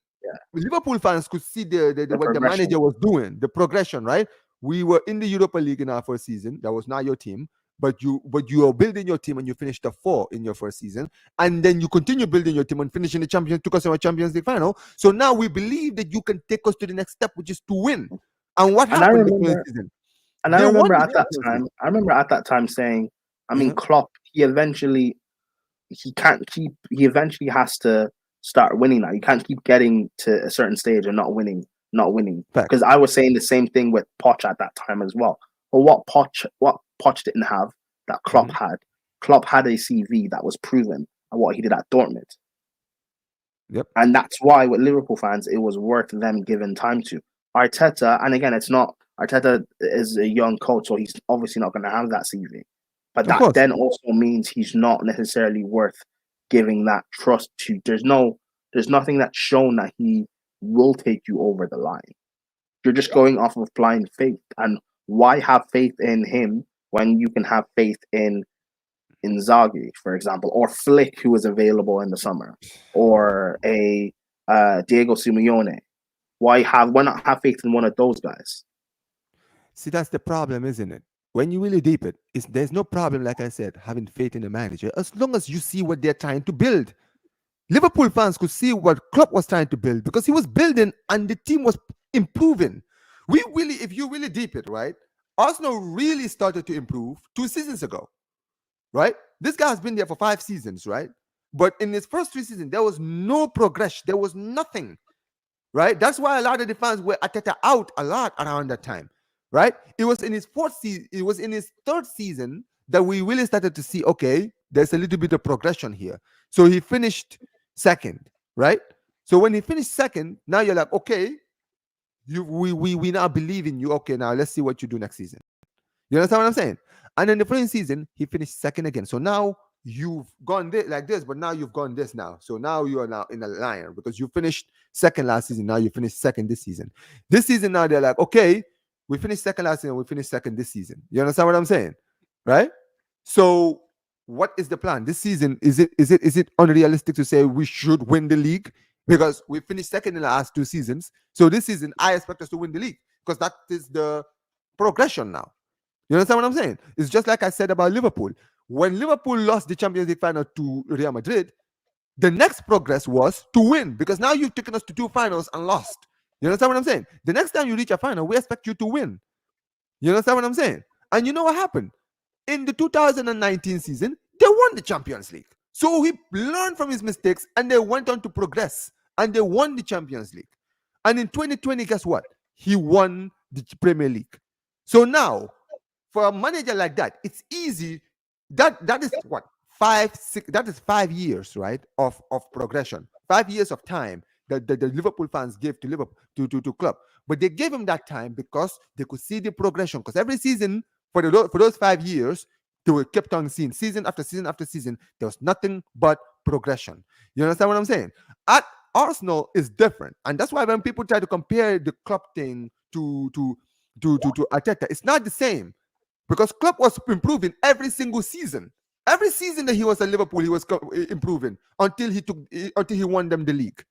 Liverpool fans could see what the manager was doing, the progression, right? We were in the Europa League in our first season. That was not your team. But you are building your team and you finished top 4 in your first season, and then you continue building your team and finishing the champion, took us to a Champions League final. So now we believe that you can take us to the next step, which is to win. And what happened in the season? I remember at that time saying, Klopp, he eventually has to start winning now. You can't keep getting to a certain stage and not winning. Because I was saying the same thing with Poch at that time as well. But what Poch didn't have that Klopp had. Klopp had a CV that was proven and what he did at Dortmund. Yep. And that's why with Liverpool fans, it was worth them giving time to. Arteta, and again, Arteta is a young coach, so he's obviously not going to have that CV. But that then also means he's not necessarily worth giving that trust to. There's nothing that's shown that he will take you over the line. You're just going off of blind faith. And why have faith in him when you can have faith in Inzaghi, for example, or Flick, who is available in the summer, or a Diego Simeone? Why not have faith in one of those guys? See, that's the problem, isn't it? When you really deep it, there's no problem, like I said, having faith in the manager, as long as you see what they're trying to build. Liverpool fans could see what Klopp was trying to build because he was building and the team was improving. We really, if you really deep it, right? Arsenal really started to improve 2 seasons ago, right? This guy has been there for 5 seasons, right? But in his first 3 seasons, there was no progression. There was nothing, right? That's why a lot of the fans were Ateta out a lot around that time, right? It was in his fourth season, it was in his third season that we really started to see, okay, there's a little bit of progression here. So he finished second, right? So when he finished second, now you're like, okay, we now believe in you. Okay, now let's see what you do next season. You understand what I'm saying? And then the following season, he finished second again. So now you've gone like this, but now you've gone this now. So now you are now in a line because you finished second last season. Now you finished second this season. This season now they're like, okay, we finished second last season. We finished second this season. You understand what I'm saying? Right? So what is the plan this season? Is it unrealistic to say we should win the league because we finished second in the last 2 seasons? So this season I expect us to win the league because that is the progression now. You understand what I'm saying? It's just like I said about Liverpool. When Liverpool lost the Champions League final to Real Madrid, the next progress was to win because now you've taken us to 2 finals and lost. You understand what I'm saying? The next time you reach a final, we expect you to win. You understand what I'm saying? And you know what happened? In the 2019 season, they won the Champions League. So he learned from his mistakes and they went on to progress and they won the Champions League. And in 2020, guess what? He won the Premier League. So now, for a manager like that, it's easy. That is what 5, 6. That is 5 years, right? Of progression. 5 years of time that the Liverpool fans gave to Liverpool to club. But they gave him that time because they could see the progression. Because every season for those 5 years, they were kept on seeing season after season after season. There was nothing but progression. You understand what I'm saying? At Arsenal is different, and that's why when people try to compare the club thing to Arteta, it's not the same because Klopp was improving every single season. Every season that he was at Liverpool, he was improving until he won them the league.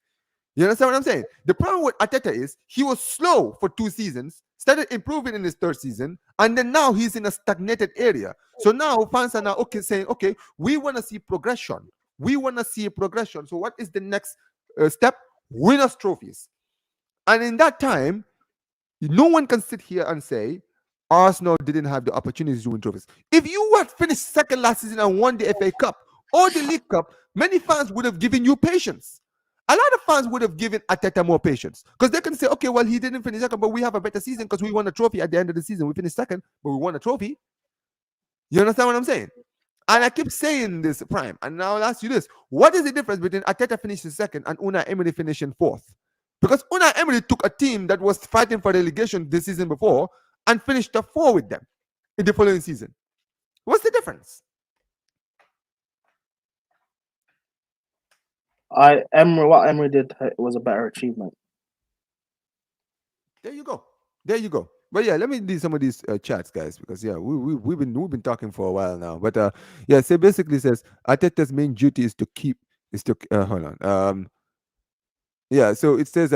You understand what I'm saying? The problem with Arteta is he was slow for 2 seasons, started improving in his third season, and then now he's in a stagnated area. So now fans are now saying, okay, we want to see progression. We want to see a progression. So what is the next step? Win us trophies. And in that time, no one can sit here and say Arsenal didn't have the opportunity to win trophies. If you had finished second last season and won the FA Cup or the League Cup, many fans would have given you patience. A lot of fans would have given Arteta more patience because they can say, okay, well, he didn't finish second, but we have a better season because we won a trophy at the end of the season. We finished second, but we won a trophy. You understand what I'm saying? And I keep saying this, Prime, and now I'll ask you this. What is the difference between Arteta finishing second and Unai Emery finishing fourth? Because Unai Emery took a team that was fighting for relegation this season before and finished top 4 with them in the following season. What's the difference? What Emery did was a better achievement. There you go. There you go. But yeah, let me do some of these chats, guys, because yeah, we've been talking for a while now. But yeah, so basically says Arteta's main duty is to keep hold on. Yeah, so it says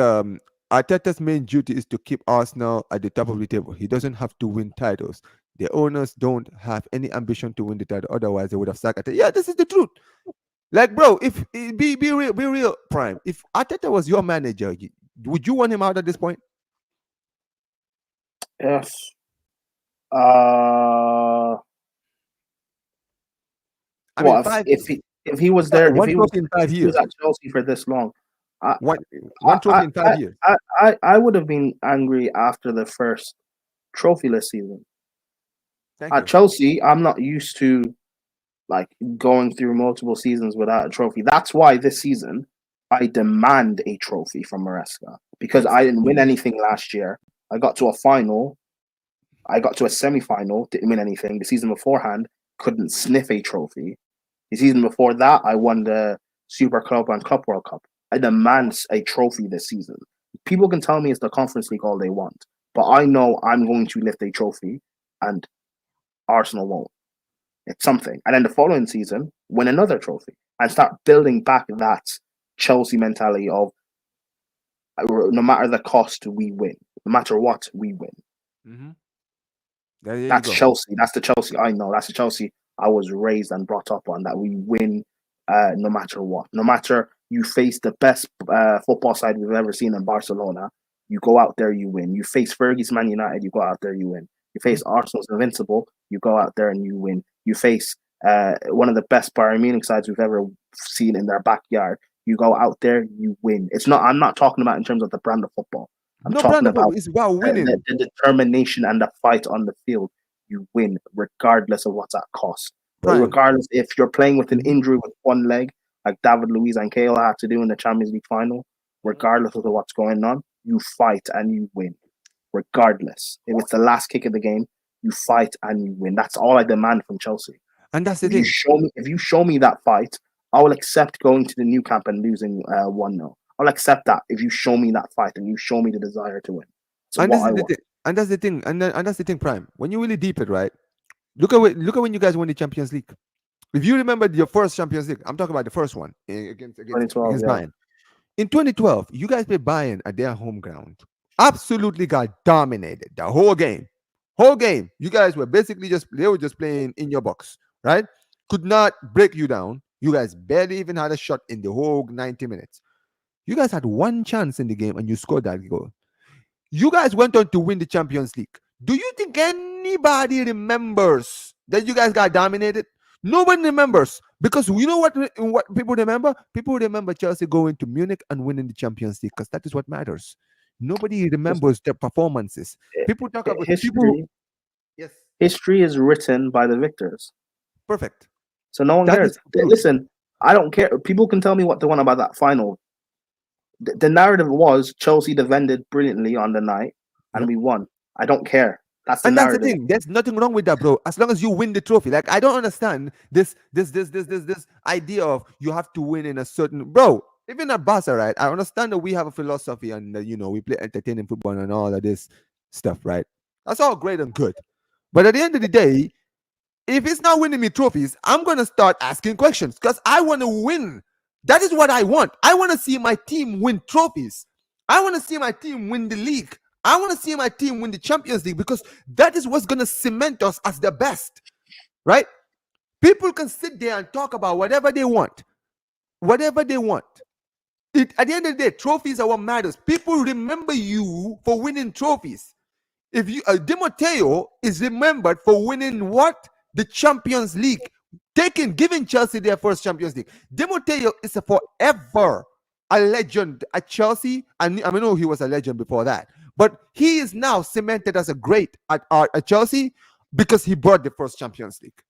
Arteta's main duty is to keep Arsenal at the top of the table. He doesn't have to win titles. The owners don't have any ambition to win the title. Otherwise, they would have sacked Arteta. Yeah, this is the truth. Like, bro, if be real, Prime. If Arteta was your manager, would you want him out at this point? Yes. I mean, if he was there, one trophy in 5 if he years. was at Chelsea for this long, One trophy in 5 years. I would have been angry after the first trophyless season. At Chelsea, I'm not used to like going through multiple seasons without a trophy. That's why this season I demand a trophy from Maresca because I didn't win anything last year. I got to a final. I got to a semi-final, didn't win anything. The season beforehand, couldn't sniff a trophy. The season before that, I won the Super Club and Club World Cup. I demand a trophy this season. People can tell me it's the Conference League all they want, but I know I'm going to lift a trophy and Arsenal won't. It's something. And then the following season, win another trophy and start building back that Chelsea mentality of no matter the cost, we win. No matter what, we win. Mm-hmm. There you That's go. Chelsea. That's the Chelsea I know. That's the Chelsea I was raised and brought up on. That we win, no matter what. No matter you face the best football side we've ever seen in Barcelona, you go out there, you win. You face Fergie's Man United, you go out there, you win. You face Arsenal's Invincible, you go out there and you win. You face one of the best Bayern Munich sides we've ever seen in their backyard. You go out there, you win. It's not. I'm not talking about in terms of the brand of football. I'm No brand talking of football. about It's about winning. the determination and the fight on the field. You win regardless of what's at cost. Prime. Regardless if you're playing with an Mhm. injury with one leg, like David Luiz and Kale had to do in the Champions League final, Mhm. regardless of what's going on, you fight and you win. Regardless. If it's the last kick of the game, you fight and you win. That's all I demand from Chelsea. And that's the thing. If you show me that fight, I will accept going to the new camp and losing 1-0. I'll accept that if you show me that fight and you show me the desire to win. So And what this I is the want. thing. And that's the thing. And that's the thing, Prime. When you really deep it, right? Look at when you guys won the Champions League. If you remember your first Champions League, I'm talking about the first one against 2012, yeah. Bayern. In 2012, you guys played Bayern at their home ground. Absolutely got dominated the whole game. Whole game. You guys were basically they were just playing in your box, right? Could not break you down. You guys barely even had a shot in the whole 90 minutes. You guys had one chance in the game and you scored that goal. You guys went on to win the Champions League. Do you think anybody remembers that you guys got dominated? No one remembers because you know what people remember? People remember Chelsea going to Munich and winning the Champions League because that is what matters. Nobody remembers their performances. People talk about people. History Yes, history is written by the victors. perfect. So no one That is cares. the truth. Listen, I don't care. People can tell me what they want about that final. The narrative was Chelsea defended brilliantly on the night and Yep. we won. I don't care. That's the And that's the narrative. thing. There's nothing wrong with that, bro. As long as you win the trophy. Like I don't understand this idea of you have to win in a certain bro. Even at Barca, right? I understand that we have a philosophy and we play entertaining football and all of this stuff, right? That's all great and good. But at the end of the day, if it's not winning me trophies, I'm gonna start asking questions because I want to win. That is what I want. I want to see my team win trophies. I want to see my team win the league. I want to see my team win the Champions League because that is what's gonna cement us as the best, right? People can sit there and talk about whatever they want, whatever they want. At the end of the day, trophies are what matters. People remember you for winning trophies. If you Di Matteo is remembered for winning what? The Champions League, giving Chelsea their first Champions League. Di Matteo is a forever a legend at Chelsea. And I know he was a legend before that, but he is now cemented as a great at Chelsea because he brought the first Champions League.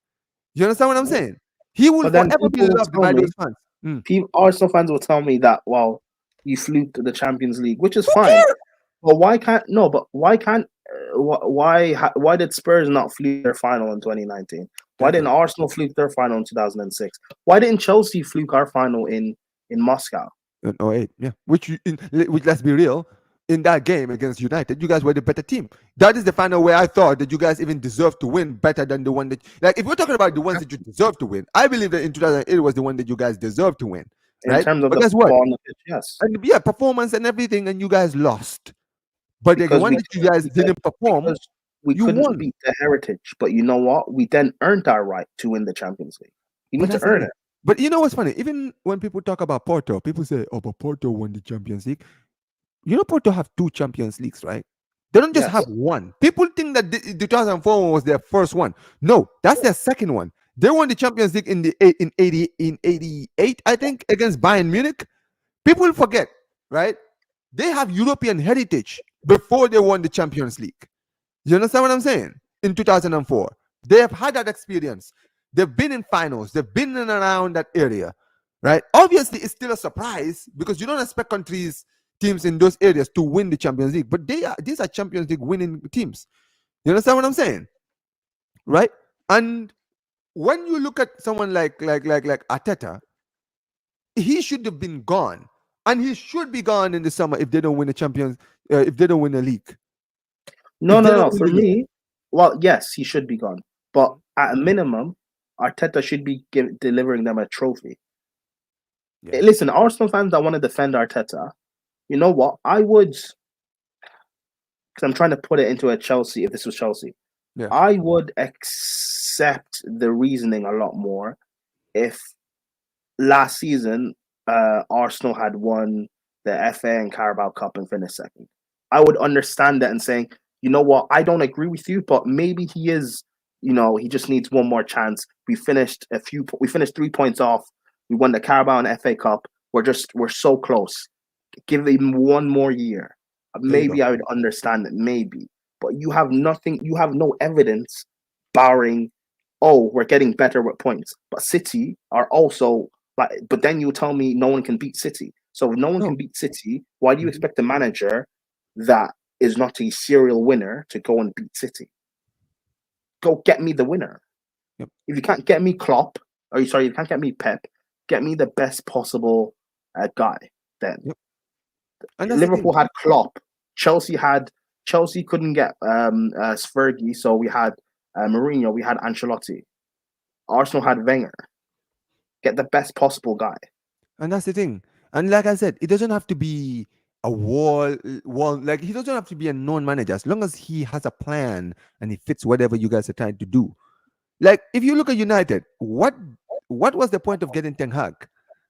You understand what I'm saying? He will But then forever be people will loved tell by me, those fans. Arsenal fans will tell me that, well, you flew to the Champions League, which is Who fine. cares? But why can't no? But why can't? Why did Spurs not fluke their final in 2019? Why Thank didn't you. Arsenal fluke their final in 2006? Why didn't Chelsea fluke our final in Moscow? In '08, yeah. Which let's be real, in that game against United, you guys were the better team. That is the final where I thought that you guys even deserved to win better than the one that, like, if we're talking about the ones that you deserve to win, I believe that in 2008 was the one that you guys deserved to win, In right? terms of But the guess what? football on the pitch, yes, And yeah, performance and everything, and you guys lost. But the because one that you guys because didn't perform, because we you couldn't won. beat the Heritage. But you know what? We then earned our right to win the Champions League. You But need to that's the earn thing. it. But you know what's funny? Even when people talk about Porto, people say, "Oh, but Porto won the Champions League." You know, Porto have two Champions Leagues, right? They don't just Yes, have one. People think that the 2004 one was their first one. No, that's their second one. They won the Champions League in 88, I think, against Bayern Munich. People forget, right? They have European heritage before they won the Champions League. You understand what I'm saying? In 2004, they have had that experience. They've been in finals. They've been in and around that area, right? Obviously, it's still a surprise because you don't expect teams in those areas to win the Champions League, but these are Champions League winning teams. You understand what I'm saying, right? And when you look at someone like Arteta, he should have been gone, and he should be gone in the summer if they don't win the Champions, if they don't win the league, no, if they no, don't no. win For the league. me, well, yes, he should be gone. But at a minimum, Arteta should be delivering them a trophy. Yes. Listen, Arsenal fans that want to defend Arteta, you know what? I would, because I'm trying to put it into a Chelsea. If this was Chelsea, Yeah. I would accept the reasoning a lot more if last season Arsenal had won the FA and Carabao Cup and finished second. I would understand that and saying, you know what, I don't agree with you, but maybe he is, he just needs one more chance. We finished 3 points off. We won the Carabao and FA Cup. We're so close. Give him one more year. There you Maybe go. I would understand it, maybe. But you have nothing, you have no evidence barring, oh, we're getting better with points. But City are also like, but then you tell me no one can beat City. So if no one can No. beat City, why do you Hmm. expect a manager that is not a serial winner to go and beat City? Go get me the winner. Yep. If you can't get me Klopp, or sorry, you can't get me Pep, get me the best possible guy. Then Yep. And that's the Liverpool thing. had Klopp. Chelsea couldn't get Fergie, so we had Mourinho. We had Ancelotti. Arsenal had Wenger. Get the best possible guy. And that's the thing. And like I said, it doesn't have to be a wall. Like he doesn't have to be a known manager as long as he has a plan and he fits whatever you guys are trying to do. Like if you look at United, what was the point of getting Ten Hag?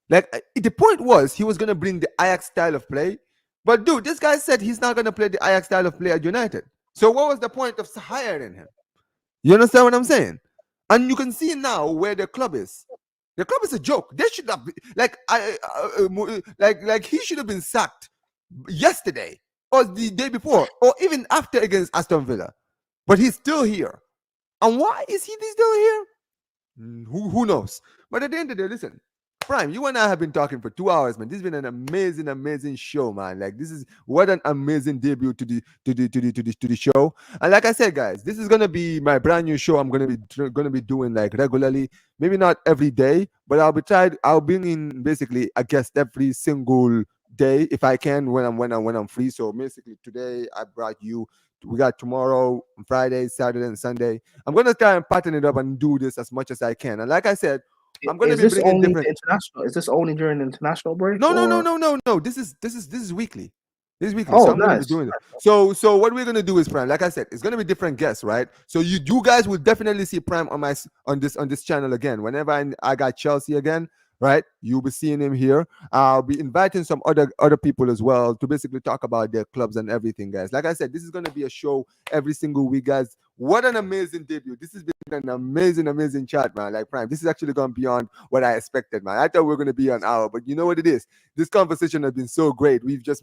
Like the point was he was gonna bring the Ajax style of play, but dude, this guy said he's not gonna play the Ajax style of play at United. So what was the point of hiring him? You understand what I'm saying? And you can see now where the club is. The club is a joke. They should have like like he should have been sacked yesterday or the day before or even after against Aston Villa. But he's still here. And why is he still here? Who knows? But at the end of the day, listen, Prime, you and I have been talking for 2 hours, man. This has been an amazing, amazing show, man. Like this is what an amazing debut to the show. And like I said, guys, this is gonna be my brand new show. I'm gonna be doing like regularly, maybe not every day, but I'll bring in basically a guest every single day if I can when I'm free. So basically today I brought you. We got tomorrow, Friday, Saturday, and Sunday. I'm gonna try and pattern it up and do this as much as I can. And like I said, I'm gonna Is be this bringing only different. the international? Is this only during the international break No, no, no, or? no, no, no. This is weekly. This is weekly. So Oh, I'm gonna be nice. doing it. So what we're gonna do is Prime. Like I said, it's gonna be different guests, right? So you guys will definitely see Prime on this channel again. Whenever I got Chelsea again, right? You'll be seeing him here. I'll be inviting some other people as well to basically talk about their clubs and everything, guys. Like I said, this is gonna be a show every single week, guys. What an amazing debut! This has been an amazing, amazing chat, man. Like Prime, this is actually gone beyond what I expected, man. I thought we were gonna be an hour, but you know what it is? This conversation has been so great. We've just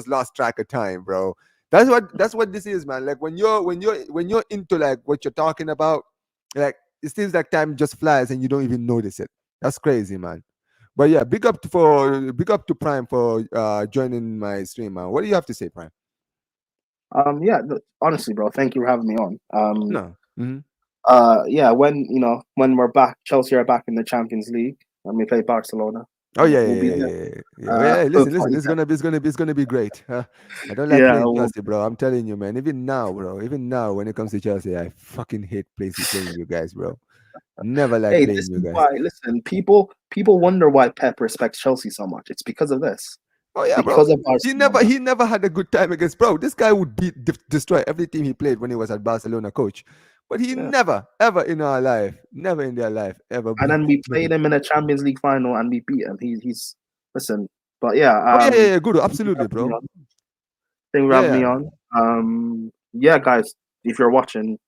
lost track of time, bro. That's what this is, man. Like when you're into like what you're talking about, like it seems like time just flies and you don't even notice it. That's crazy, man. But yeah, big up to Prime for joining my stream, man. What do you have to say, Prime? Yeah. Honestly, bro, thank you for having me on. No. Hmm. Yeah. When we're back, Chelsea are back in the Champions League, and we play Barcelona. Oh yeah, We'll yeah, be yeah, there. yeah, yeah. Yeah. Well, hey, listen. Party It's time. gonna be great. I don't like Yeah. playing Chelsea, bro. I'm telling you, man. Even now, bro. Even now, when it comes to Chelsea, I fucking hate playing you guys, bro. Never like Hey, playing this you is guys. why. Listen, people wonder why Pep respects Chelsea so much. It's because of this. Oh yeah, bro. Because of He never Barcelona. he never had a good time against bro. This guy would destroy every team he played when he was at Barcelona coach. But he Yeah. never, ever in our life, never in their life, ever And beat. then we played him in a Champions League final and we beat him. He's listen. But yeah. Oh yeah, yeah, yeah, good, Thank you for absolutely, having me bro. on. Thank you for having Yeah, me yeah, on. Yeah, guys, if you're watching,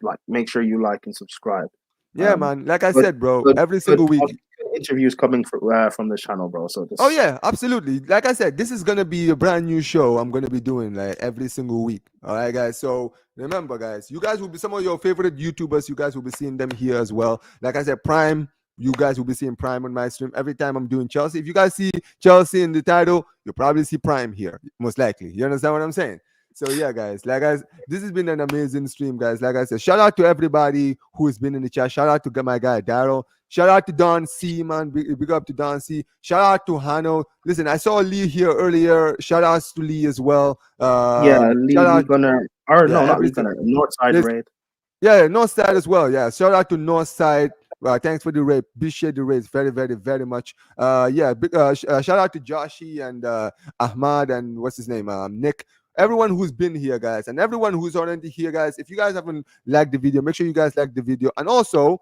like, make sure you like and subscribe. yeah, Um, man. Like I good, said, bro, good, every good, single week. good interviews coming from this channel, bro. So Oh just yeah, absolutely. Like I said, this is gonna be a brand new show I'm gonna be doing like every single week. All right, guys. So remember, guys, you guys will be some of your favorite YouTubers. You guys will be seeing them here as well. Like I said, Prime. You guys will be seeing Prime on my stream every time I'm doing Chelsea. If you guys see Chelsea in the title, you'll probably see Prime here, most likely. You understand what I'm saying? So yeah, guys. Like guys, this has been an amazing stream, guys. Like I said, shout out to everybody who has been in the chat. Shout out to my guy Daryl. Shout out to Don C, man. Big up to Don C. Shout out to Hano. Listen, I saw Lee here earlier. Shout outs to Lee as well. yeah, Shout Lee out, Gunner or yeah, no, not Lee everything. Gunner, Northside There's, Raid. yeah, North Side as well. Yeah, shout out to North Side. Thanks for the rape. Appreciate the rates very, very, very much. Yeah, shout out to Joshi and Ahmad and what's his name? Nick. everyone who's been here, guys, and everyone who's already here, guys. If you guys haven't liked the video, make sure you guys like the video, and also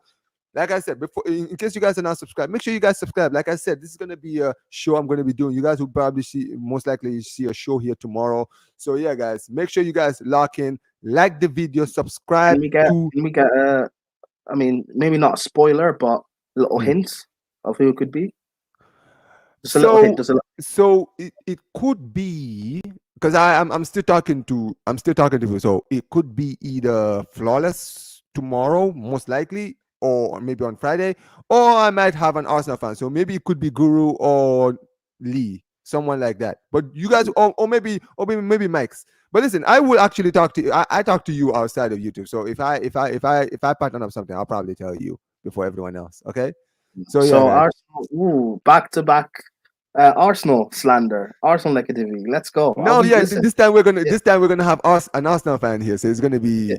like I said before, in case you guys are not subscribed, make sure you guys subscribe. Like I said, this is gonna be a show I'm gonna be doing. You guys will probably see, most likely see a show here tomorrow. So yeah, guys, make sure you guys lock in, like the video, subscribe to. can we get I mean, maybe not a spoiler, but little Mm. hints of who it could be. Just a little hint. So Just a little. it could be, because I'm still talking to, you. So it could be either Flawless tomorrow, most likely, or maybe on Friday, or I might have an Arsenal fan. So maybe it could be Guru or Lee, someone like that. But you guys, or maybe Mike's. But listen, I will actually talk to you. I talk to you outside of YouTube. So if I pattern up something, I'll probably tell you before everyone else. Okay. So yeah, So guys. Arsenal, back to back, Arsenal slander, Arsenal negativity. Let's go. I'll No, be yeah. listen. This time we're gonna have us an Arsenal fan here, so it's gonna be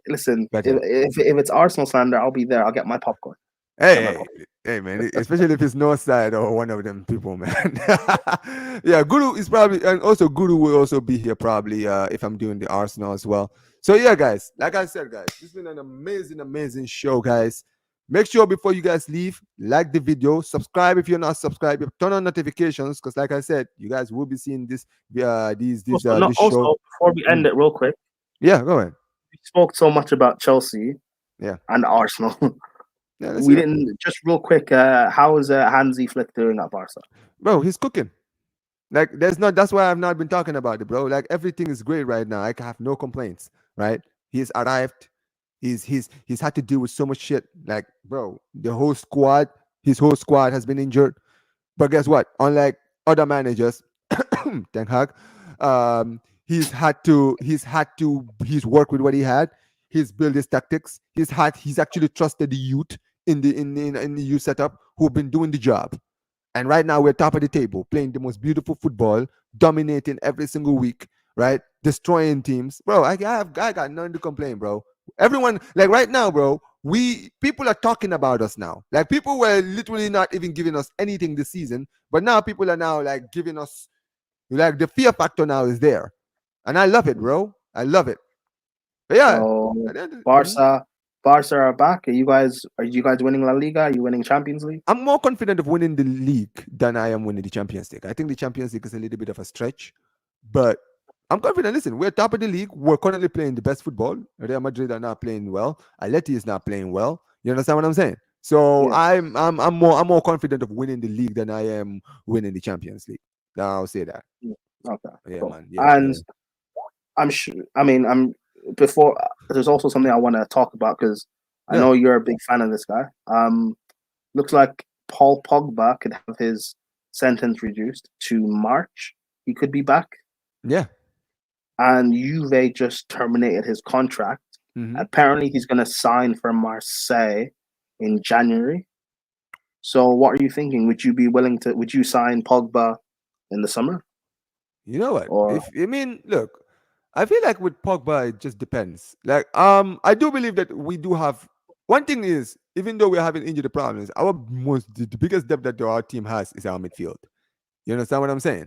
Listen, better. if it's Arsenal slander, I'll be there. I'll get my popcorn. Get my Hey, popcorn. hey, man. Especially if it's North Side or one of them people, man. Yeah, Guru is probably, and also Guru will also be here probably if I'm doing the Arsenal as well. So yeah, guys. Like I said, guys, this has been an amazing, amazing show, guys. Make sure before you guys leave, like the video, subscribe if you're not subscribed, turn on notifications because, like I said, you guys will be seeing this, this show. Also, before we end Mm. it, real quick, Yeah, go ahead. we spoke so much about Chelsea Yeah, and Arsenal. yeah. Let's We hear it, didn't just real quick. How is Hansi Flick doing at Barca? bro. He's cooking. Like there's not. That's why I've not been talking about it, bro. Like everything is great right now. I have no complaints. Right? He's arrived. He's had to deal with so much shit. Like, bro, his whole squad has been injured. But guess what? Unlike other managers, Ten Hag, he's worked with what he had. He's built his tactics. He's actually trusted the youth in the youth setup who've been doing the job. And right now we're top of the table, playing the most beautiful football, dominating every single week, right? Destroying teams, bro. I got nothing to complain, bro. Everyone, like right now, bro. People are talking about us now. Like people were literally not even giving us anything this season, but now people are now like giving us, like, the fear factor now is there, and I love it, bro. I love it. But yeah, So mhm. Barca are back. Are you guys winning La Liga? Are you winning Champions League? I'm more confident of winning the league than I am winning the Champions League. I think the Champions League is a little bit of a stretch, but I'm confident. Listen, we're top of the league. We're currently playing the best football. Real Madrid are not playing well. Atleti is not playing well. You understand what I'm saying? So Yeah. I'm more confident of winning the league than I am winning the Champions League. Now I'll say that. Yeah. Okay. Yeah, Cool. man. Yeah, And yeah. I'm sure. I mean, I'm before. There's also something I want to talk about because I Yeah. know you're a big fan of this guy. Looks like Paul Pogba could have his sentence reduced to March. He could be back, Yeah. and Juve just terminated his contract. Hmm. Apparently, he's going to sign for Marseille in January. So, what are you thinking? Would you be willing to? Would you sign Pogba in the summer? You know what? Or If I mean, look, I feel like with Pogba, it just depends. Like, I do believe that we do have. One thing is, even though we're having injury problems, the biggest depth that our team has is our midfield. You understand what I'm saying?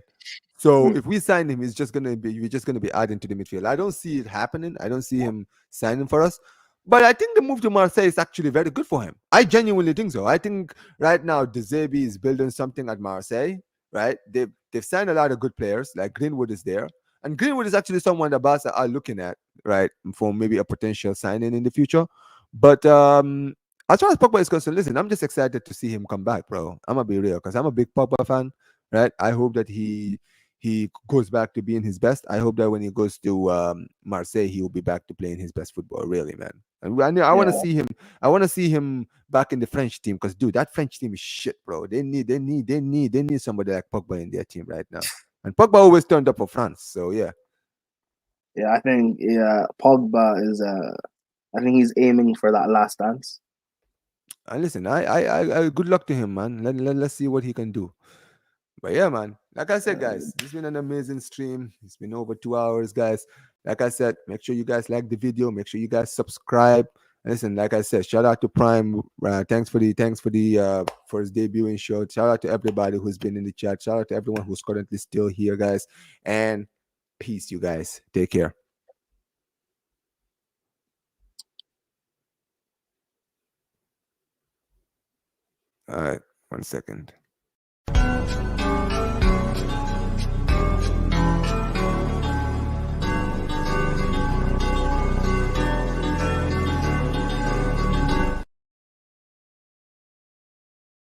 So Hmm, if we sign him, we're just gonna be adding to the midfield. I don't see it happening. I don't see him signing for us. But I think the move to Marseille is actually very good for him. I genuinely think so. I think right now De Zerbi is building something at Marseille. Right? They've signed a lot of good players. Like Greenwood is there, and Greenwood is actually someone that Barca are looking at, right, for maybe a potential signing in the future. But as far as Pogba is concerned, listen, I'm just excited to see him come back, bro. I'm gonna be real because I'm a big Pogba fan, right? I hope that he goes back to being his best. I hope that when he goes to Marseille, he will be back to playing his best football, really, man. And I want to yeah, see him. I want to see him back in the French team because, dude, that French team is shit, bro. They need somebody like Pogba in their team right now. And Pogba always turned up for France, so yeah. yeah. I think Pogba is. I think he's aiming for that last dance. And listen, good luck to him, man. Let's see what he can do. But yeah, man. Like I said, guys, this has been an amazing stream. It's been over 2 hours, guys. Like I said, make sure you guys like the video. Make sure you guys subscribe. And listen, like I said, shout out to Prime. Thanks for his debuting show. Shout out to everybody who's been in the chat. Shout out to everyone who's currently still here, guys. And Peace, you guys. Take care. All right. 1 second.